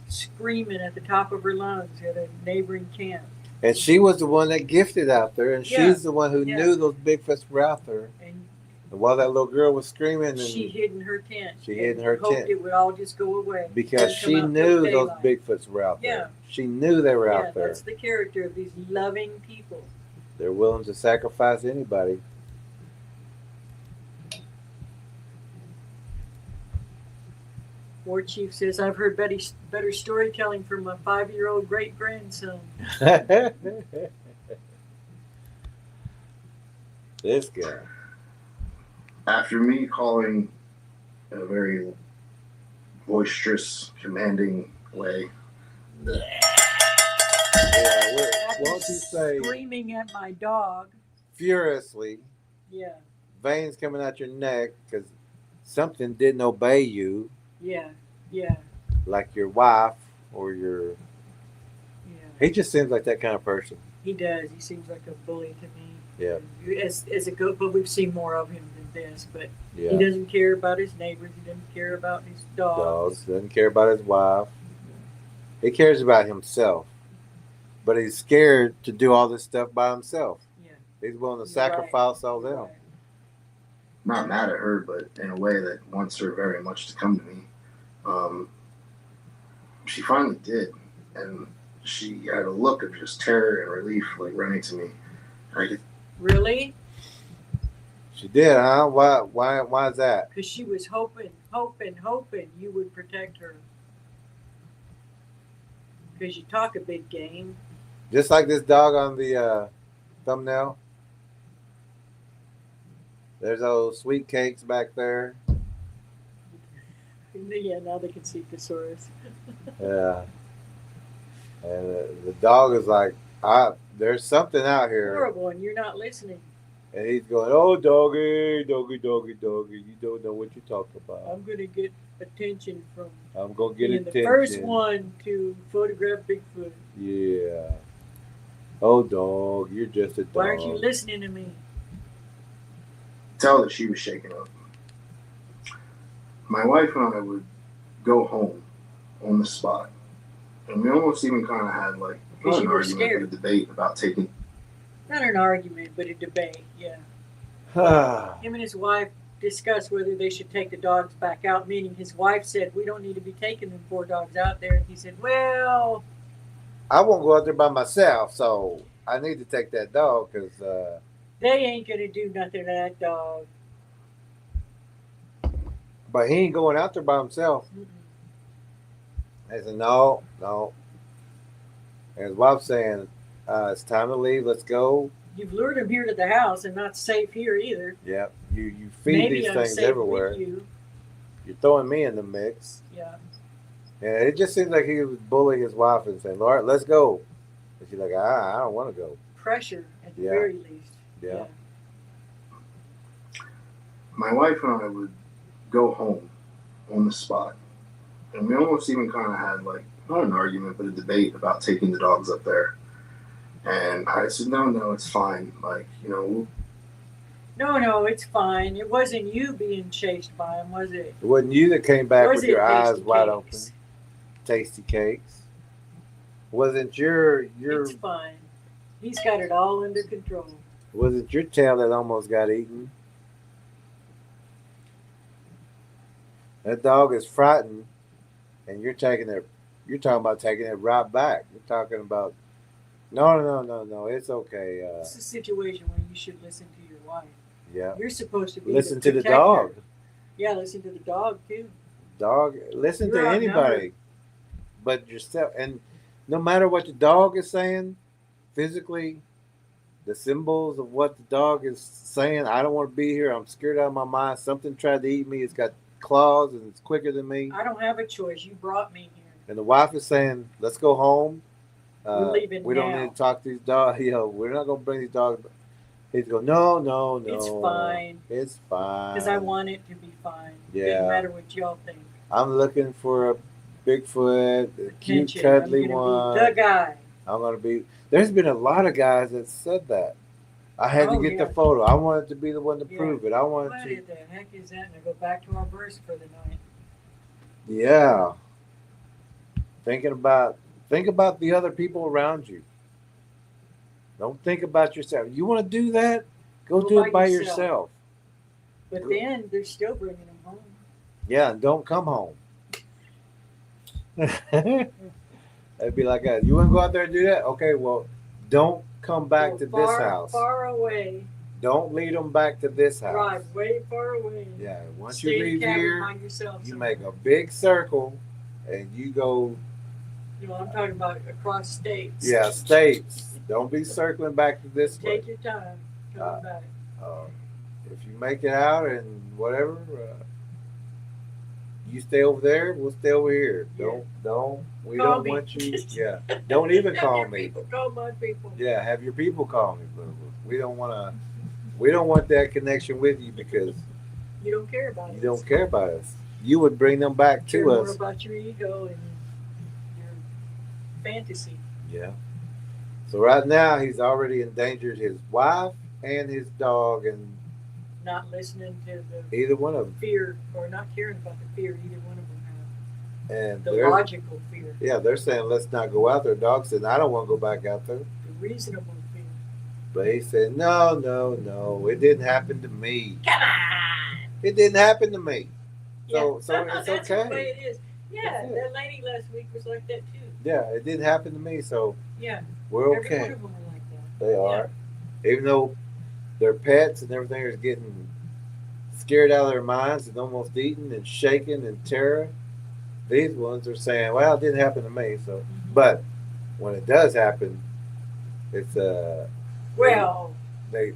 screaming at the top of her lungs at a neighboring camp. And she was the one that gifted out there, and she's the one who knew those Bigfoots were out there. And while that little girl was screaming, she hid in her tent. She hid in her hoped tent. It would all just go away. Because she knew those Bigfoots were out there. She knew they were out there. That's the character of these loving people. They're willing to sacrifice anybody. War Chief says, I've heard better storytelling from a 5-year-old great-grandson. This guy. After me calling in a very boisterous, commanding way. Why don't you say screaming at my dog furiously? Yeah. Veins coming out your neck because something didn't obey you. Yeah. Like your wife or your. Yeah. He just seems like that kind of person. He does. He seems like a bully to me. Yeah. As a goat, but we've seen more of him than this. But he doesn't care about his neighbors. He doesn't care about his dogs. Doesn't care about his wife. He cares about himself, but he's scared to do all this stuff by himself. Yeah. He's willing to sacrifice all them. I'm not mad at her, but in a way that wants her very much to come to me. She finally did, and she had a look of just terror and relief, like running to me. I could Really? She did, huh? Why is that? Because she was hoping you would protect her. Because you talk a big game. Just like this dog on the thumbnail. There's those sweet cakes back there. Yeah, now they can see Thesaurus. Yeah. And the dog is like, there's something out here. Horrible, and you're not listening. And he's going, oh, doggy, doggy, doggy, doggy. You don't know what you're talking about. I'm going to get attention from I'm going to get being attention. the first one to photograph Bigfoot. Yeah. Oh, dog, you're just a dog. Why aren't you listening to me? tell that she was shaken up. My wife and I would go home on the spot. And we almost even kind of had like not an argument, but a debate about taking. Not an argument, but a debate, yeah. Him and his wife discussed whether they should take the dogs back out, meaning his wife said, we don't need to be taking them 4 dogs out there. And he said, well, I won't go out there by myself, so I need to take that dog because they ain't going to do nothing to that dog. But he ain't going out there by himself. I said, no. And his wife saying, it's time to leave. Let's go. You've lured him here to the house, and not safe here either. Yep. You feed Maybe these I'm things safe everywhere. with you. You're throwing me in the mix. Yeah. And it just seems like he was bullying his wife and saying, Lord, let's go. And she's like, I don't want to go. Pressure, at the Yeah. very least. Yeah. My wife and I would go home on the spot. And we almost even kind of had like, not an argument, but a debate about taking the dogs up there. And I said, no, it's fine. Like, No, it's fine. It wasn't you being chased by him, was it? It wasn't you that came back Was with it your eyes Tasty wide Cakes? open. Tasty cakes. Wasn't your It's fine. He's got it all under control. wasn't your tail that almost got eaten? That dog is frightened, and you're talking about taking it right back. You're talking about no, it's okay. It's a situation where you should listen to your wife. Yeah. You're supposed to be Listen to the protector. dog. Yeah, listen to the dog too. Dog, listen You're to outnumbered. anybody but yourself. And no matter what the dog is saying, physically, the symbols of what the dog is saying, I don't want to be here. I'm scared out of my mind. Something tried to eat me. It's got claws and it's quicker than me. I don't have a choice. You brought me here. And the wife is saying, let's go home. We're leaving we don't now. need to talk to these dogs. We're not going to bring these dogs. He's going, no. It's fine. It's fine. Because I want it to be fine. Yeah. Doesn't matter what y'all think. I'm looking for a Bigfoot, a cute, Attention. cuddly I'm gonna one. be the guy. I'm going to be. There's been a lot of guys that said that. I had to Oh, get yeah. the photo. I wanted to be the one to Yeah. prove it. I wanted What to. the heck is that? And I go back to our verse for the night. Yeah. Think about the other people around you. Don't think about yourself. You want to do that? Go do it by yourself. But then they're still bringing him home. Yeah, and don't come home. That'd be like that. You want to go out there and do that? Okay, well, don't come back to this house. Far away. Don't lead them back to this house. Drive way far away. Yeah, once Stay you in leave the cabin here, by yourself you somewhere. make a big circle and you go, I'm talking about across states. yeah, states. Don't be circling back to this way. Take your time coming back. If you make it out and whatever, you stay over there, we'll stay over here. Yeah. We Call don't me. want you. Yeah, don't even Have call your me. People, call my people. Yeah, have your people call me, but we don't want to. We don't want that connection with you because You don't care about you us. don't care about us. You would bring them back Care to more us. about your ego and your fantasy. Yeah. So right now he's already endangered his wife and his dog, and Not listening to the either one of them. fear or not caring about the fear either one of them have. And The they're, logical fear. yeah, they're saying let's not go out there. Dog said I don't want to go back out there. The reasonable fear. But he said, no, it didn't happen to me. Come on! It didn't happen to me. So Yeah. it's That's the way okay. it is. Yeah, That's it. that lady last week was like that too. Yeah, it didn't happen to me, so Yeah, we're every okay. one of them are like that. They are. Even though their pets and everything are getting scared out of their minds and almost eaten and shaken in terror, these ones are saying, well, it didn't happen to me. So, Mhm. but when it does happen, it's Well, they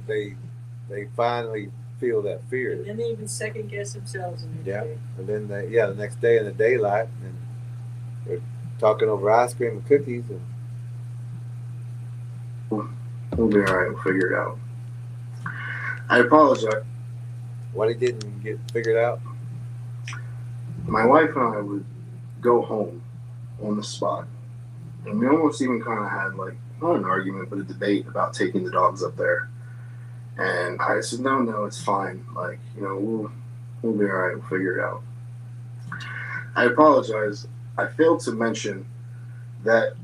finally feel that fear. and then they even second guess themselves in their day. And then the next day in the daylight, and they're talking over ice cream and cookies, and We'll be all right. We'll figure it out. I apologize. what he didn't get figured out. My wife and I would go home on the spot, and we almost even kind of had like not an argument, but a debate about taking the dogs up there. And I said, no, it's fine. Like, we'll be all right. We'll figure it out. I apologize. I failed to mention that.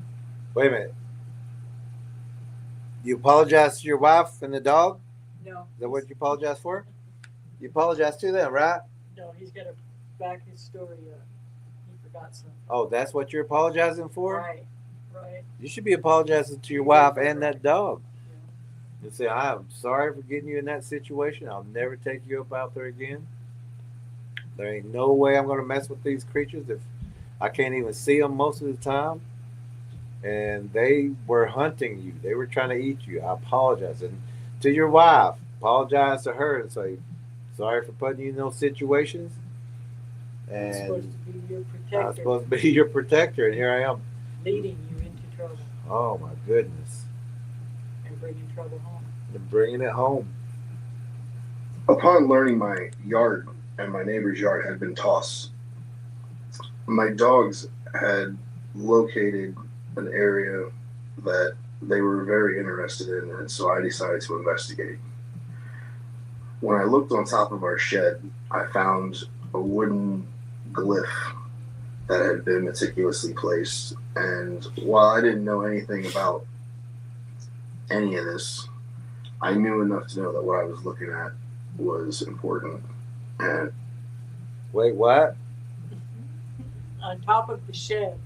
Wait a minute. You apologize to your wife and the dog? No. Is that what you apologize for? You apologize to them, right? No, he's got to back his story up. He forgot something. Oh, that's what you're apologizing for? Right. You should be apologizing to your wife and that dog. Yeah. And say, I'm sorry for getting you in that situation. I'll never take you up out there again. There ain't no way I'm going to mess with these creatures if I can't even see them most of the time. And they were hunting you. They were trying to eat you. I apologize. And to your wife, apologize to her and say, sorry for putting you in those situations. And I'm supposed to be your protector. I'm supposed to be your protector, and here I am. Leading you into trouble. Oh, my goodness. And bringing trouble home. And bringing it home. Upon learning my yard and my neighbor's yard had been tossed, my dogs had located an area that they were very interested in, and so I decided to investigate. When I looked on top of our shed, I found a wooden glyph that had been meticulously placed, and while I didn't know anything about any of this, I knew enough to know that what I was looking at was important. And wait, what? On top of the shed.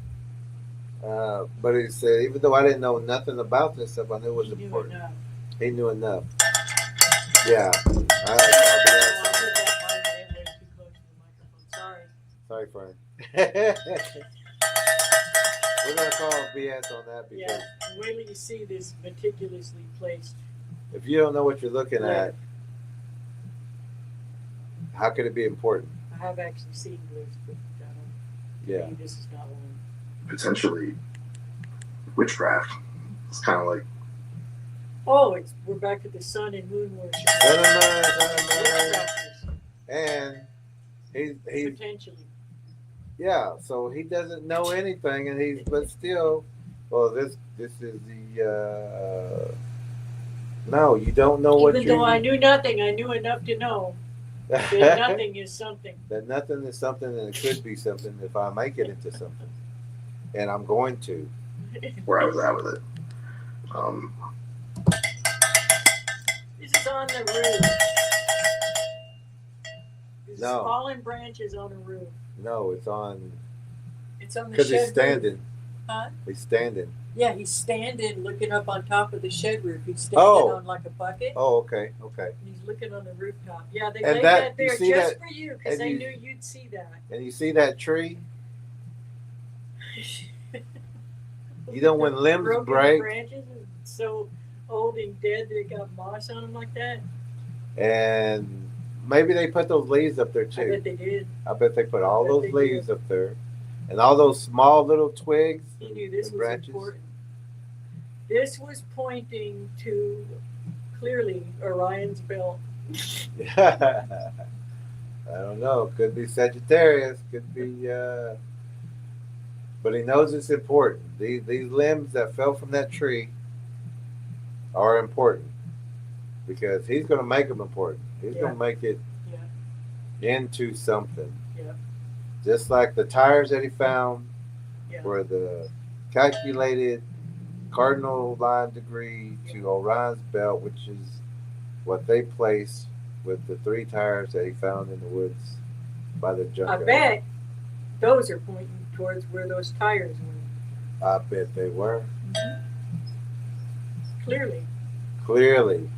But he said, even though I didn't know nothing about this stuff, I knew it was important. Knew enough. He knew enough. Yeah. Sorry, Fern. We're going to call BS on that because wait till you see this meticulously placed. If you don't know what you're looking at, how could it be important? I have actually seen glyphs, but maybe this is not one. Potentially witchcraft. It's kind of like, we're back to the sun and moon worship. And he potentially. Yeah, so he doesn't know anything, and but still, well, this is the no, you don't know what. Even though I knew nothing, I knew enough to know that nothing is something. That nothing is something, and it could be something if I make it into something, and I'm going to. Where I was at with it. This is on the roof. This No. fallen branches on a roof. No, it's on. It's on the because shed he's standing. roof. Huh? He's standing. Yeah, he's standing, looking up on top of the shed roof. He's standing on like a bucket. Oh, okay. And he's looking on the rooftop. Yeah, they And laid that- that there you see just that- for you because and they you- knew you'd see that. And you see that tree? You know when limbs Broken break, branches and so old and dead they got moss on them like that. and maybe they put those leaves up there I too. bet they did. I bet they put all bet those they leaves did. up there, and all those small little twigs He knew this and was branches. important. This was pointing to clearly Orion's belt. I don't know. Could be Sagittarius. Could be. But he knows it's important. These limbs that fell from that tree are important because he's going to make them important. He's going to make it into something. Yeah. Just like the tires that he found Yeah. were the calculated cardinal line degree to Orion's belt, which is what they placed with the 3 tires that he found in the woods by the I junkyard. bet Those are pointing towards where those tires were. I bet they were. Clearly. Clearly.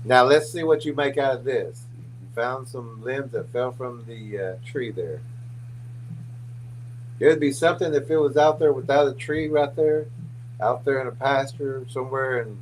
Now let's see what you make out of this. You found some limbs that fell from the tree there. It would be something if it was out there without a tree right there, out there in a pasture somewhere in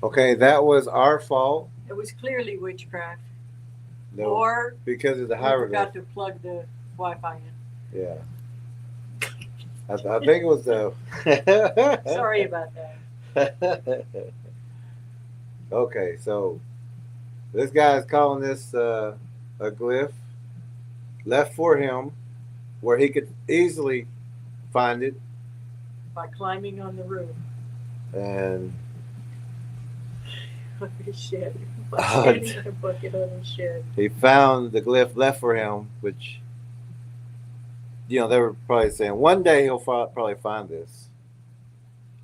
okay, that was our fault. It was clearly witchcraft. No, Or because of the we hieroglyph. forgot to plug the Wi-Fi in. Yeah. I think it was the. Sorry about that. Okay, so this guy is calling this a glyph left for him where he could easily find it. By climbing on the roof And of his shed. By standing in a bucket on his shed. he found the glyph left for him, which, you know, they were probably saying one day he'll probably find this.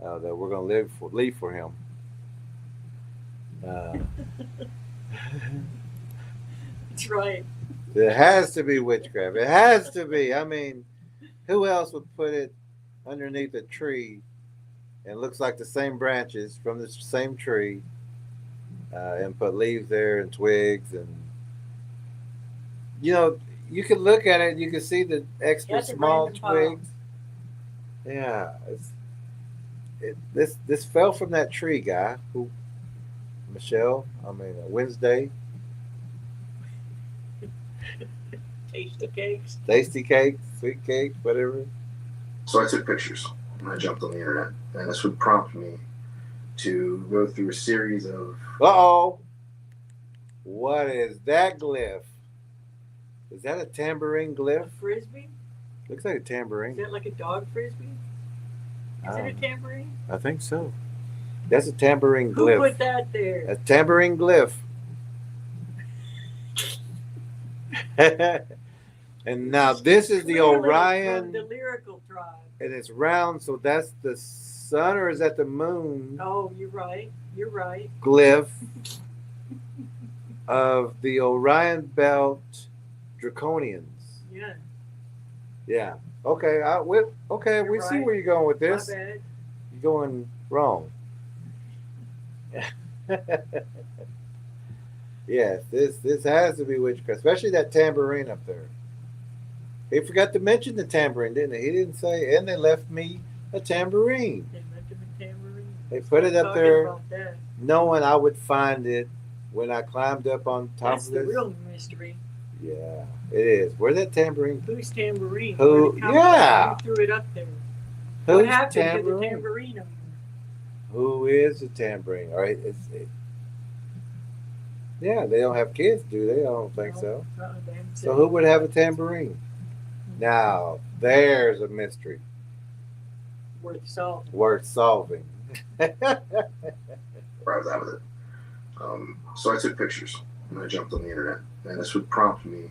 That we're going to leave for him. That's right. It has to be witchcraft. It has to be. I mean, who else would put it underneath a tree and looks like the same branches from the same tree and put leaves there and twigs and, you know, you can look at it and you can see the extra small twigs. Yeah, this fell from that tree, guy. Who? Wednesday. Tasty cakes. Tasty cakes, sweet cakes, whatever. So I took pictures and I jumped on the internet, and this would prompt me to go through a series of. Uh-oh. What is that glyph? Is that a tambourine A glyph? frisbee? Looks like a Is tambourine. that like a dog frisbee? Is it a tambourine? I think so. That's a tambourine Who glyph. put that there? A tambourine glyph. And now this is the Clearly Orion, from the lyrical tribe. and it's round, so that's the sun, or is that the moon Oh, you're right. You're right. glyph of the Orion Belt Draconians? Yeah. Yeah. Okay. We You're see right. where you're going with My this. bad. You're going wrong. Yes, this has to be witchcraft, especially that tambourine up there. He forgot to mention the tambourine, didn't he? He didn't say, and they left me a tambourine. They left him a tambourine. They put it up Talking there, about that. knowing I would find it when I climbed up on top That's of the this. real mystery. Yeah, it is. Where's that tambourine? Whose tambourine? Who- Where'd it come yeah. from? Who threw it up there? Whose What happened to the tambourine? tambourine owner? Who is the tambourine? All right, yeah, they don't have kids, do they? I don't think so. They haven't So said who would have a tambourine? Now, there's a mystery worth solving. worth solving. Where I was at with it. So I took pictures and I jumped on the internet, and this would prompt me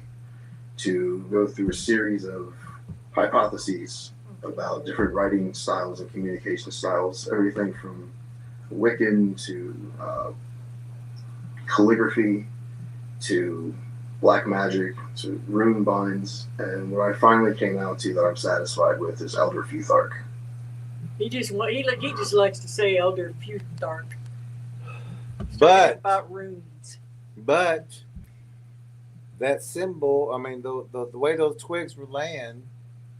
to go through a series of hypotheses about different writing styles and communication styles, everything from Wiccan to calligraphy to black magic to rune binds, and what I finally came out to that I'm satisfied with is Elder Futhark. He just likes to say Elder Futhark. But About runes. But that symbol, I mean, the way those twigs were laying,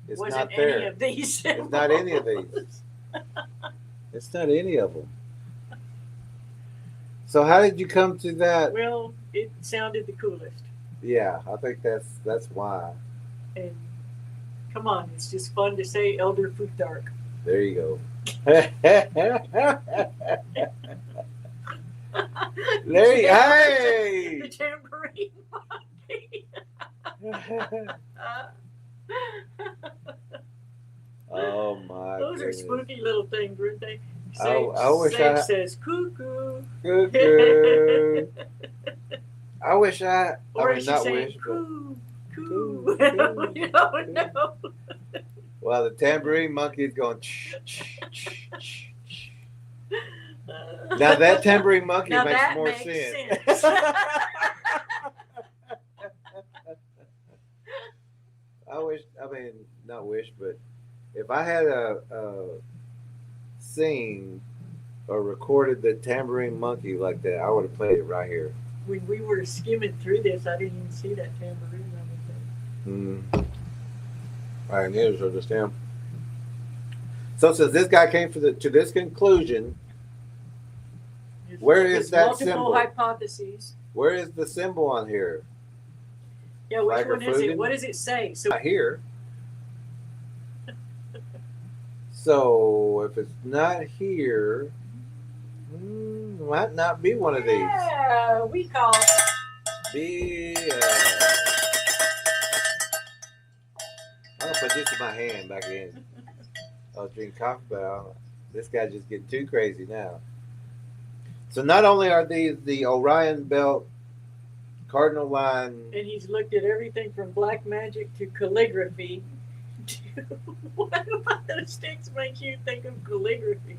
it's Wasn't not there. any of these. It's not any of these. It's not any of them. So how did you come to that? Well, it sounded the coolest. Yeah, I think that's why. And come on, it's just fun to say Elder Futhark. There you go. Hey! The tambourine monkey. Oh my Those goodness. are spooky little things, weren't they? I wish Sage I- says cuckoo. Cuckoo. I wish I Or mean is she not saying wish, but coo, Coo, coo? coo, We don't know. well, the tambourine monkey is going. Now that tambourine monkey Now makes that more makes sense. sense. I wish. I mean, not wish, but if I had a seen or recorded the tambourine monkey like that, I would have played it right here. When we were skimming through this, I didn't even see that tambourine on the thing. Right, here's the stamp. So since this guy came to this conclusion, where is There's that multiple symbol? hypotheses. Where is the symbol on here? Yeah, which Like one a is fruited? it? What does it say? So Not here. So if it's not here, might not be one of these. yeah, we call it. I'm gonna put this in my hand back in. I was drinking coffee, but this guy's just getting too crazy now. So not only are these the Orion Belt Cardinal Line, And he's looked at everything from black magic to calligraphy. What about those sticks make you think of calligraphy?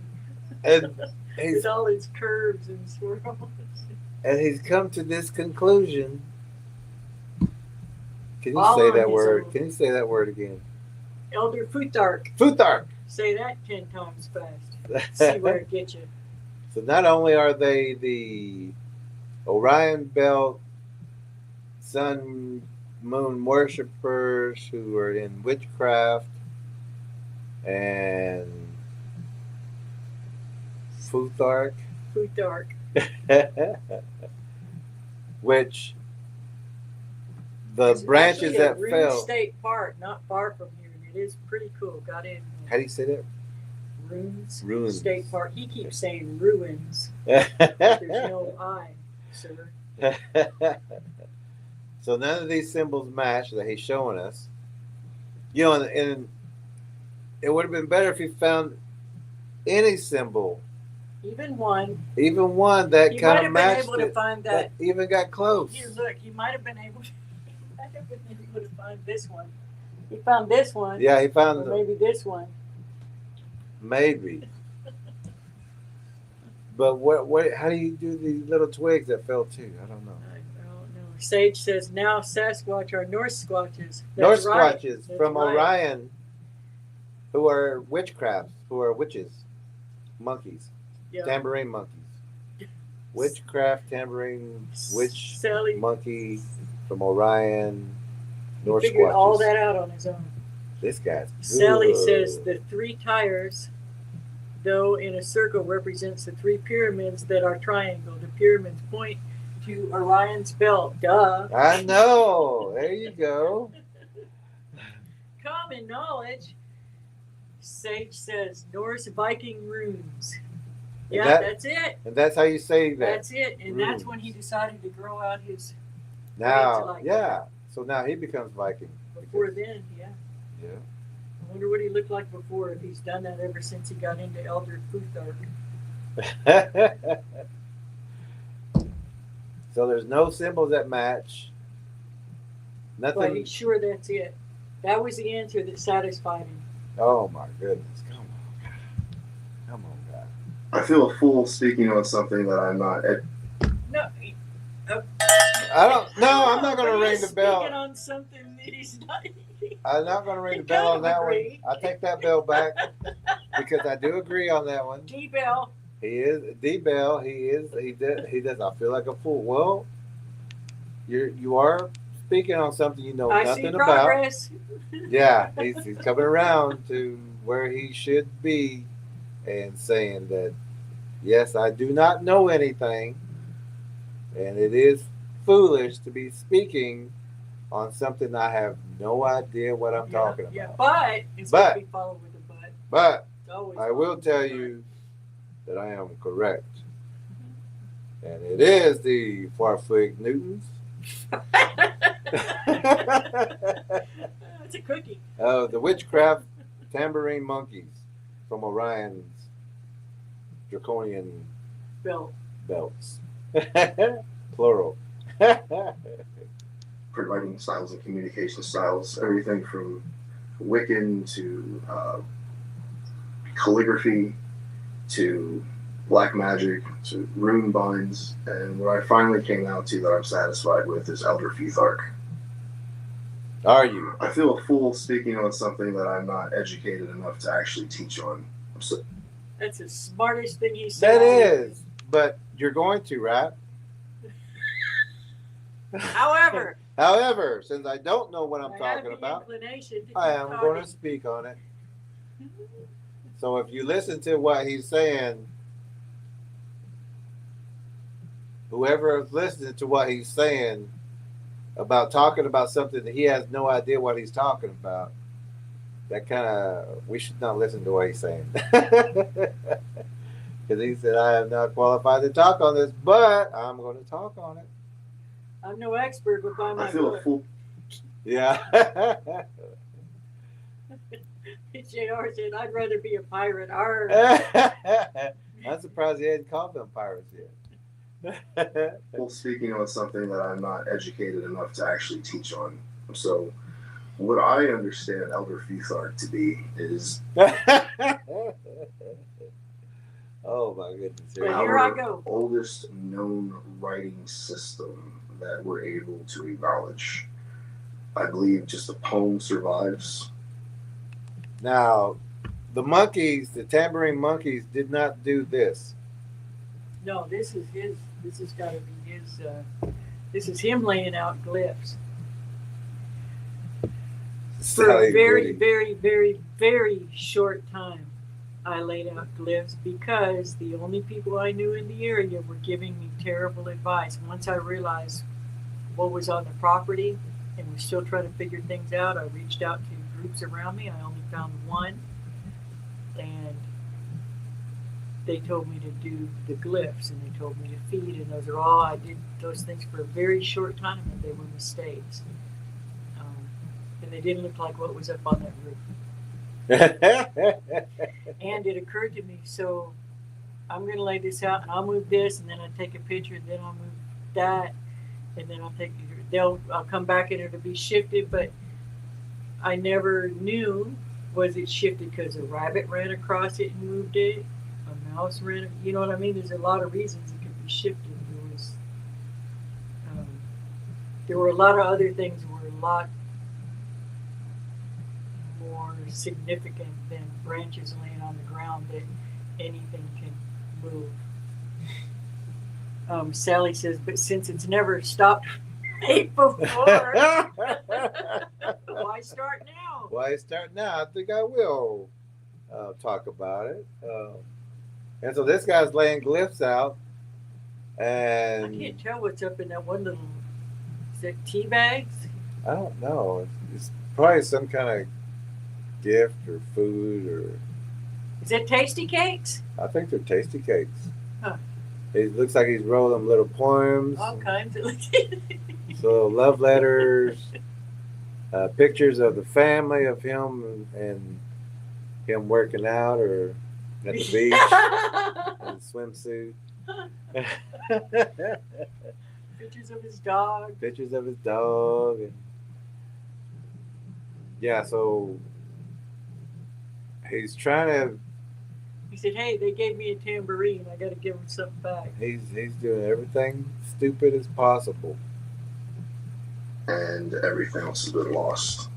and he's With all its curves and swirls. come to this conclusion. Can you All say on that his word? own. Can you say that word again? Elder Futhark. Futhark. Say that 10 times fast. See where it gets you. So not only are they the Orion Belt Sun Moon worshippers who are in witchcraft and Futhark, Futhark. which the There's branches actually that a Rune fell. State Park, not far from here. And it is pretty cool. Got in How do you say that? Runes. Ruins. State Park. He keeps saying ruins. There's no I, sir. So none of these symbols match that he's showing us. You know, and it would have been better if he found any symbol, Even one. even one that You kind might of have been matched able to it, find that. even got close. Here, look, you might have been able to, find this one. He found this one. Yeah, he found or maybe this one. maybe. But what? How do you do the little twigs that fell too? I don't know. I don't know. Sage says now Sasquatch are North Squatches. North That's right. Squatches That's from right. Orion, who are witchcrafts, who are witches, monkeys, Yeah. tambourine monkeys. Witchcraft, tambourine, witch, Sally monkey from Orion, he North figured Squatches. all that out on his own. This guy's Sally good. says the 3 tires, though in a circle, represents the 3 pyramids that are triangle. The pyramids point to Orion's belt. Duh. I know. There you go. Common knowledge. Sage says Norse Viking runes. Yeah, that's it. And that's how you say that. That's it. And that's when he decided to grow out his. Now, like yeah. that. So now he becomes Viking. Before then, yeah. Yeah. I wonder what he looked like before, if he's done that ever since he got into Elder Futhark. So there's no symbols that match. Nothing. But he's sure that's it. That was the answer that satisfied him. Oh my goodness. Come on. Come on, God. I feel a fool speaking on something that I'm not. No. I don't. No, I'm not going to But ring he's the bell. speaking on something that he's not. I'm not going to ring I the bell on kind of that agree. one. I take that bell back because I do agree on that one. D-Bell. He is D-Bell. He is. He did. He does. I feel like a fool. Well, you are speaking on something you know I nothing see about. progress. Yeah, he's coming around to where he should be, and saying that yes, I do not know anything, and it is foolish to be speaking on something I have no idea what I'm talking about. Yeah, but it's going to be followed with a but. But It's always I will followed with tell a you that I am correct. And it is the Farfig Newtons. It's a cookie. The witchcraft tambourine monkeys from Orion's draconian Bell. belts. Plural. Writing styles and communication styles, everything from Wiccan to calligraphy to black magic to rune binds, and what I finally came out to that I'm satisfied with is Elder Futhark. Are you? I feel a fool speaking on something that I'm not educated enough to actually teach on. That's the smartest thing he said. That is, but you're going to, right? However, since I don't know what I'm talking about, I am going to speak on it. So if you listen to what he's saying, whoever is listening to what he's saying about talking about something that he has no idea what he's talking about, that kind of, we should not listen to what he's saying. Because he said, I am not qualified to talk on this, but I'm going to talk on it. I'm no expert, but by my I feel book. a fool. Yeah. JR said, I'd rather be a pirate. Arr. I'm surprised he hadn't called them pirates yet. Well, speaking on something that I'm not educated enough to actually teach on. So, what I understand Elder Futhark to be is oh my goodness. But here I go. Oldest known writing system that we're able to acknowledge. I believe just a poem survives. Now, the monkeys, the tambourine monkeys, did not do this. No, this is his. This has got to be his. This is him laying out glyphs. For a very, very, very, very short time, I laid out glyphs because the only people I knew in the area were giving me terrible advice. Once I realized what was on the property and was still trying to figure things out, I reached out to groups around me. I only found one, and they told me to do the glyphs, and they told me to feed, and those are all, I did those things for a very short time, and they were mistakes. And they didn't look like what was up on that roof. And it occurred to me, so I'm going to lay this out, and I'll move this, and then I'll take a picture, and then I'll move that, and then I'll come back and it'll be shifted, but I never knew, was it shifted because a rabbit ran across it and moved it? A mouse ran, you know what I mean? There's a lot of reasons it could be shifted. There were a lot of other things that were a lot more significant than branches laying on the ground that anything can move. Sally says, but since it's never stopped right before, why start now? Why start now? I think I will talk about it. And so this guy's laying glyphs out, and I can't tell what's up in that one little. Is it tea bags? I don't know. It's probably some kind of gift or food, or is it tasty cakes? I think they're tasty cakes. Huh. It looks like he's rolling little poems. All kinds of. So love letters, pictures of the family of him and him working out or at the beach in a swimsuit. Pictures of his dog. Pictures of his dog. And yeah, so he's trying to. He said, hey, they gave me a tambourine. I got to give them something back. He's doing everything stupid as possible. And everything else has been lost.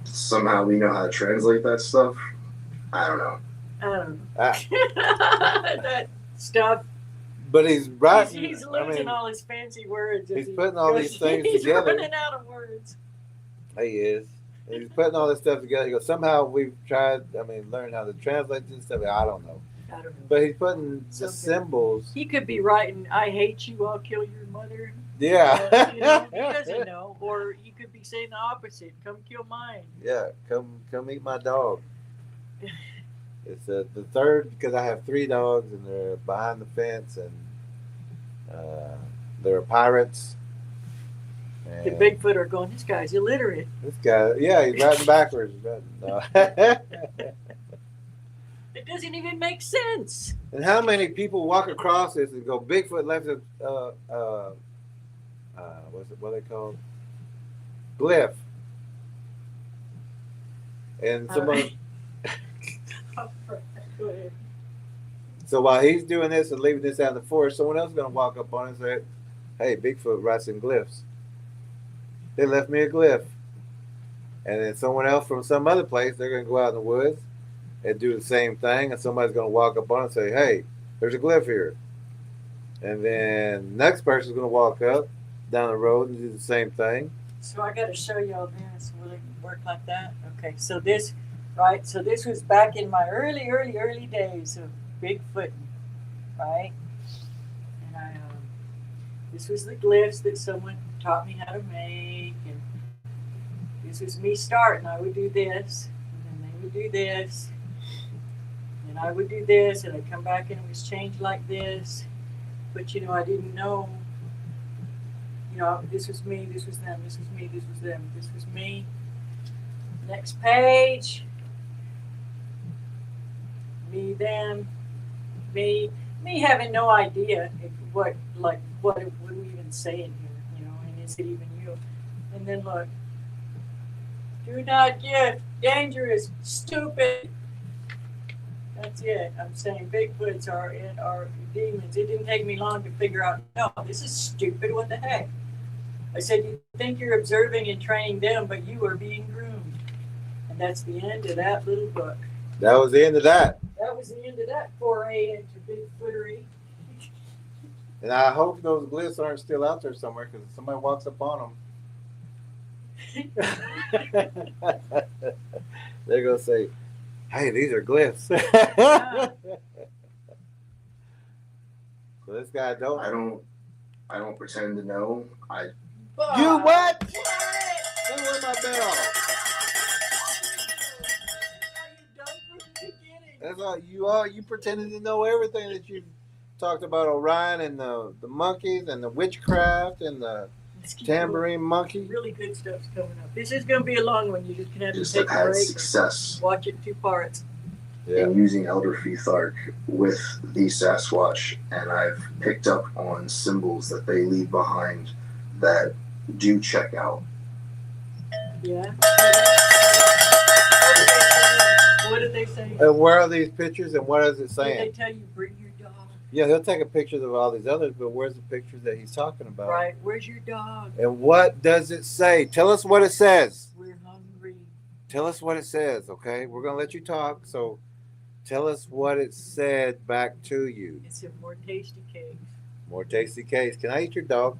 Somehow we know how to translate that stuff. I don't know. That stuff. But he's writing. He's losing all his fancy words. He's putting all these things he's together. He's running out of words. He is. And he's putting all this stuff together. He goes, somehow we've tried, learn how to translate this stuff. I don't know. But he's putting the symbols. He could be writing, I hate you, I'll kill your mother. Yeah. He doesn't know. Or he could be saying the opposite, come kill mine. Yeah, come eat my dog. It's the third, because I have 3 dogs and they're behind the fence and they're pirates. And the Bigfoot are going, this guy's illiterate. This guy, yeah, he's riding backwards. No. It doesn't even make sense. And how many people walk across this and go, Bigfoot left a, what are they called? Glyph. And someone. Go ahead. So while he's doing this and leaving this out in the forest, someone else is going to walk up on it and say, hey, Bigfoot writes in glyphs. They left me a glyph. And then someone else from some other place, they're going to go out in the woods and do the same thing. And somebody's going to walk up on it and say, hey, there's a glyph here. And then the next person's going to walk up down the road and do the same thing. So I got to show y'all this. Will it work like that? Okay, so this, right? So this was back in my early days of Bigfoot, right? And this was the glyphs that someone taught me how to make, and this was me starting. I would do this, and then they would do this, and I would do this, and I'd come back and it was changed like this. But I didn't know. This was me, this was them, this was me, this was them, this was me. Next page. Me, them, me having no idea what are we even saying here, and is it even you? And then look, do not gift, dangerous, stupid. That's it. I'm saying Bigfoots are demons. It didn't take me long to figure out, no, this is stupid, what the heck? I said, you think you're observing and training them, but you are being groomed. And that's the end of that little book. That was the end of that. That was the end of that foray into Bigfootery. And I hope those glyphs aren't still out there somewhere, because if somebody walks up on them, they're going to say, hey, these are glyphs. Yeah. So this guy I don't pretend to know. You what? Say where my bell. That's all you pretended to know everything that you talked about Orion and the monkeys and the witchcraft and the Let's keep tambourine monkey. Really good stuff's coming up. This is going to be a long one. You're just going to have to Just take have a had break. success Watch it in 2 parts. Yeah. in using Elder Futhark with the Sasquatch, and I've picked up on symbols that they leave behind that do check out. Yeah. What did they say? And where are these pictures and what is it Did saying? they tell you bring your dog? Yeah, he'll take a picture of all these others, but where's the pictures that he's talking about? Right. Where's your dog? And what does it say? Tell us what it says. We're hungry. Tell us what it says, okay? We're going to let you talk, so tell us what it said back to you. It's a more tasty cakes. More tasty cakes. Can I eat your dog?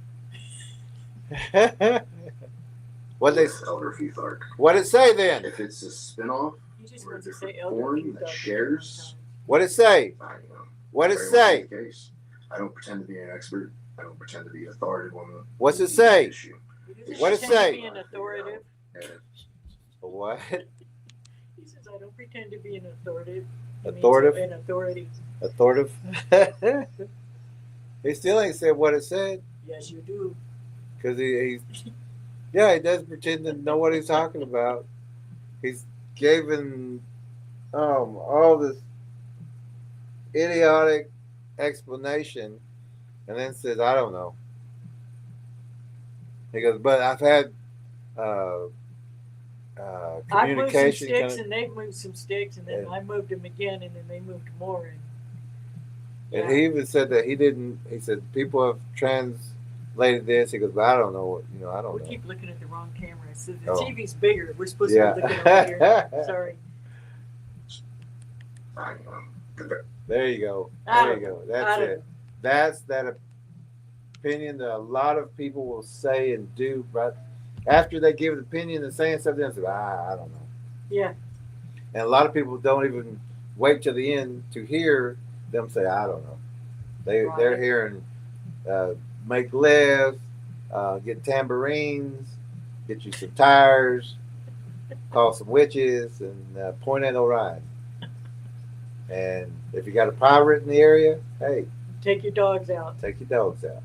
What they With Elder Futhark. what it say then? If it's a spinoff You just or a want to different say elder form few that dog shares, What it say? I don't know. What it Very say? much the case. I don't pretend to be an expert. I don't pretend to be authoritative on the What's it say? issue. What it pretend to say? be an authoritative. And What? He says, I don't pretend to be an authoritative. It means Authoritative? An authority. Authoritative? He still ain't said what it said. Yes, you do. Because he does pretend to know what he's talking about. He's given all this idiotic explanation and then says, I don't know. He goes, but I've had I moved some communication. sticks and they've moved some sticks and then Yeah. I moved them again and then they moved more. And he even said that he said, people have translated this. He goes, but I don't know. I don't We know. keep looking at the wrong camera. So the Oh. TV's bigger. We're supposed Yeah. to be looking over here. Sorry. I don't know. There you go. I There don't you go. I That's don't it. That's that opinion that a lot of people will say and do, but after they give an opinion and saying something, they say, I don't know. Yeah. And a lot of people don't even wait till the end to hear them say, I don't know. They're Right. hearing make lifts, get tambourines, get you some tires, call some witches, and point at Orion. And if you got a pirate in the area, hey, Take your dogs out. take your dogs out.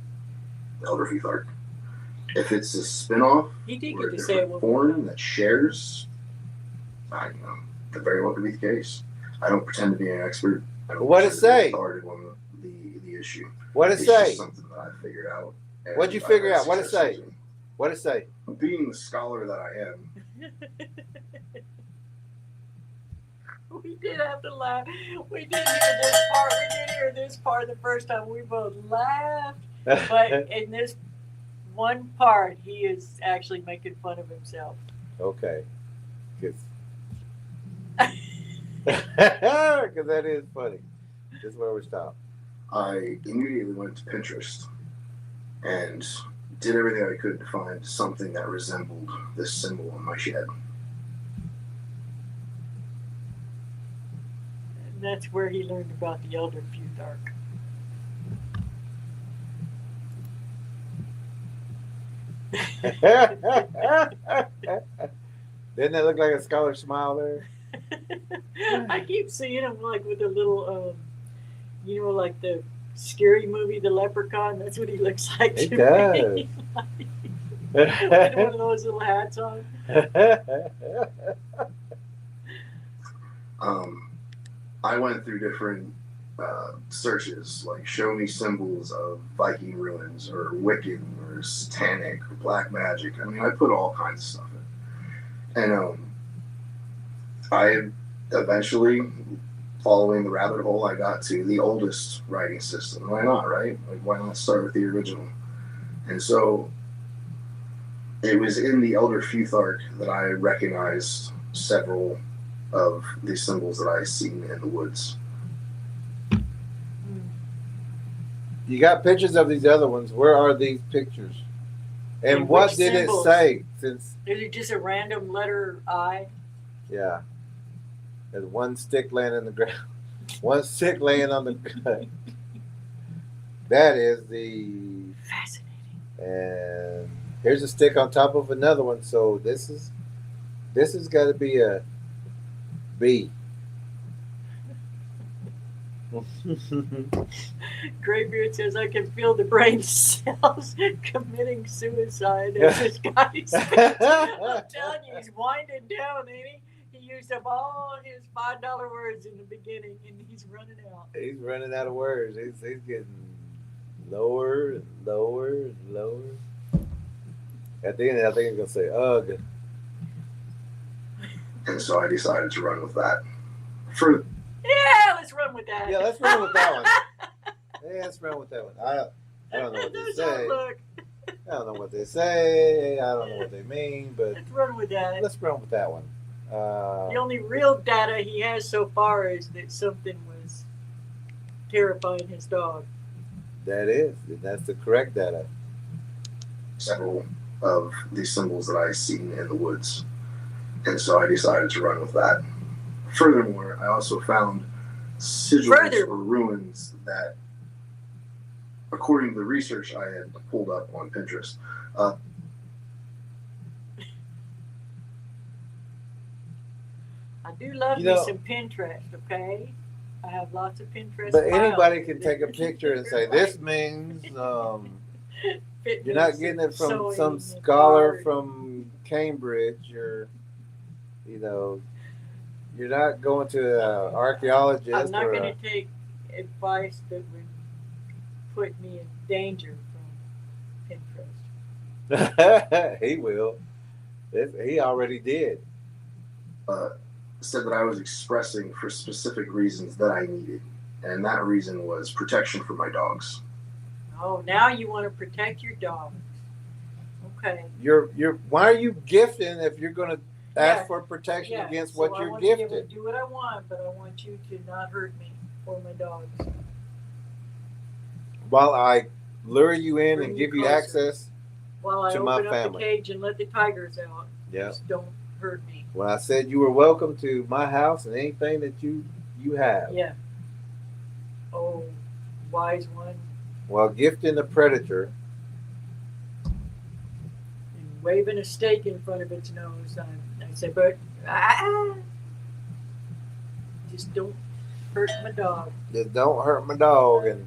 Elder Futhark. If it's a spinoff He did or get a to say it different one more form time. that shares, I don't know. That very well could be the case. I don't pretend to be an expert. I don't What'd it pretend to be say? authoritative on the issue. What'd it It's just say? something that I figured out. and What'd you I've figure had out? What'd it success say? using. What'd it say? Being the scholar that I am, We did have to laugh. We did hear this part. We did hear this part the first time. We both laughed. But in this one part, he is actually making fun of himself. Okay. Because that is funny. This is where we stop. I immediately went to Pinterest and did everything I could to find something that resembled this symbol on my shed. And that's where he learned about the Elder Futhark. Didn't that look like a scholar smile there? I keep seeing him like with a little, like the scary movie, The Leprechaun. That's what he looks like. He to does. me. With one of those little hats on. I went through different searches, like show me symbols of Viking ruins or Wiccan or Satanic or Black Magic. I mean, I put all kinds of stuff in. And I eventually, following the rabbit hole, I got to the oldest writing system. Why not, right? Like, why not start with the original? And so it was in the Elder Futhark that I recognized several of the symbols that I seen in the woods. You got pictures of these other ones. Where are these pictures? And And what which did symbols? it say? Since Is it just a random letter I? yeah, there's one stick laying in the ground, one stick laying on the ground. That is the Fascinating. and here's a stick on top of another one. So this has got to be a B. Graybeard says, I can feel the brain cells committing suicide as this guy speaks. I'm telling you, he's winding down, ain't he? He used up all his $5 words in the beginning, and he's running out. He's running out of words. He's getting lower and lower and lower. At the end, I think he's going to say, ugh. And so I decided to run with that. For Yeah, let's run with that. Yeah, let's run with that one. Yeah, let's run with that one. I don't know what they Those say. don't look. I don't know what they say. I don't know what they mean, but Let's run with that. let's run with that one. The only real data he has so far is that something was terrifying his dog. That's the correct data. several of the symbols that I seen in the woods. And so I decided to run with that. Furthermore, I also found sigils or ruins that, according to the research I had pulled up on Pinterest, I do love me some Pinterest, okay? I have lots of Pinterest. But files. anybody can take a picture and say, this means you're not getting it from some scholar from Cambridge, or you're not going to an archaeologist. I'm not going to take advice that would put me in danger from Pinterest. He will. He already did. Said that I was expressing for specific reasons that I needed, and that reason was protection for my dogs. Oh, now you want to protect your dogs. Okay. Why are you gifting if you're going to ask for protection against what you're gifted? I want to be able to do what I want, but I want you to not hurt me or my dogs. While I lure you in Bring and you give you closer. access While I to open my up family. the cage and let the tigers out. Yeah. Just don't hurt me. When I said you were welcome to my house and anything that you have. Yeah. Oh, wise one. Well, gifting the predator. And waving a steak in front of its nose. I say, but just don't hurt my dog. Just don't hurt my dog. And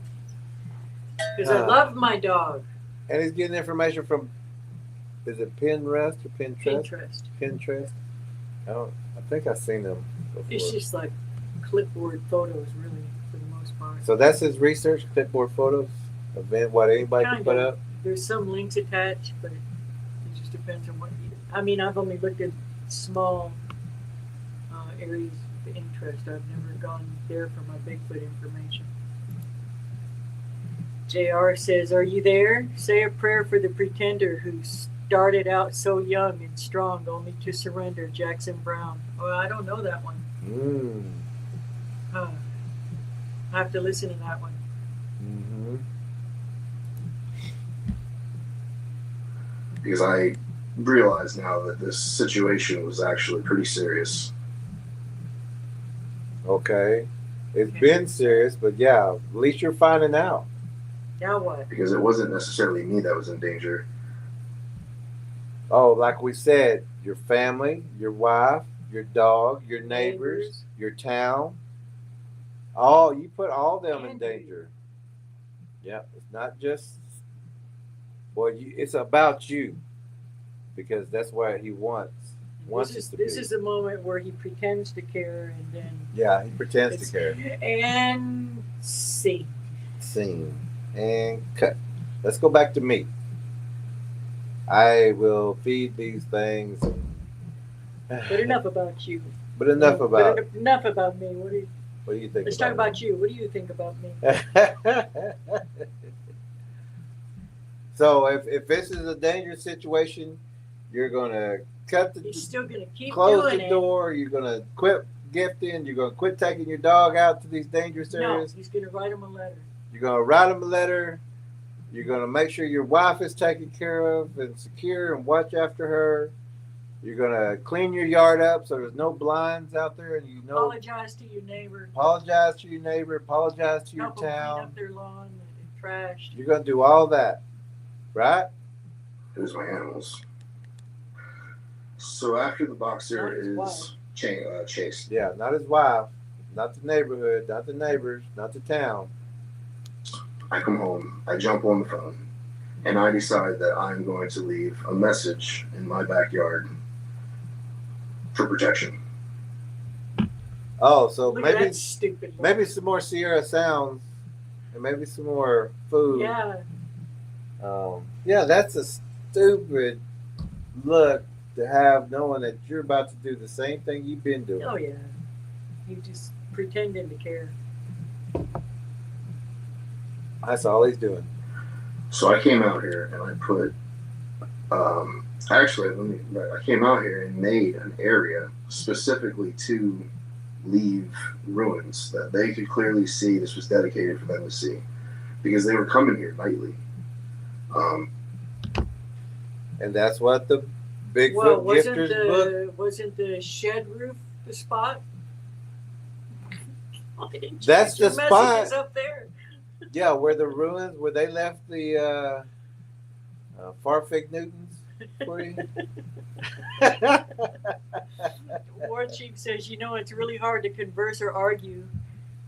because I love my dog. And he's getting information from, is it Pinterest or Pinterest? Pinterest. I think I've seen them before. It's just like clipboard photos, really, for the most part. So that's his research, clipboard photos of what anybody can put up? There's some links attached, but it just depends on what you... I mean, I've only looked at small areas of interest. I've never gone there for my Bigfoot information. JR says, are you there? Say a prayer for the pretender who started out so young and strong only to surrender. Jackson Brown. Oh, I don't know that one. I have to listen to that one. Because I realize now that this situation was actually pretty serious. Okay. It's been serious, but yeah, at least you're finding out. Now what? Because it wasn't necessarily me that was in danger. Oh, like we said, your family, your wife, your dog, your neighbors, your town. You put all them in danger. Yeah, it's not just, it's about you, because that's what he wants. This is the moment where he pretends to care, and then... Yeah, he pretends to care. And scene. And cut. Let's go back to me. I will feed these things. But enough about you. Enough about me. What do you think? Let's talk about you. What do you think about me? So if this is a dangerous situation, you're gonna He's still gonna keep close doing the door. You're gonna quit gifting. You're gonna quit taking your dog out to these dangerous areas. No, he's gonna write him a letter. You're gonna write him a letter. You're gonna make sure your wife is taken care of and secure and watch after her. You're gonna clean your yard up so there's no blinds out there, and apologize to your neighbor. Apologize to your neighbor. Apologize to your town. Clean up their lawn and trash. You're gonna do all that, right? Who's my animals? So after the boxer is chased. Yeah, not his wife. not the neighborhood, not the neighbors, not the town. I come home, I jump on the phone, and I decide that I'm going to leave a message in my backyard for protection. Oh, so Look at maybe that stupid. maybe some more Sierra sounds, and maybe some more food. Yeah. Yeah, that's a stupid look to have, knowing that you're about to do the same thing you've been doing. Oh yeah. You just pretending to care. That's all he's doing. So I came out here and I put, I came out here and made an area specifically to leave ruins that they could clearly see. This was dedicated for them to see because they were coming here nightly. And that's what the Bigfoot Well, Gifters book. wasn't the shed roof the spot? That's the spot. Messages up there. Yeah, where the ruins, where they left the Farfig Newtons for you. War Chief says, you know, it's really hard to converse or argue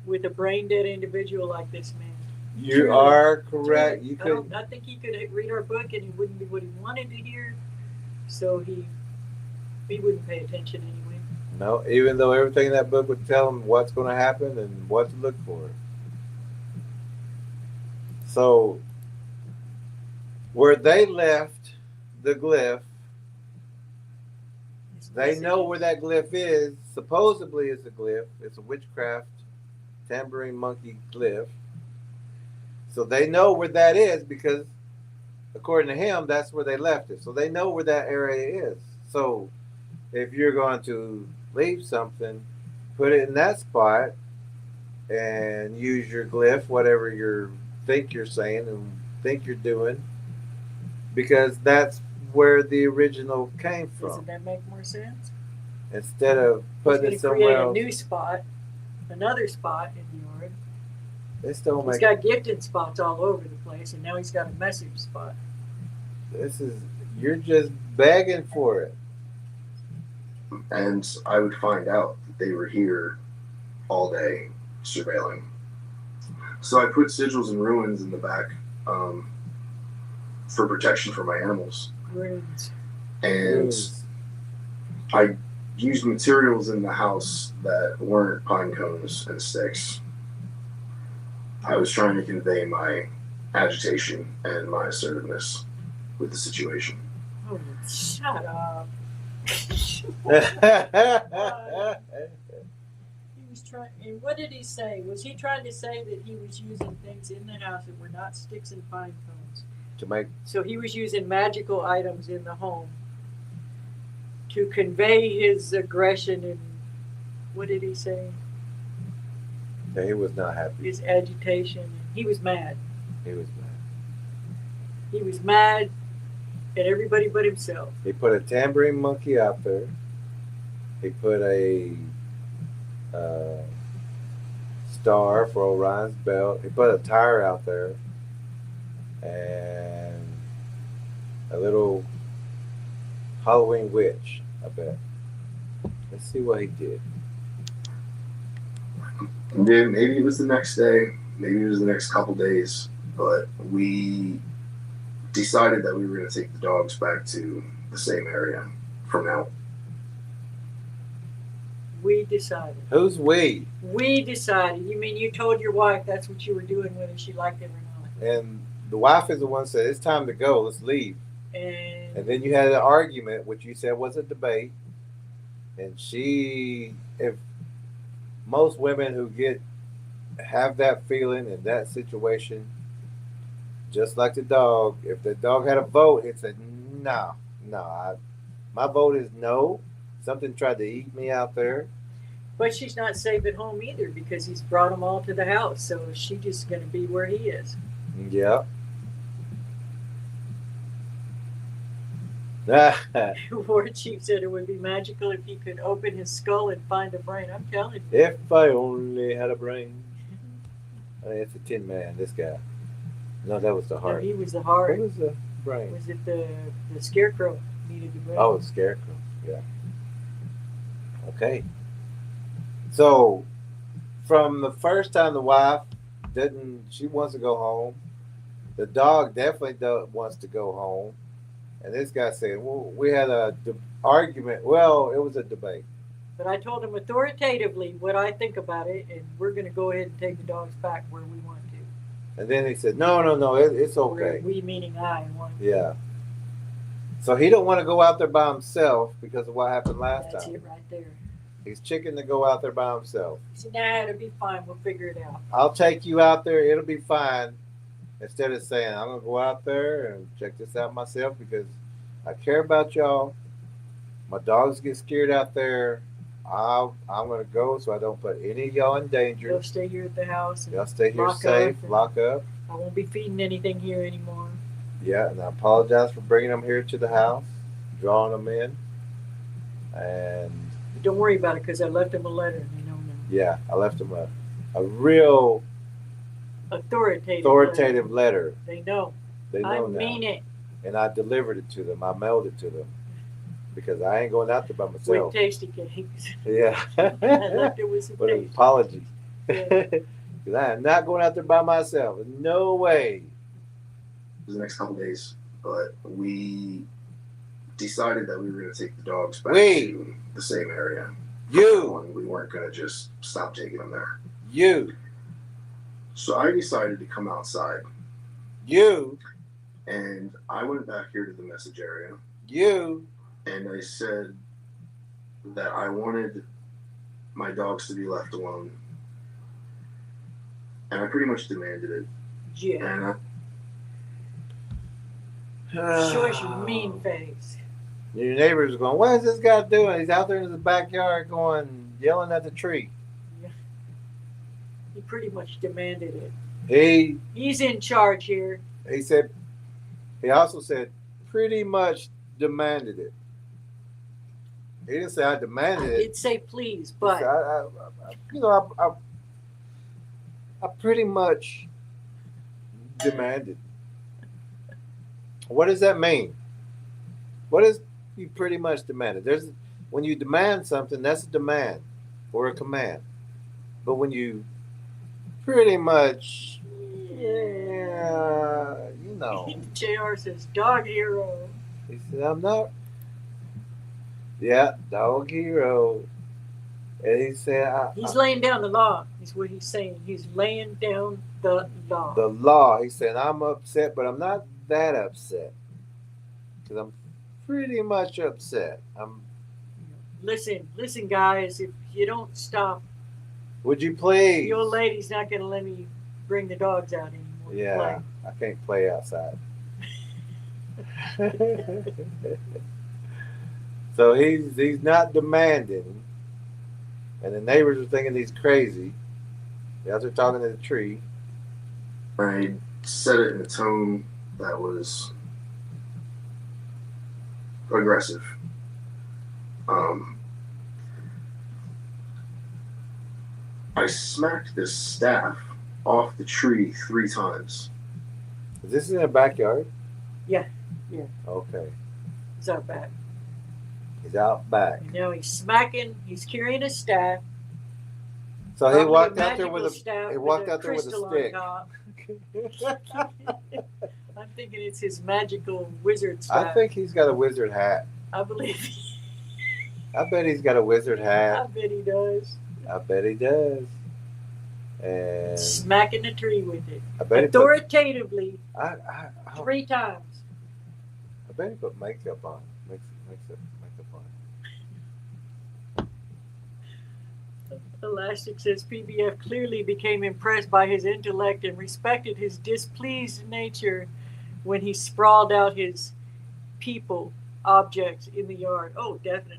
with a brain dead individual like this man. You Truly. are correct. Truly. You could. I think he could read our book and he wouldn't be what he wanted to hear, so he wouldn't pay attention anyway. No, even though everything in that book would tell him what's going to happen and what to look for. So, where they left the glyph, they know where that glyph is. Supposedly, it's a glyph. It's a witchcraft tambourine monkey glyph. So they know where that is because, according to him, that's where they left it. So they know where that area is. So if you're going to leave something, put it in that spot and use your glyph, whatever you think you're saying and think you're doing, because that's where the original came from. Doesn't that make more sense? Instead of putting it somewhere create else. a new spot, another spot in the yard. This don't He's make. got gifted spots all over the place, and now he's got a message spot. This is, you're just begging for it. And I would find out that they were here all day surveilling. So I put sigils and ruins in the back for protection for my animals. Runes. And I used materials in the house that weren't pine cones and sticks. I was trying to convey my agitation and my assertiveness with the situation. Oh, shut up. He was trying. And what did he say? Was he trying to say that he was using things in the house that were not sticks and pine cones? To make. So he was using magical items in the home to convey his aggression and what did he say? Yeah, he was not happy. His agitation. He was mad. He was mad. He was mad at everybody but himself. He put a tambourine monkey out there. He put a star for Orion's belt. He put a tire out there. And a little Halloween witch, I bet. Let's see what he did. Maybe it was the next day, maybe it was the next couple days, but we decided that we were going to take the dogs back to the same area from now. We decided. Who's we? We decided. You mean you told your wife that's what you were doing, whether she liked it or not? And the wife is the one that said, it's time to go, let's leave. And then you had an argument, which you said was a debate. And if most women who have that feeling in that situation, just like the dog, if the dog had a vote, it said, no, my vote is no. Something tried to eat me out there. But she's not safe at home either because he's brought them all to the house. So she's just going to be where he is. Yeah. War Chief said it would be magical if he could open his skull and find a brain. I'm telling you. If I only had a brain. I mean, it's a Tin Man, this guy. No, that was the heart. No, he was the heart. What was the brain? Was it the scarecrow needed the brain? Oh, the scarecrow. Yeah. Okay. So from the first time the wife she wants to go home. The dog definitely wants to go home. And this guy said, well, we had a argument. Well, it was a debate. But I told him authoritatively what I think about it, and we're going to go ahead and take the dogs back where we want to. And then he said, no, it's okay. Where we meaning I want. Yeah. So he don't want to go out there by himself because of what happened last That's time. it right there. He's chicken to go out there by himself. He said, nah, it'll be fine. We'll figure it out. I'll take you out there. It'll be fine. Instead of saying, I'm going to go out there and check this out myself because I care about y'all. My dogs get scared out there. I'm going to go so I don't put any of y'all in danger. You'll stay here at the house. Y'all stay here safe, lock up. I won't be feeding anything here anymore. Yeah, and I apologize for bringing them here to the house, drawing them in. And But don't worry about it because I left them a letter and they know now. yeah, I left them a real authoritative letter. They know. They know I now. mean it. And I delivered it to them. I mailed it to them because I ain't going out there by myself. With tasty cakes. Yeah. I left it with some With an tasty. apology. Yeah. Because I am not going out there by myself. No way. The next couple days, but we decided that we were going to take the dogs back We. to the same area. You. We weren't going to just stop taking them there. You. So I decided to come outside, You. and I went back here to the message area, You. and I said that I wanted my dogs to be left alone, and I pretty much demanded it. Yeah. And Show us your mean face. Your neighbors are going, what is this guy doing? He's out there in the backyard going, yelling at the tree. Yeah. He pretty much demanded it. He's in charge here. He also said, pretty much demanded it. He didn't say I demanded I it. did say please, but I pretty much demanded. What does that mean? What is you pretty much demanded? When you demand something, that's a demand or a command. But when you pretty much, yeah, you know. JR says dog hero. He said, I'm not. Yeah, dog hero. And he said, He's laying down the law, is what he's saying. He's laying down the law. The law. He said, I'm upset, but I'm not that upset. Because I'm pretty much upset. Listen, guys, if you don't stop, Would you please? the old lady's not going to let me bring the dogs out anymore. to Yeah, play. I can't play outside. So he's not demanding, and the neighbors are thinking he's crazy. They're out there talking to the tree. I said it in a tone that was aggressive. I smacked this staff off the tree 3 times. Is this in the backyard? Yeah. Okay. He's out back. He's out back. You know, he's carrying a staff. So he Probably walked a out there with magical staff a walked out there with a crystal on stick. top. I'm thinking it's his magical wizard staff. I think he's got a wizard hat. I believe I bet he's got a wizard I hat. bet he does. I bet he does. And Smacking the tree with it. I bet Authoritatively, I 3 times. bet he put makeup on. Makeup on. Elastic says PBF clearly became impressed by his intellect and respected his displeased nature when he sprawled out his people objects in the yard. Oh, definitely.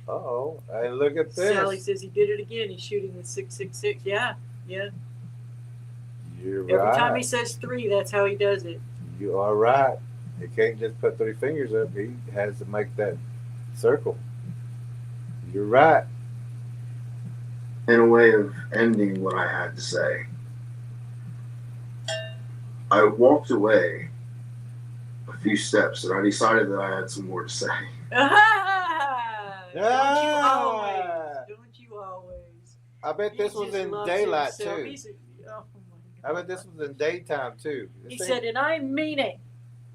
Uh-oh. And look at this. Sally says he did it again. He's shooting the 666. Yeah. You're Every right. time he says 3, that's how he does it. You are right. He can't just put 3 fingers up. He has to make that circle. You're right. In a way of ending what I had to say, I walked away a few steps and I decided that I had some more to say. Don't you always? I bet this He was just in loves daylight himself. too. Oh my I bet this was in daytime too. He said, and I mean it.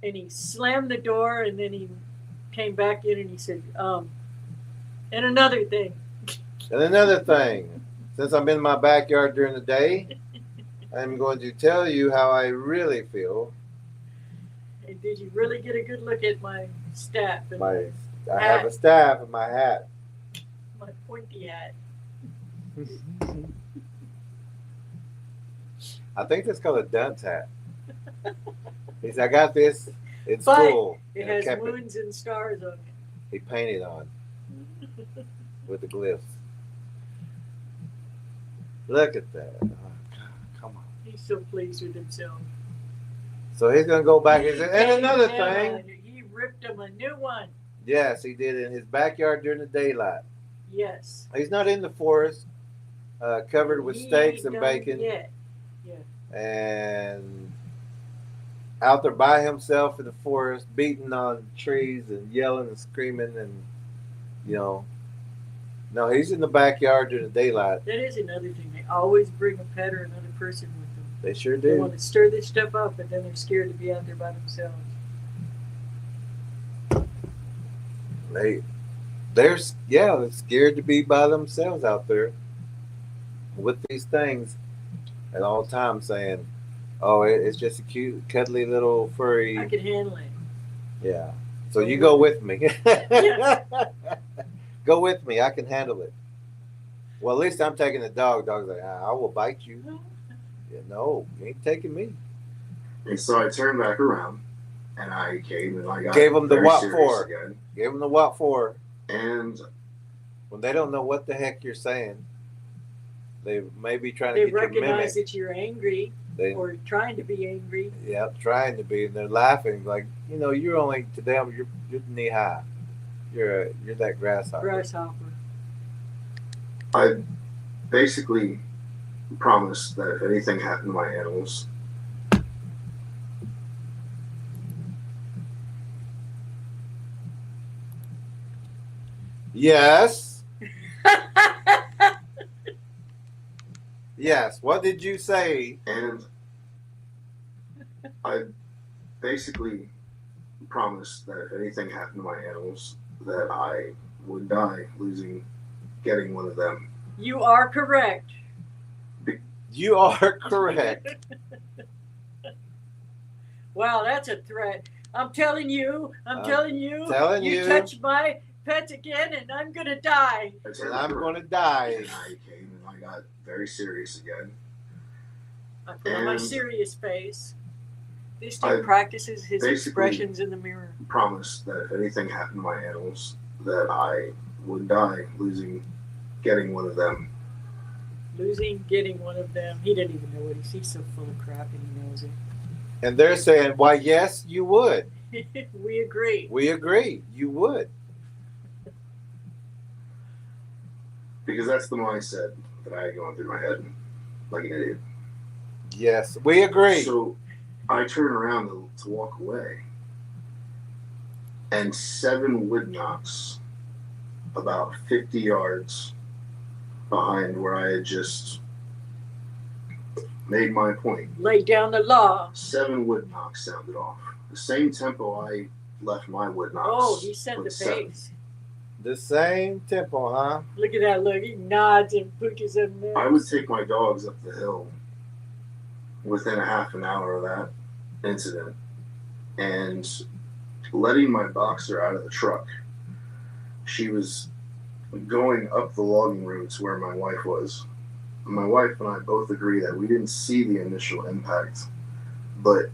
And he slammed the door, and then he came back in and he said, and another thing. And another thing, since I'm in my backyard during the day, I'm going to tell you how I really feel. Hey, did you really get a good look at my staff and I have a staff in my hat. my pointy hat? I think that's called a dunce hat. He said, I got this in But school. it and I has kept moons and stars on it. He painted on with the glyphs. Look at that. Oh, God, come on. He's so pleased with himself. So he's going to go back and He say, gave and another him thing. He ripped him a new one. Yes, he did in his backyard during the daylight. Yes. He's not in the forest, covered with He steaks ain't and done bacon. Yet. Yeah. And out there by himself in the forest, beating on trees and yelling and screaming and, no, he's in the backyard during the daylight. That is another thing. They always bring a pet or another person with them. They sure They do. want to stir this stuff up, but then they're scared to be out there by themselves. They're scared to be by themselves out there with these things at all times, saying, "Oh, it's just a cute, cuddly little furry." I can handle it. Yeah. So you go with me. Yeah. Go with me. I can handle it. Well, at least I'm taking the dog. Dog's like, I will bite you. Yeah, no, you ain't taking me. And so I turned back around, and I came and I got Gave him the very what serious for? again. Give them the what for. And When they don't know what the heck you're saying, they may be trying They to get your mimic. recognize that you're angry They, or trying to be angry. yeah, trying to be, and they're laughing like, you're only to them. You're knee high. You're that grasshopper. Grasshopper. I basically promised that if anything happened to my animals, Yes. Yes. What did you say? and I basically promised that if anything happened to my animals, that I would die getting one of them. You are correct. You are correct. Wow, that's a threat. I'm telling you. Telling You you. touch my pet again, and I'm gonna die. I turned And I'm around, going to die. and I came and I got very serious again. I put on my And serious face. This I dude practices his basically expressions in the mirror. Promised that if anything happened to my animals, that I would die getting one of them. Getting one of them. He didn't even know what he's so full of crap, and he knows And they're saying, why, yes, you would. it. We agree. We agree. You would. Because that's the mindset that I had going through my head like an idiot. Yes, we agree. So I turn around to walk away, and 7 wood knocks about 50 yards behind where I had just made my point. Lay down the law. 7 wood knocks sounded off. The same tempo I left my wood knocks. Oh, he set the with 7. pace. The same tempo, huh? Look at that look. He nods and pushes him there. I would take my dogs up the hill within a half an hour of that incident, and letting my boxer out of the truck. She was going up the logging routes where my wife was. My wife and I both agree that we didn't see the initial impact, but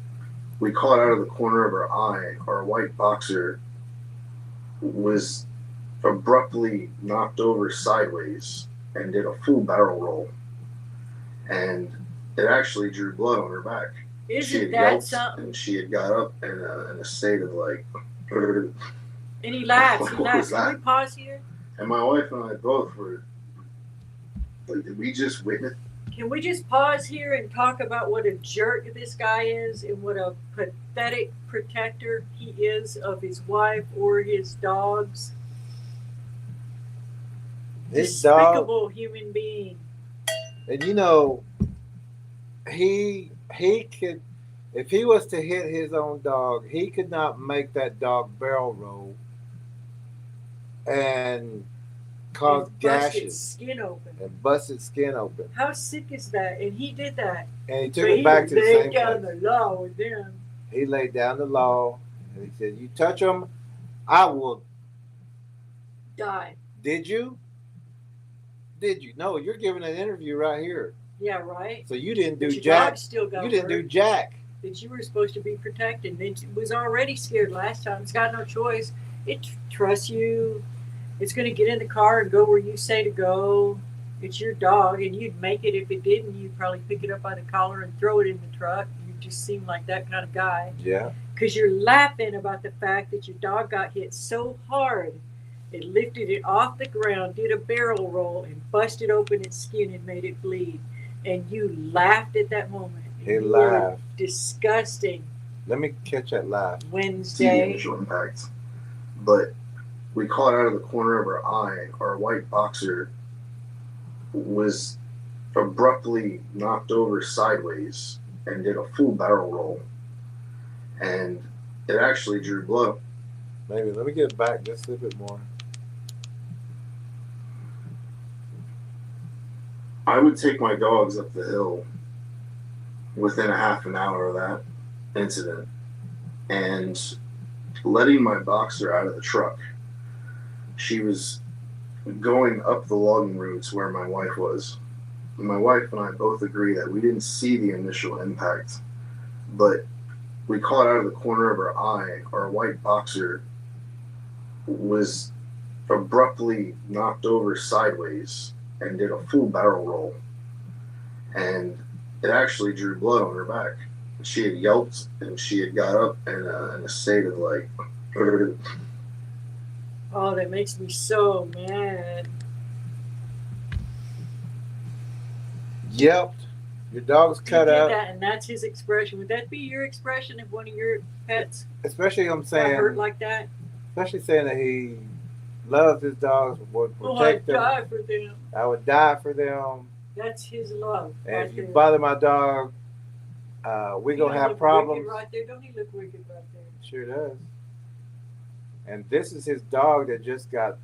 we caught out of the corner of our eye our white boxer was abruptly knocked over sideways and did a full barrel roll, and it actually drew blood on her back. She Isn't had that yelped, something? and she had got up in a state of like, And he laughs. He What laughs. was Can we that? pause here? and my wife and I both were like, did we just witness? Can we just pause here and talk about what a jerk this guy is and what a pathetic protector he is of his wife or his dogs? His dog, Despicable human being. And he could, if he was to hit his own dog, he could not make that dog barrel roll and cause And bust its gashes skin open. and bust its skin open. How sick is that? And he did that. And he took But it back to the laid same down place. the law with them. He laid down the law and he said, "You touch them, I will." Die. Did you? Did you? No, you're giving an interview right here. Yeah, right. So you didn't do But your jack. dog still got You didn't do hurt. jack. That you were supposed to be protected. It was already scared last time. It's got no choice. It trusts you. It's going to get in the car and go where you say to go. It's your dog, and you'd make it. If it didn't, you'd probably pick it up by the collar and throw it in the truck. You just seem like that kind of guy. Yeah. Because you're laughing about the fact that your dog got hit so hard, it lifted it off the ground, did a barrel roll, and busted open its skin and made it bleed. And you laughed at that moment. He You were laughed. disgusting. Let me catch that laugh. See the Wednesday. initial impact. But we caught out of the corner of our eye, our white boxer was abruptly knocked over sideways and did a full barrel roll. And it actually drew blood. Maybe let me get back just a little bit more. I would take my dogs up the hill within a half an hour of that incident, and letting my boxer out of the truck. She was going up the logging routes where my wife was. My wife and I both agree that we didn't see the initial impact, but we caught out of the corner of our eye, our white boxer was abruptly knocked over sideways and did a full barrel roll. And it actually drew blood on her back. She had yelped and she had got up in a state of like, Oh, that makes me so mad. Yelped. Your dog's He cut did out. that, and that's his expression. Would that be your expression if one of your pets Especially I'm got saying, hurt like that? especially saying that he loves his dogs, would Oh, I'd protect them. die for them. I would die for them. That's his love. And right if you there. bother my dog, we He gonna don't have look problems. wicked right there. Don't he look wicked right there? Sure does. And this is his dog that just got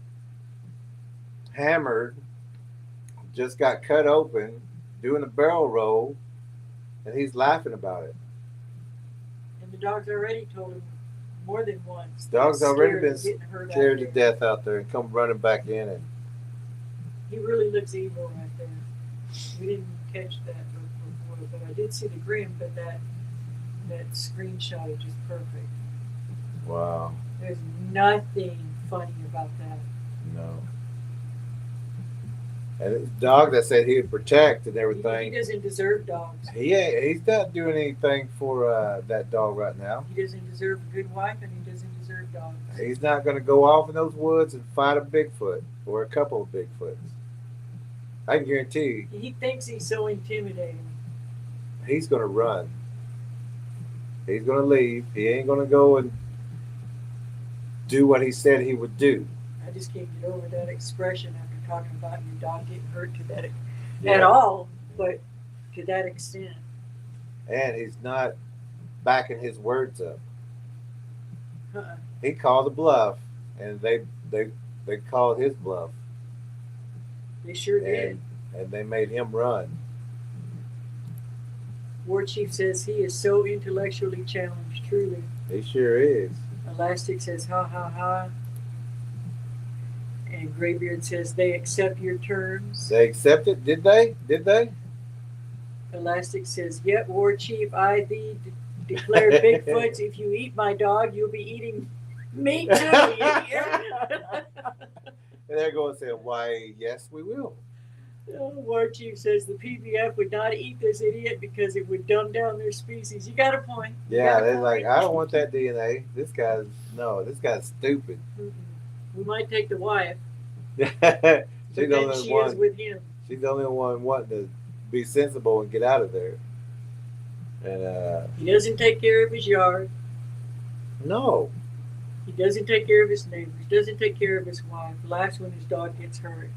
hammered, just got cut open, doing a barrel roll, and he's laughing about it. And the dog's already told him more than once. The dog's he's already scared been of getting hurt out scared to there. death out there and come running back in. And He really looks evil right there. We didn't catch that before, but I did see the grin. But that screenshot is just perfect. wow, There's nothing funny about that. no. And it's a dog that said he would protect and He everything. doesn't deserve dogs. He ain't. He's not doing anything for that dog right now. He doesn't deserve a good wife, and he doesn't deserve dogs. He's not going to go off in those woods and fight a Bigfoot or a couple of Bigfoots. I can guarantee you, He thinks he's so intimidating. he's going to run. He's going to leave. He ain't going to go and do what he said he would do. I just can't get over that expression after talking about your dog getting hurt to that Yeah. at all, but to that extent. And he's not backing his words up. Uh-uh. He called a bluff, and they called his bluff, They sure did. and they made him run. War Chief says he is so intellectually challenged, truly. He sure is. Elastic says, ha ha ha. And Graybeard says, they accept your terms. They accepted, did they? Did they? Elastic says, yep, War Chief, I thee declare Bigfoots. If you eat my dog, you'll be eating me too, idiot. And they're going to say, why, yes, we will. War Chief says the PBF would not eat this idiot because it would dumb down their species. You got a point. You Yeah, got a they're point. like, I don't want that DNA. This guy's stupid. Mm-mm. We might take the wife, She's but the then only she one. is with him. She's the only one wanting to be sensible and get out of there. And He doesn't take care of his yard. no, He doesn't take care of his neighbors. Doesn't take care of his wife. Laughs when his dog gets hurt.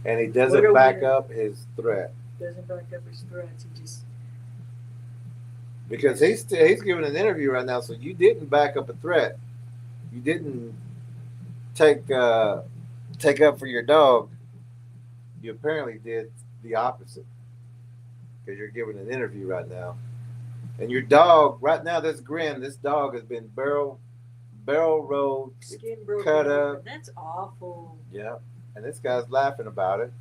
And he What doesn't a back weird- up his threat Doesn't back up his threats. He just because he's giving an interview right now. So you didn't back up a threat. You didn't take up for your dog. You apparently did the opposite because you're giving an interview right now. And your dog right now, this dog has been barrel rolled, skin broken cut open. up. That's awful. Yeah, and this guy's laughing about it.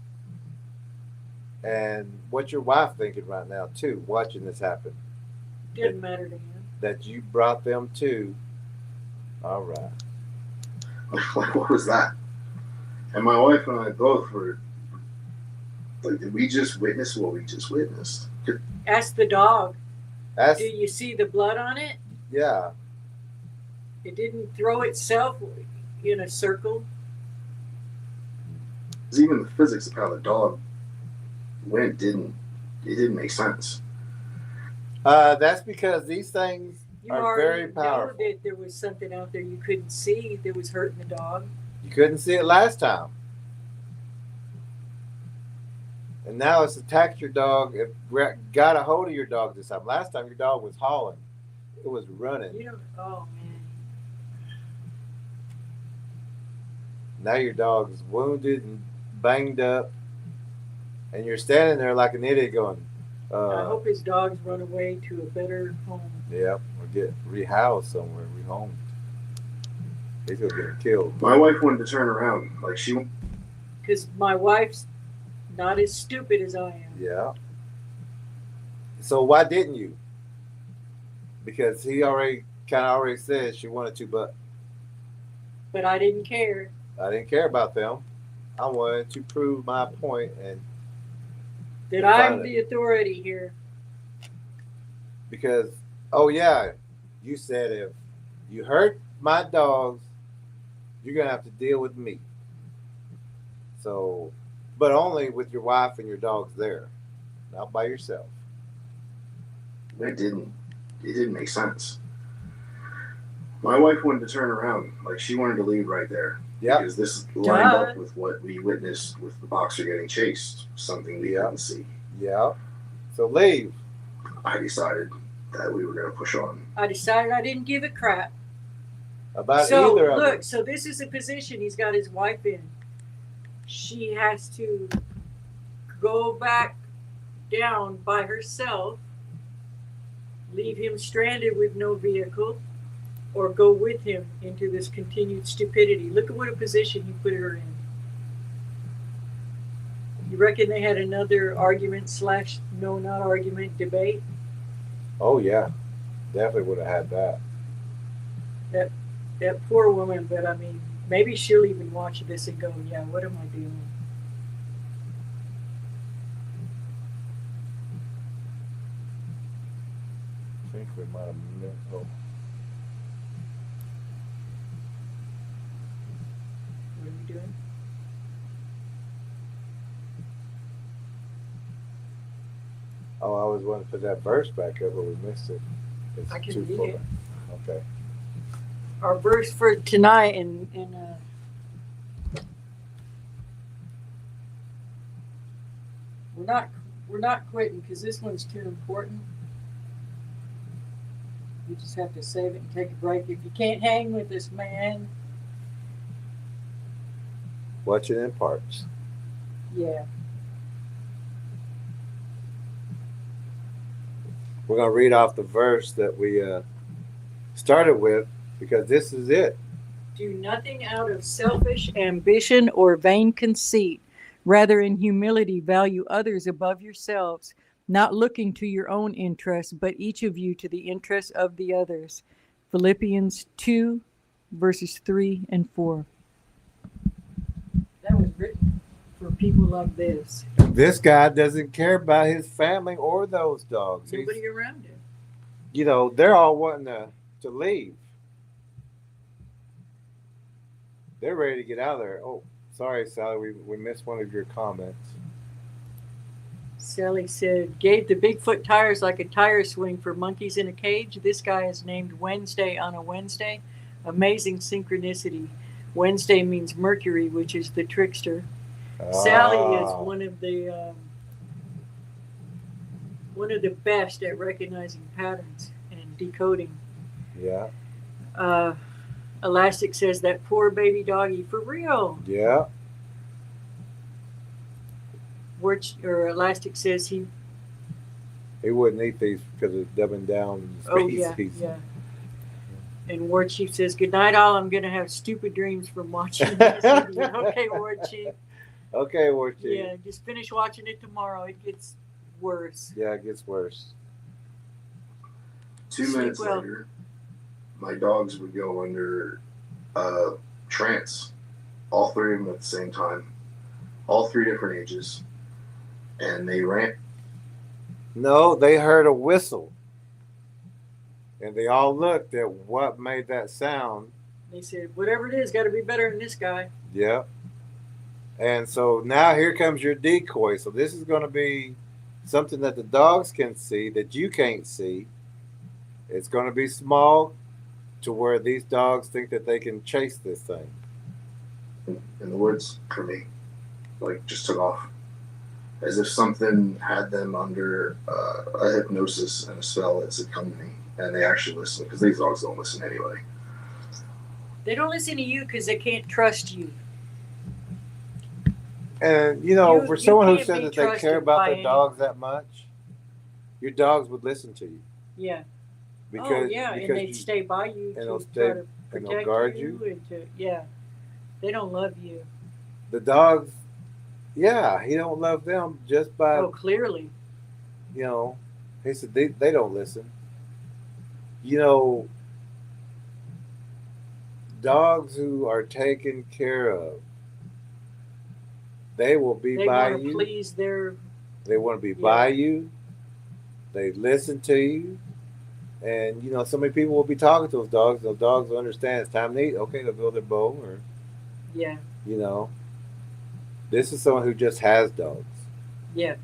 And what's your wife thinking right now too, watching this happen? Didn't matter to him. That you brought them to. All right. Like, what was that? And my wife and I both were like, did we just witness what we just witnessed? Ask the dog. That's Do you see the blood on it? yeah. It didn't throw itself in a circle. Because even the physics of how the dog went didn't make sense. That's because these things You are already very powerful. know that there was something out there you couldn't see that was hurting the dog. You couldn't see it last time. And now it's attacked your dog. It got a hold of your dog this time. Last time your dog was hauling. It was running. You don't. Oh man. Now your dog is wounded and banged up. And you're standing there like an idiot going, I hope his dogs run away to a better home. yeah, or get rehoused somewhere, rehomed. He's going to get killed. My wife wanted to turn around. Like, she Because my wife's not as stupid as I am. Yeah. So why didn't you? Because he already said she wanted to, but But I didn't care. I didn't care about them. I wanted to prove my point, and That Fine. I'm the authority here. because you said if you hurt my dogs, you're gonna have to deal with me. So, but only with your wife and your dogs there, not by yourself. it didn't make sense. My wife wanted to turn around. Like, she wanted to leave right there. Yeah. Because this lined up with what we witnessed with the boxer getting chased, something we couldn't see. Yeah. So leave. I decided that we were going to push on. I decided I didn't give a crap. About So either of look, them. so this is a position he's got his wife in. She has to go back down by herself, leave him stranded with no vehicle, or go with him into this continued stupidity. Look at what a position he put her in. You reckon they had another argument / no, not argument, debate? Oh yeah, definitely would have had that. That poor woman, but I mean, maybe she'll even watch this and go, yeah, what am I doing? I think we might have missed. Oh. What are we doing? Oh, I was wanting to put that verse back up, but we missed it. It's I can too read far. it. Okay. Our verse for tonight we're not quitting because this one's too important. You just have to save it and take a break. If you can't hang with us, man, Watch it in parts. yeah. We're going to read off the verse that we started with because this is it. Do nothing out of selfish ambition or vain conceit. Rather, in humility, value others above yourselves, not looking to your own interests, but each of you to the interests of the others. Philippians 2, verses 3 and 4. That was written for people like this. This guy doesn't care about his family or those dogs. Nobody around him. You know, they're all wanting to leave. They're ready to get out of there. Oh, sorry, Sally, we missed one of your comments. Sally said, gave the Bigfoot tires like a tire swing for monkeys in a cage. This guy is named Wednesday on a Wednesday. Amazing synchronicity. Wednesday means Mercury, which is the trickster. Sally is Ah, one of the best at recognizing patterns and decoding. yeah, Uh, Elastic says that poor baby doggy for real. yeah. Elastic says he. He wouldn't eat these because it's dumbing down the Oh species. yeah. And Ward Chief says, "Good night, all. I'm gonna have stupid dreams from watching this video." Okay, Ward Chief. Okay, War Chief. Yeah, just finish watching it tomorrow. It gets worse. Yeah, it gets worse. 2 Sleep minutes well. later, my dogs would go under trance, all three of them at the same time, all three different ages, and they ran. No, they heard a whistle. And they all looked at what made that sound. They said, "Whatever it is, got to be better than this guy." Yeah. And so now here comes your decoy. So this is going to be something that the dogs can see that you can't see. It's going to be small to where these dogs think that they can chase this thing. In the woods for me, like just took off, as if something had them under a hypnosis and a spell that said come to me, and they actually listen because these dogs don't listen anyway. They don't listen to you because they can't trust you. And you know, for You someone who can't said be that they care trusted about by their any- dogs that much, your dogs would listen to you. Yeah. Because, Oh yeah, and because they'd you- stay by you and they'll to stay- try to and they'll protect guard you, and to they don't love you. the dogs, yeah, he don't love them just by, Oh, clearly. you know, he said they don't listen. You know, dogs who are taken care of, they will be They by want to you. please their. They want to be Yeah. by you. They listen to you. And, you know, so many people will be talking to those dogs. Those dogs will understand it's time to eat. Okay, they'll build their bow or, Yeah. you know. This is someone who just has dogs. Yeah.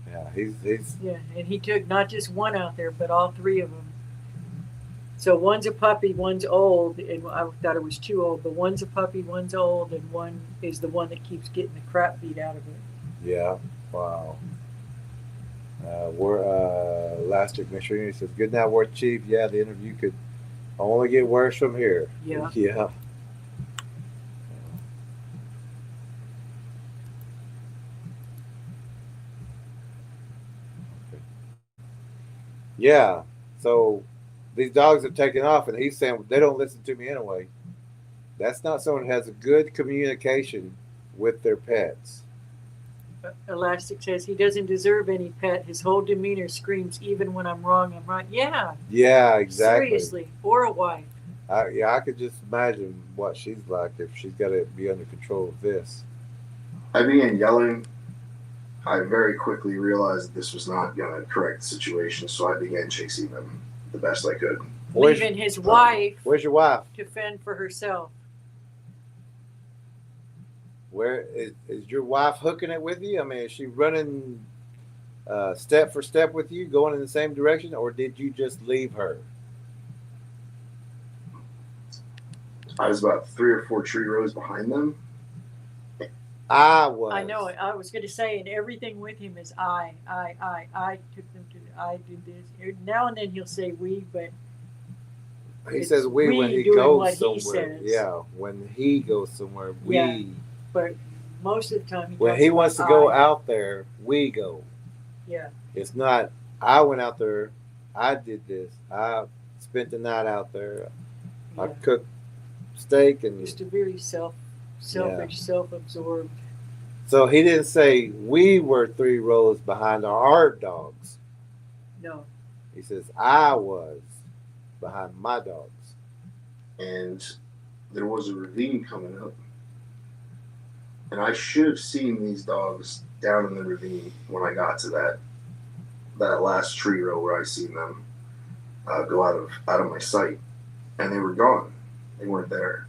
Yeah, he's Yeah, and he took not just one out there, but all three of them. So one's a puppy, one's old, and I thought it was too old. But one's a puppy, one's old, and one is the one that keeps getting the crap beat out of it. yeah. Wow. We're Elastic Machinery says, "Good night, War Chief. Yeah, the interview could only get worse from here." Yeah. Yeah. Yeah. So these dogs have taken off, and he's saying they don't listen to me anyway. That's not someone who has a good communication with their pets. Elastic says he doesn't deserve any pet. His whole demeanor screams, "Even when I'm wrong, I'm right." Yeah. Yeah, exactly. Seriously, or a wife. I could just imagine what she's like if she's got to be under control of this. I began yelling. I very quickly realized that this was not going to correct the situation, so I began chasing them the best I could. Leaving his wife Where's your wife? to fend for herself. Where is your wife hooking it with you? I mean, is she running step for step with you, going in the same direction, or did you just leave her? I was about 3 or 4 tree rows behind them. I was. I know it. I was going to say, and everything with him is I took them to, I did this. Now and then he'll say we, but He it's says we when we he doing goes what he somewhere. says. Yeah, when he goes somewhere, we. Yeah. but most of the time When talks he about wants to go I. out there, we go. Yeah, It's not, I went out there, I did this, I spent the night out there, I yeah. cooked steak, and Just a very selfish, self-absorbed. so he didn't say we were 3 rows behind our dogs. No, He says I was behind my dogs. And there was a ravine coming up. And I should have seen these dogs down in the ravine when I got to that last tree row where I seen them go out of my sight. And they were gone. They weren't there.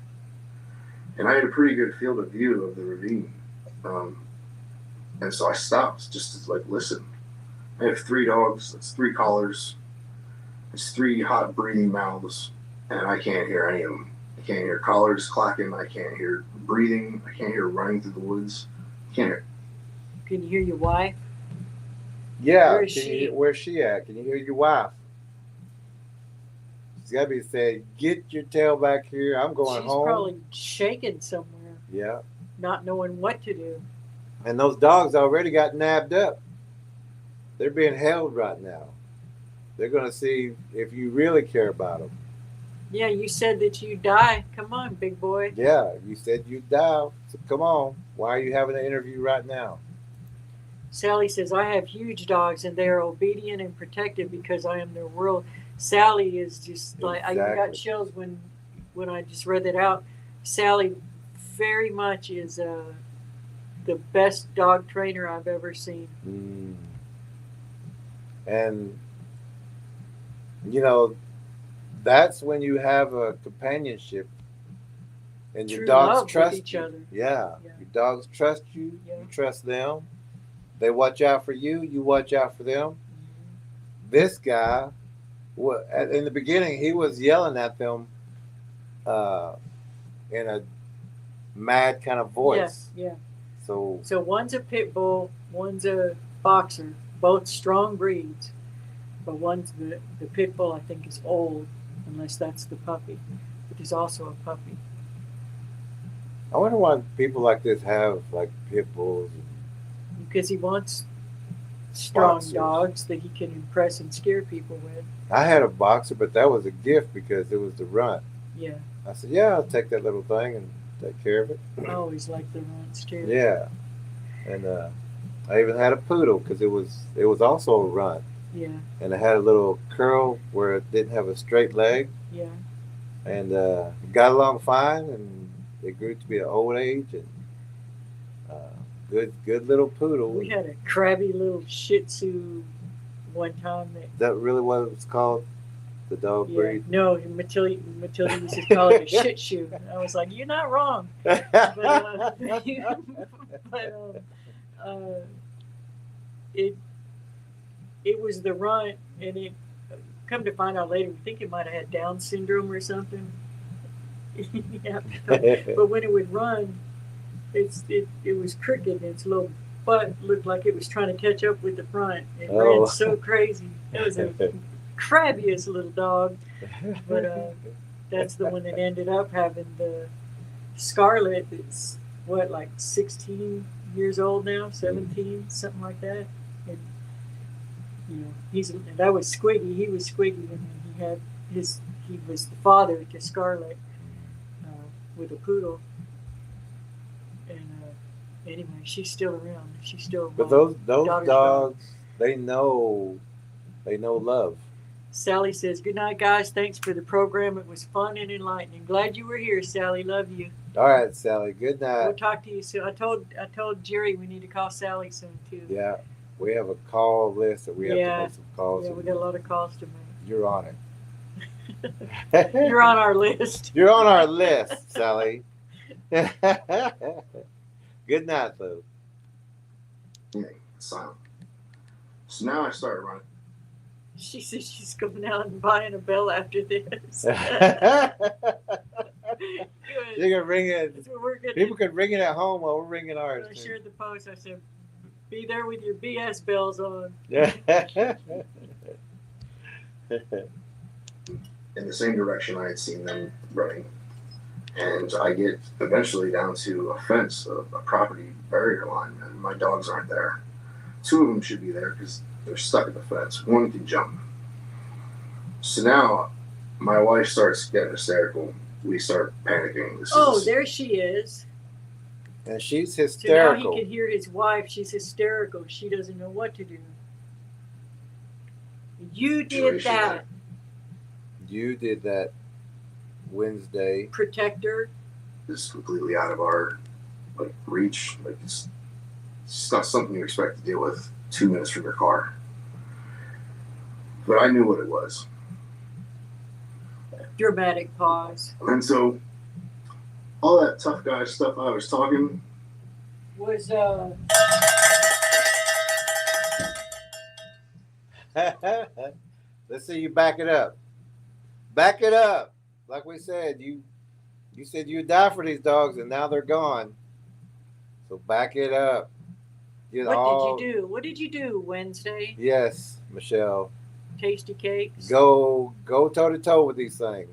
And I had a pretty good field of view of the ravine. And so I stopped just to listen. I have 3 dogs. That's 3 collars. It's 3 hot breathing mouths. And I can't hear any of them. I can't hear collars clacking. I can't hear breathing. I can't hear running through the woods. Can't hear. Can you hear your wife? Yeah. Where is she? Where's she at? Can you hear your wife? She's got to be saying, "Get your tail back here. I'm going She's home." probably shaking somewhere, Yeah. not knowing what to do. And those dogs already got nabbed up. They're being held right now. They're going to see if you really care about them. Yeah, you said that you die. Come on, big boy. Yeah, you said you'd die. So come on. Why are you having an interview right now? Sally says, I have huge dogs and they are obedient and protective because I am their world. Sally is just like, I got Exactly. chills when I just read that out. Sally very much is the best dog trainer I've ever seen. Mm. And, you know, that's when you have a companionship and your True dogs love with trust each you. other. Yeah. Yeah. Your dogs trust you. Yeah. You trust them. They watch out for you. You watch out for them. This guy, in the beginning, he was yelling at them in a mad kind of voice. Yeah. So one's a pit bull, one's a boxer, both strong breeds. But one's the pit bull, I think, is old, unless that's the puppy. But there's also a puppy. I wonder why people like this have like pit bulls. Because he wants strong Boxers. dogs that he can impress and scare people with. I had a boxer, but that was a gift because it was the runt. Yeah, I said, yeah, I'll take that little thing and take care of it. I always like the runts too. Yeah. And I even had a poodle because it was also a runt. Yeah, And it had a little curl where it didn't have a straight leg. yeah. And it got along fine, and it grew to be an old age, and good little poodle. We had a crabby little Shih Tzu one time. Is that really what it was called? The dog breed? No, Matilda used to call it a Shih Tzu. And I was like, you're not wrong. But it was the runt, and it come to find out later, we think it might have had Down syndrome or something. Yeah, but when it would run, it was crooked, and its little butt looked like it was trying to catch up with the front. It ran so crazy. It was the crabbiest little dog, but that's the one that ended up having the Scarlet. That's what, like 16 years old now, 17, something like that. And that was Squiggy. He was Squiggy when he had he was the father to Scarlet with a poodle. And anyway, she's still around. She's still around. But those dogs, they know love. Sally says, good night, guys. Thanks for the program. It was fun and enlightening. Glad you were here, Sally. Love you. All right, Sally. Good night. We'll talk to you soon. I told Jerry we need to call Sally soon too. Yeah, we have a call list that we have to make some calls. Yeah, we got a lot of calls to make. You're on it. You're on our list. You're on our list, Sally. Good night, Lou. Yeah, silent. So now I started running. She says she's going out and buying a bell after this. You're gonna ring it. We're People can ring it at home while we're ringing ours. I shared the post. I said, be there with your BS bells on. In the same direction I had seen them running. And I get eventually down to a fence, a property barrier line, and my dogs aren't there. Two of them should be there because they're stuck at the fence. One can jump. So now my wife starts getting hysterical. We start panicking. There she is. And she's So now hysterical. he can hear his wife. She's hysterical. She doesn't know what to do. You did that. You did that Wednesday. Protector. It's completely out of our reach. It's not something you expect to deal with 2 minutes from your car. But I knew what it was. Dramatic pause. And so all that tough guy stuff I was talking Was Let's see you back it up. Back it up. Like we said, you said you'd die for these dogs, and now they're gone. So back it up. Get What all, did you do? What did you do Wednesday? Yes, Michelle. Tasty cakes? Go toe to toe with these things.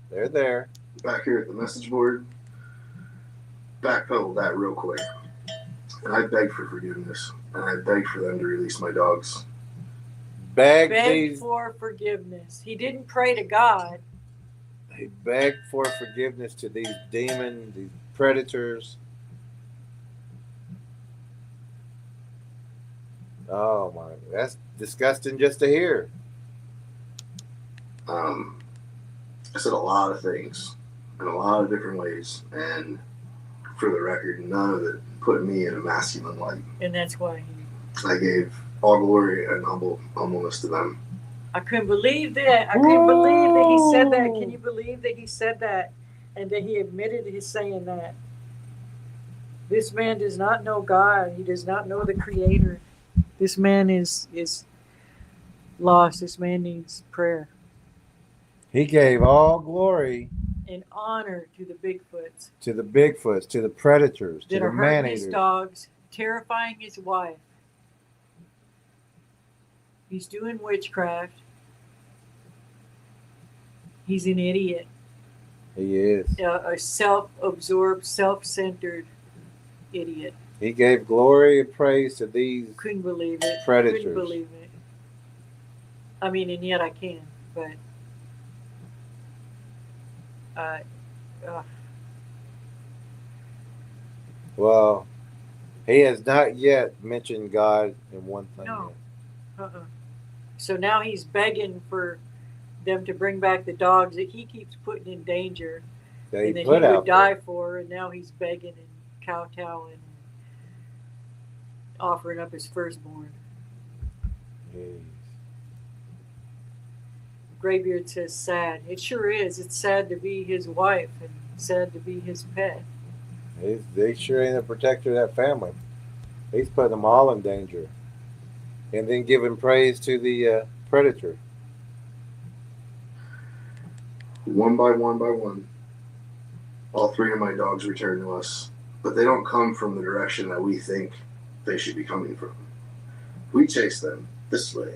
They're there. Back here at the message board, backpedal that real quick. And I beg for forgiveness. And I beg for them to release my dogs. Beg Begged for forgiveness. He didn't pray to God. He begged for forgiveness to these demons, these predators. Oh my, that's disgusting just to hear. I said a lot of things in a lot of different ways, and for the record, none of it put me in a masculine light. And that's why I gave all glory and humbleness to them. I couldn't believe that. I couldn't believe that he said that. Can you believe that he said that and that he admitted his saying that? This man does not know God. He does not know the Creator. This man is lost. This man needs prayer. He gave all glory And honor to the Bigfoots to the Bigfoots, to the predators, to that the are hurting man-eaters. his dogs, terrifying his wife. He's doing witchcraft. He's an idiot. He is. A self-absorbed, self-centered idiot. He gave glory and praise to these Couldn't believe it. predators. Couldn't believe it. I mean, and yet I can, but Well, he has not yet mentioned God in one thing. no. Yet. So now he's begging for them to bring back the dogs that he keeps putting in danger That and he that he put would out die there. for, and now he's begging and kowtowing and offering up his firstborn. Jeez. Graybeard says sad. It sure is. It's sad to be his wife and sad to be his pet. They sure ain't a protector of that family. He's putting them all in danger. And then giving praise to the predator. One by one, all three of my dogs return to us, but they don't come from the direction that we think they should be coming from. We chase them this way.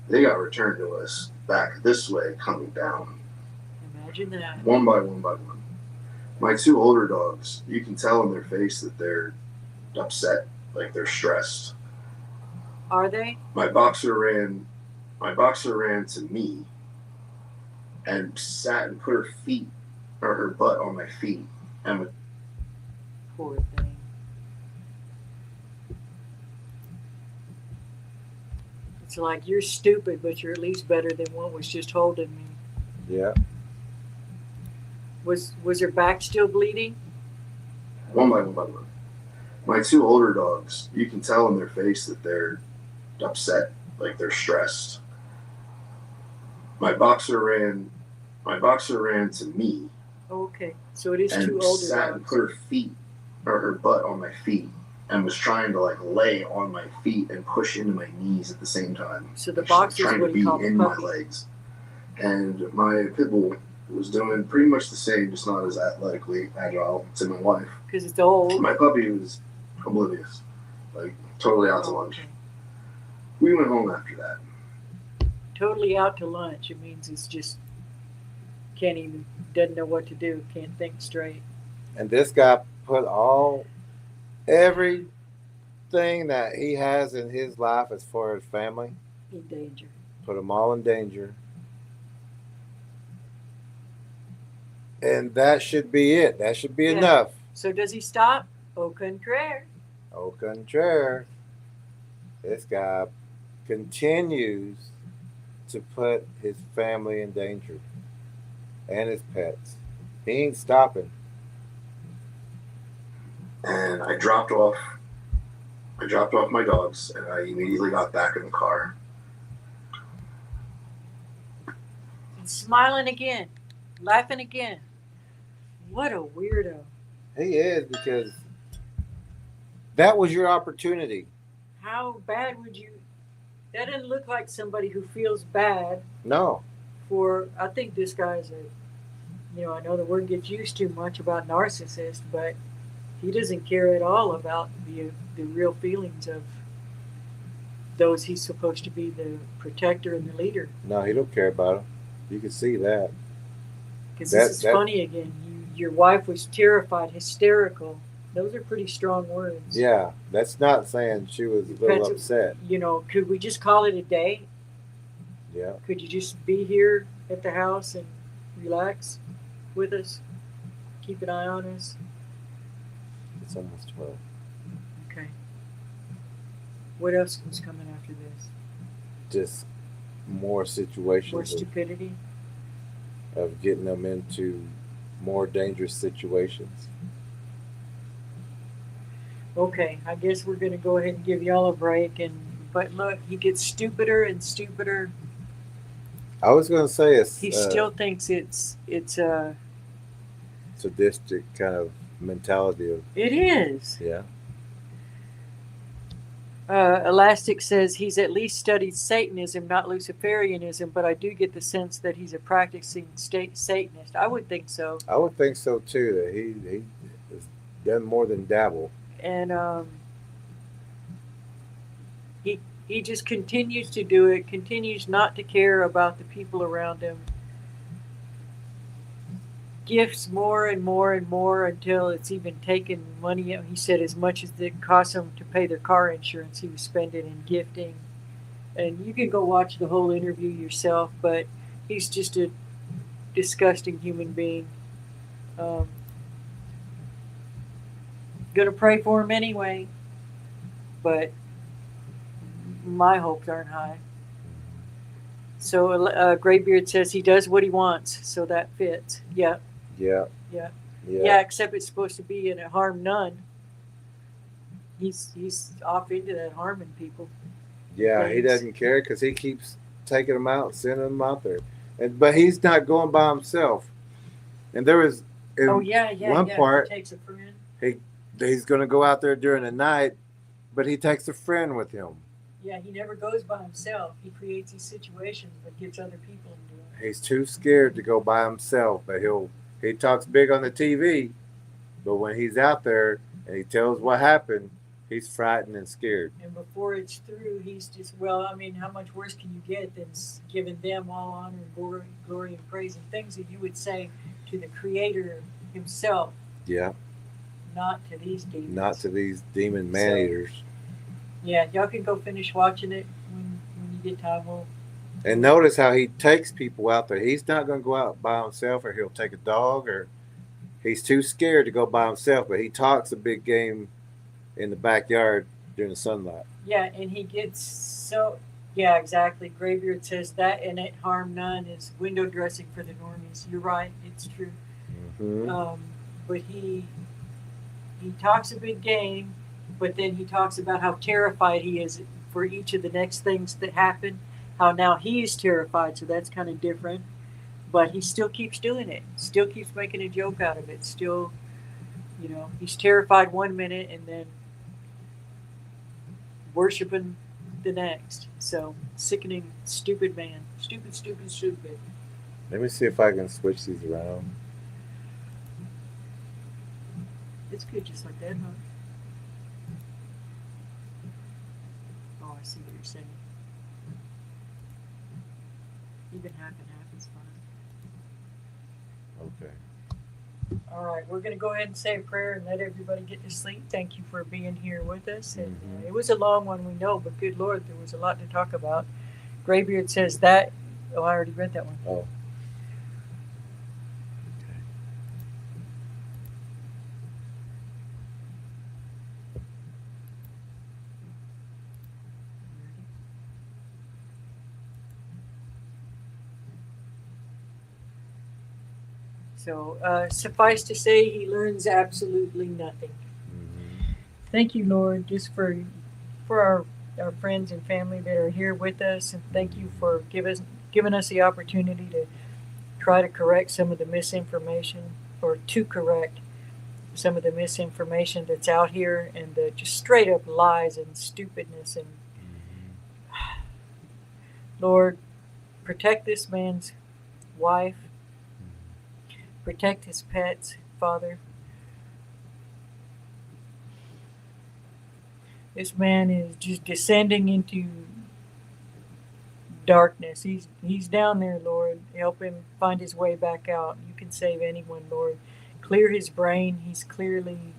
They got returned to us back this way, coming down. Imagine that. One by one. My two older dogs, you can tell in their face that they're upset, like they're stressed. Are they? My boxer ran to me and sat and put her butt on my feet. And Poor thing. It's like, you're stupid, but you're at least better than what was just holding me. Yeah. Was her back still bleeding? one by one. My two older dogs, you can tell in their face that they're upset, like they're stressed. My boxer ran to me. Okay, so it is and two older sat and dogs. put her butt on my feet, and was trying to like lay on my feet and push into my knees at the same time. So the She was boxer is trying what to he be called a in my puppy. legs, and my pit bull was doing pretty much the same, just not as athletically agile to my wife. Because it's old. My puppy was oblivious, like totally out to lunch. Okay. We went home after that. Totally out to lunch. It means it's just doesn't know what to do, can't think straight. And this guy put everything that he has in his life as far as family, In danger. put them all in danger. And that should be it. That should be Yeah. enough. So does he stop? Au contraire. Au contraire, this guy continues to put his family in danger and his pets. He ain't stopping. And I dropped off my dogs, and I immediately got back in the car. And smiling again. Laughing again. What a weirdo. He is, because that was your opportunity. How bad would you... That didn't look like somebody who feels bad No. for... I think this guy's I know the word gets used too much about narcissist, but He doesn't care at all about the real feelings of those he's supposed to be the protector and the leader. No, he don't care about them. You can see that. Because this is funny again. Your wife was terrified, hysterical. Those are pretty strong words. Yeah, that's not saying she was a little upset. You know, could we just call it a day? Yeah. Could you just be here at the house and relax with us? Keep an eye on us? It's almost 12. Okay. What else was coming after this? Just more situations. More stupidity? Of getting them into more dangerous situations. Okay, I guess we're going to go ahead and give y'all a break. But look, he gets stupider and stupider. I was going to say he still thinks it's a sadistic kind of mentality of. It is. Yeah. Elastic says he's at least studied Satanism, not Luciferianism, but I do get the sense that he's a practicing Satanist. I would think so. I would think so too. That he has done more than dabble. And he just continues to do it. Continues not to care about the people around him. Gifts more and more and more until it's even taken money. He said as much as it cost him to pay their car insurance, he was spending in gifting. And you can go watch the whole interview yourself, but he's just a disgusting human being. Gonna pray for him anyway, but my hopes aren't high. So Graybeard says he does what he wants, so that fits. Yeah. Yeah. Yeah. Yeah, except it's supposed to be in a harm none. He's off into that harming people. Yeah, he doesn't care because he keeps taking them out, sending them out there, but he's not going by himself. And there was one part he takes a friend. He's going to go out there during the night, but he takes a friend with him. Yeah, he never goes by himself. He creates these situations but gets other people into it. He's too scared to go by himself, but he talks big on the TV, but when he's out there and he tells what happened, he's frightened and scared. And before it's through, he's just, well, I mean, how much worse can you get than giving them all honor and glory and praise and things that you would say to the Creator himself? Yeah. Not to these demons. Not to these demon man-eaters. Yeah, y'all can go finish watching it when you get time. And notice how he takes people out there. He's not going to go out by himself, or he'll take a dog, or he's too scared to go by himself, but he talks a big game in the backyard during the sunlight. Yeah, and he gets so... Yeah, exactly. Graybeard says that and it harm none is window dressing for the normies. You're right. It's true. Mm-hmm. But he talks a big game, but then he talks about how terrified he is for each of the next things that happen, how now he's terrified, so that's kind of different. But he still keeps doing it, still keeps making a joke out of it, still, he's terrified one minute and then worshiping the next. So, sickening, stupid man. Stupid, stupid, stupid. Let me see if I can switch these around. It's good just like that, huh? Oh, I see what you're saying. Even half and half is fine. Okay. All right, we're going to go ahead and say a prayer and let everybody get to sleep. Thank you for being here with us. And it was a long one, we know, but good Lord, there was a lot to talk about. Graybeard says that. Oh, I already read that one. Oh. So suffice to say, he learns absolutely nothing. Mm-hmm. Thank you, Lord, just for our friends and family that are here with us, and thank you for giving us the opportunity to try to correct some of the misinformation, or to correct some of the misinformation that's out here, and the just straight up lies and stupidness. And Lord, protect this man's wife. Protect his pets, Father. This man is just descending into darkness. He's down there, Lord. Help him find his way back out. You can save anyone, Lord. Clear his brain. He's clearly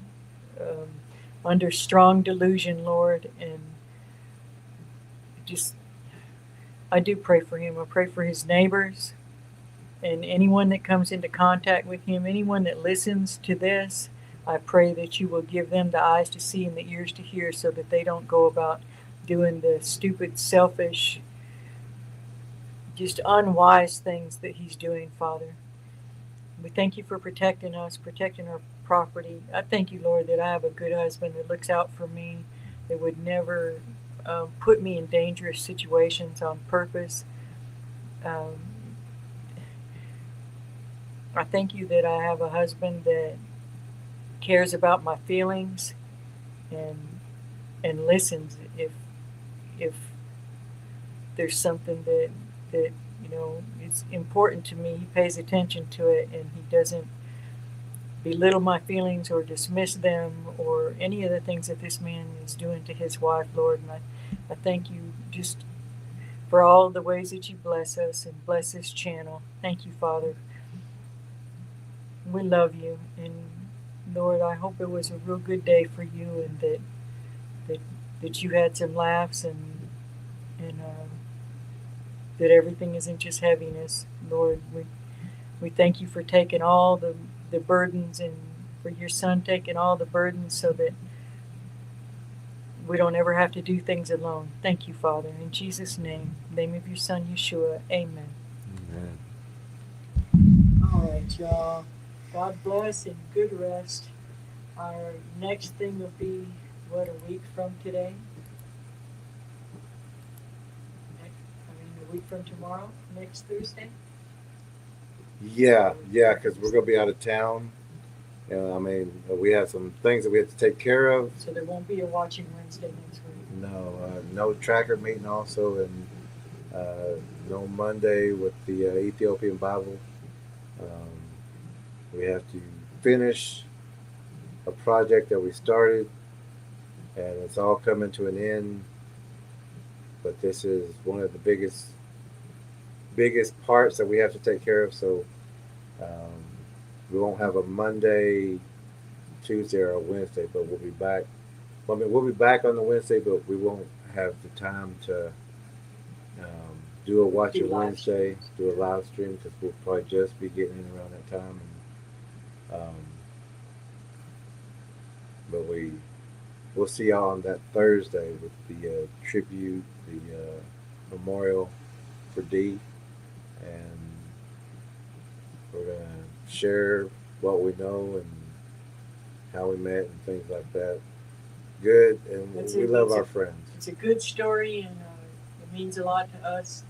um, under strong delusion, Lord, and just I do pray for him. I pray for his neighbors and anyone that comes into contact with him, anyone that listens to this. I pray that you will give them the eyes to see and the ears to hear so that they don't go about doing the stupid, selfish, just unwise things that he's doing, Father. We thank you for protecting us, protecting our property. I thank you, Lord, that I have a good husband that looks out for me, that would never put me in dangerous situations on purpose. Um, I thank you that I have a husband that cares about my feelings and listens if there's something that is important to me. He pays attention to it and he doesn't belittle my feelings or dismiss them or any of the things that this man is doing to his wife, Lord. And I thank you just for all the ways that you bless us and bless this channel. Thank you, Father. We love you, and Lord, I hope it was a real good day for you, and that you had some laughs, and that everything isn't just heaviness. Lord, we thank you for taking all the burdens, and for your son taking all the burdens so that we don't ever have to do things alone. Thank you, Father. In Jesus' name, in the name of your son, Yeshua, amen. Amen. All right, y'all. God bless and good rest. Our next thing will be, what, a week from today? A week from tomorrow, next Thursday? Yeah, because we're going to be out of town. I mean, we have some things that we have to take care of. So there won't be a Watching Wednesday next week? No tracker meeting also, and no Monday with the Ethiopian Bible. We have to finish a project that we started, and it's all coming to an end. But this is one of the biggest parts that we have to take care of. So we won't have a Monday, Tuesday, or a Wednesday, but we'll be back. Well, I mean, we'll be back on the Wednesday, but we won't have the time to do a Watching Wednesday, do a live stream, because we'll probably just be getting in around that time. But we'll see y'all on that Thursday with the tribute, the memorial for D, and we're gonna share what we know and how we met and things like that. Good, and we love our friends. It's a good story, and it means a lot to us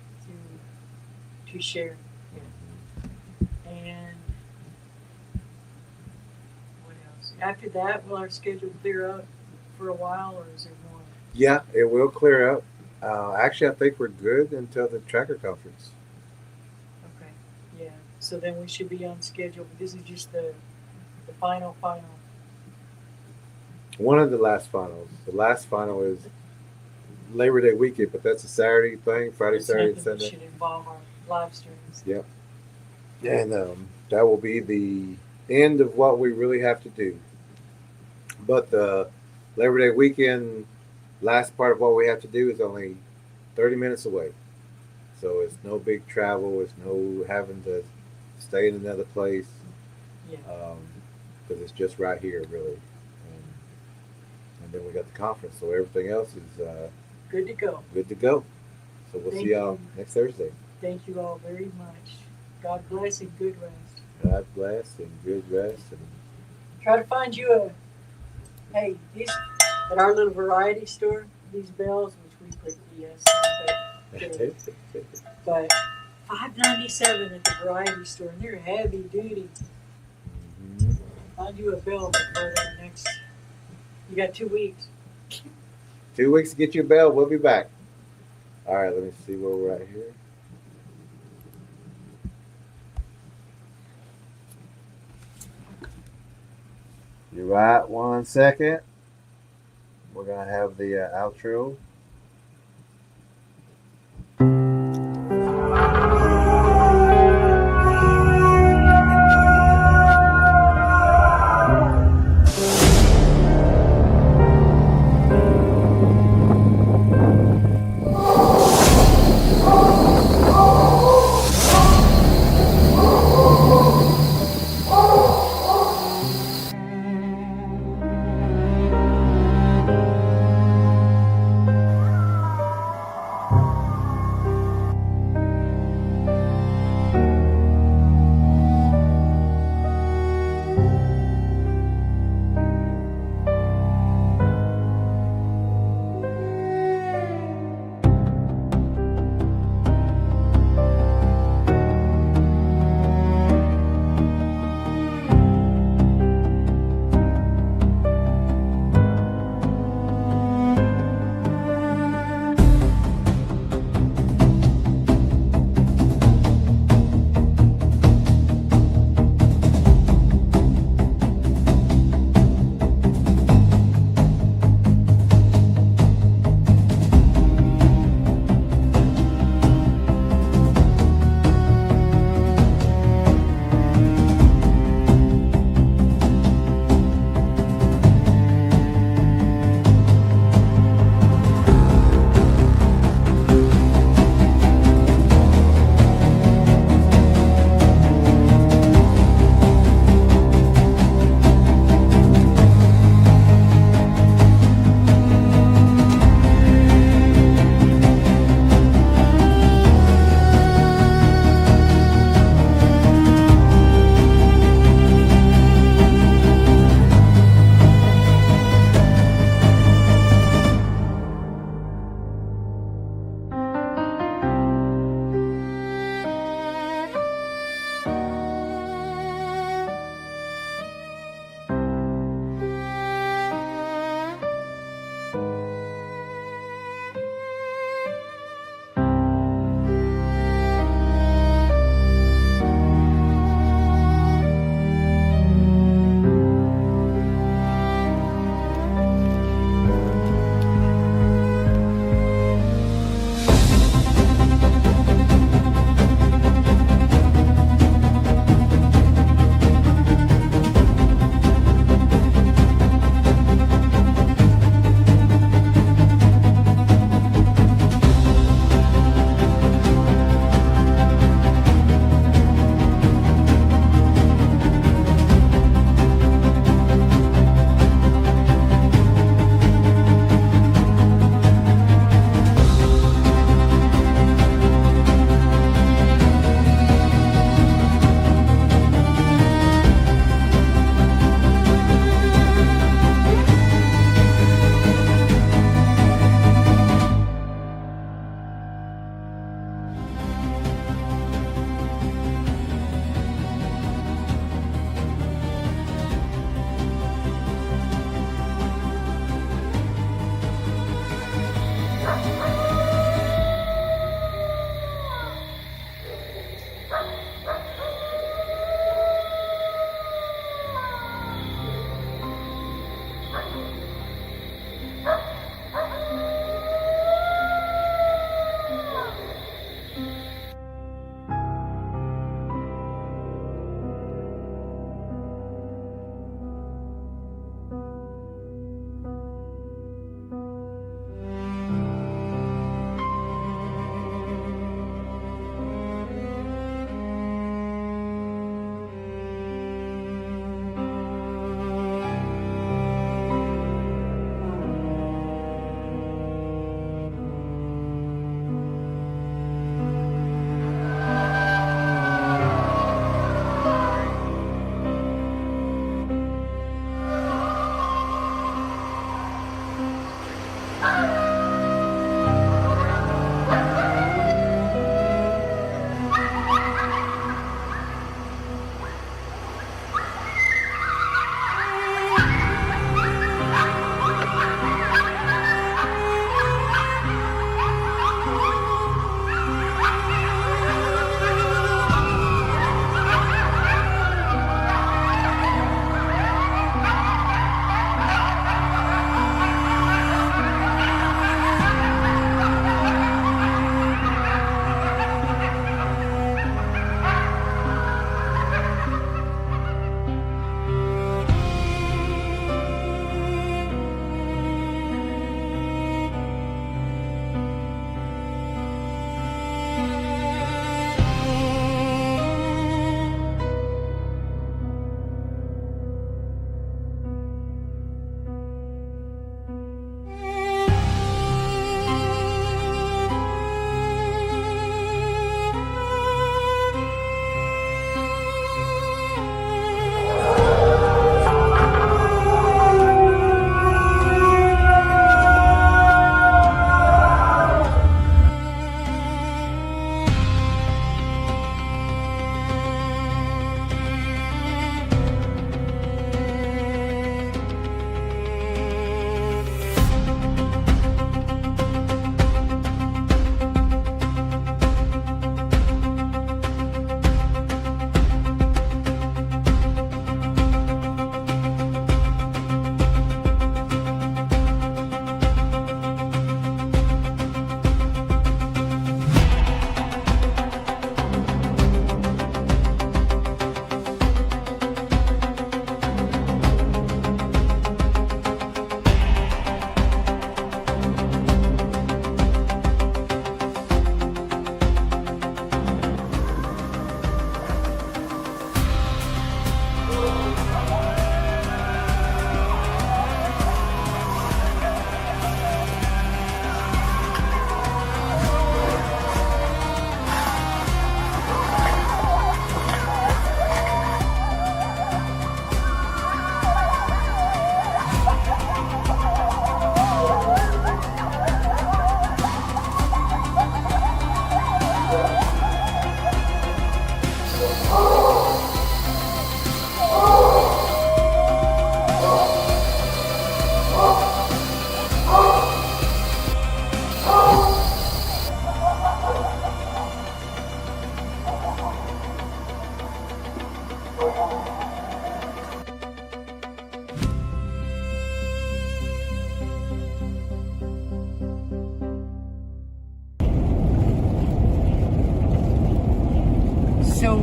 to share. And what else? After that, will our schedule clear up for a while, or is there more? Yeah, it will clear up. Actually, I think we're good until the tracker conference. Okay, yeah. So then we should be on schedule. But this is just the final. One of the last finals. The last final is Labor Day weekend, but that's a Saturday thing. Friday, Saturday, and Sunday. Should involve our live streams. Yep. And that will be the end of what we really have to do. But the Labor Day weekend, last part of what we have to do is only 30 minutes away. So it's no big travel. It's no having to stay in another place. Yeah. Because it's just right here, really. And then we got the conference. So everything else is good to go. Good to go. So we'll see y'all next Thursday. Thank you all very much. God bless and good rest. God bless and good rest. And try to find you these at our little variety store, these bells, which we put BS on, but $5.97 at the variety store, and they're heavy duty. Mm-hmm. Find you a bell before the next. You got 2 weeks. 2 weeks to get you a bell. We'll be back. All right, let me see where we're at here. You're right. 1 second. we're gonna have the outro.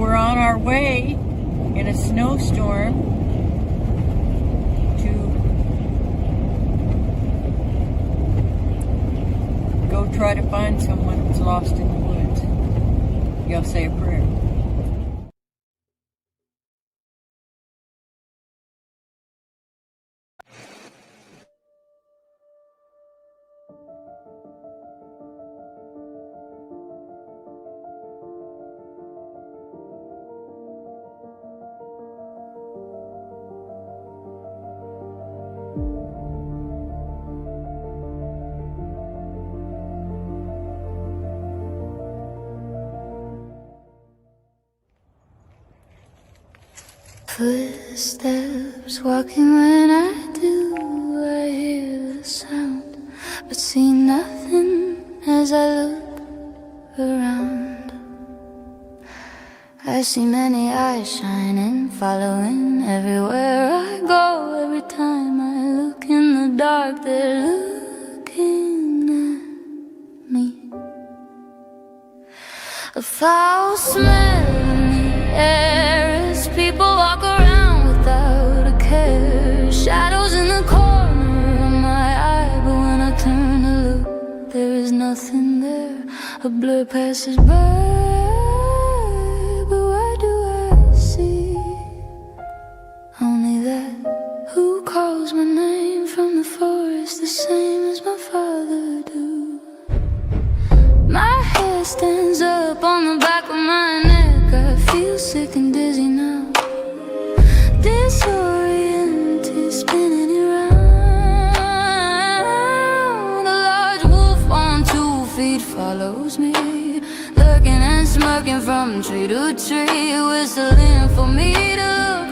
we're on our way in a snowstorm to go try to find someone who's lost in the woods. Y'all say a prayer. Footsteps walking when I do, I hear the sound, but see nothing as I look around. I see many eyes shining, following everywhere I go. Every time I look in the dark, they're looking at me. A foul smell in the air as people walk around without a care. Shadows in the corner of my eye, but when I turn to look, there is nothing there. A blur passes by, but what do I see? Only that who calls my name from the forest, the same as my father do. My hair stands up on the back of my neck. I feel sick and dizzy now, disoriented, spinning around. A large wolf on 2 feet follows me, lurking and smirking from tree to tree, whistling for me to look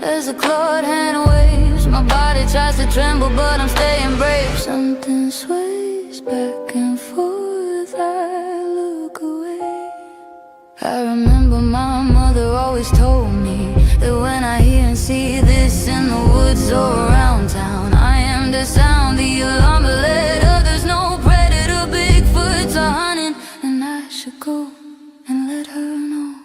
as a clawed hand waves. My body tries to tremble, but I'm staying brave. Something sways back and forth, I look away. I remember my mother always told me that when I hear and see this in the woods or around town, I am to sound the alarm, but let others know predator Bigfoots are hunting, and I should go and let her know.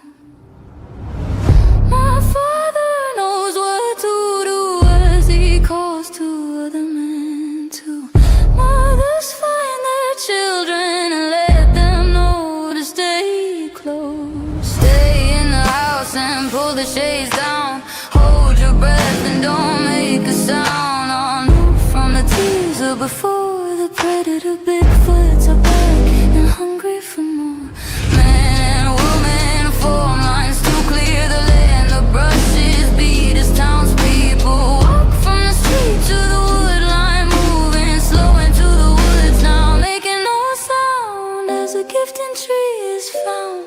My father knows what to do as he calls to other men too. Mothers find their children and let them know to stay close. Stay in the house and pull the shades down. Hold your breath and don't make a sound. On from the teaser before the predator Bigfoots are back and hungry for more. Man and woman form lines to clear the land. The brushes beat as townspeople walk from the street to the wood line, moving slow into the woods now, making no sound as a gifting tree is found.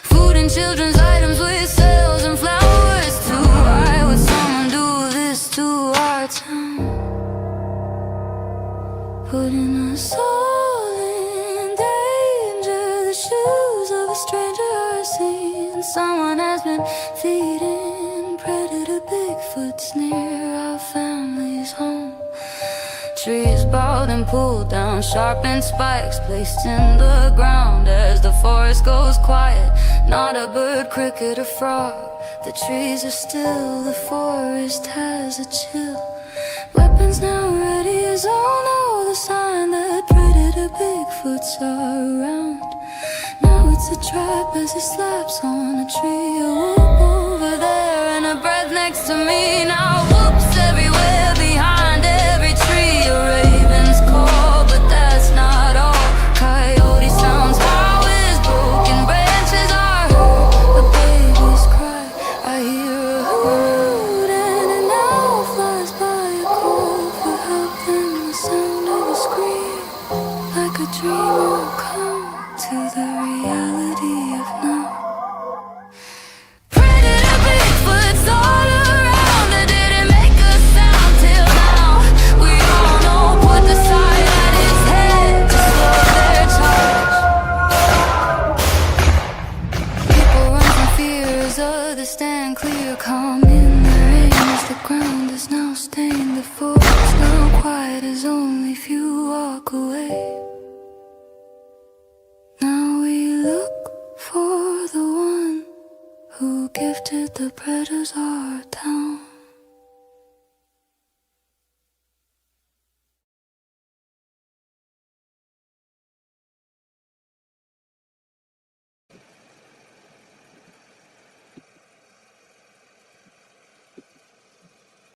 Food and children's items with sales and flowers too. Why would someone do this to our town? Putting us all in danger. The shoes of a stranger are seen. Someone has been feeding predator Bigfoots near our family's home. Trees bowed and pulled down, sharpened spikes placed in the ground as the forest goes quiet. Not a bird, cricket, or frog. The trees are still, the forest has a chill. Weapons now ready as all know the sign that predator Bigfoots are around. Now it's a trap as he slaps on a tree. A whoop over there and a breath next to me. Now whoops everywhere behind every tree. A raven's call, but that's not all. Coyote sounds, how his broken branches are heard. A baby's cry, I hear a hoot, and an owl flies by a call for help. Then the sound of a scream, like a dream will come to the reality of now. Predator Bigfoots all around. They didn't make a sound till now. We all know, put the sight at his head to slow their charge. People run from fear as others stand clear, calm in the rain as the ground is now stained. The forest now quiet as only few walk away. Now we look for the one the predators are our town.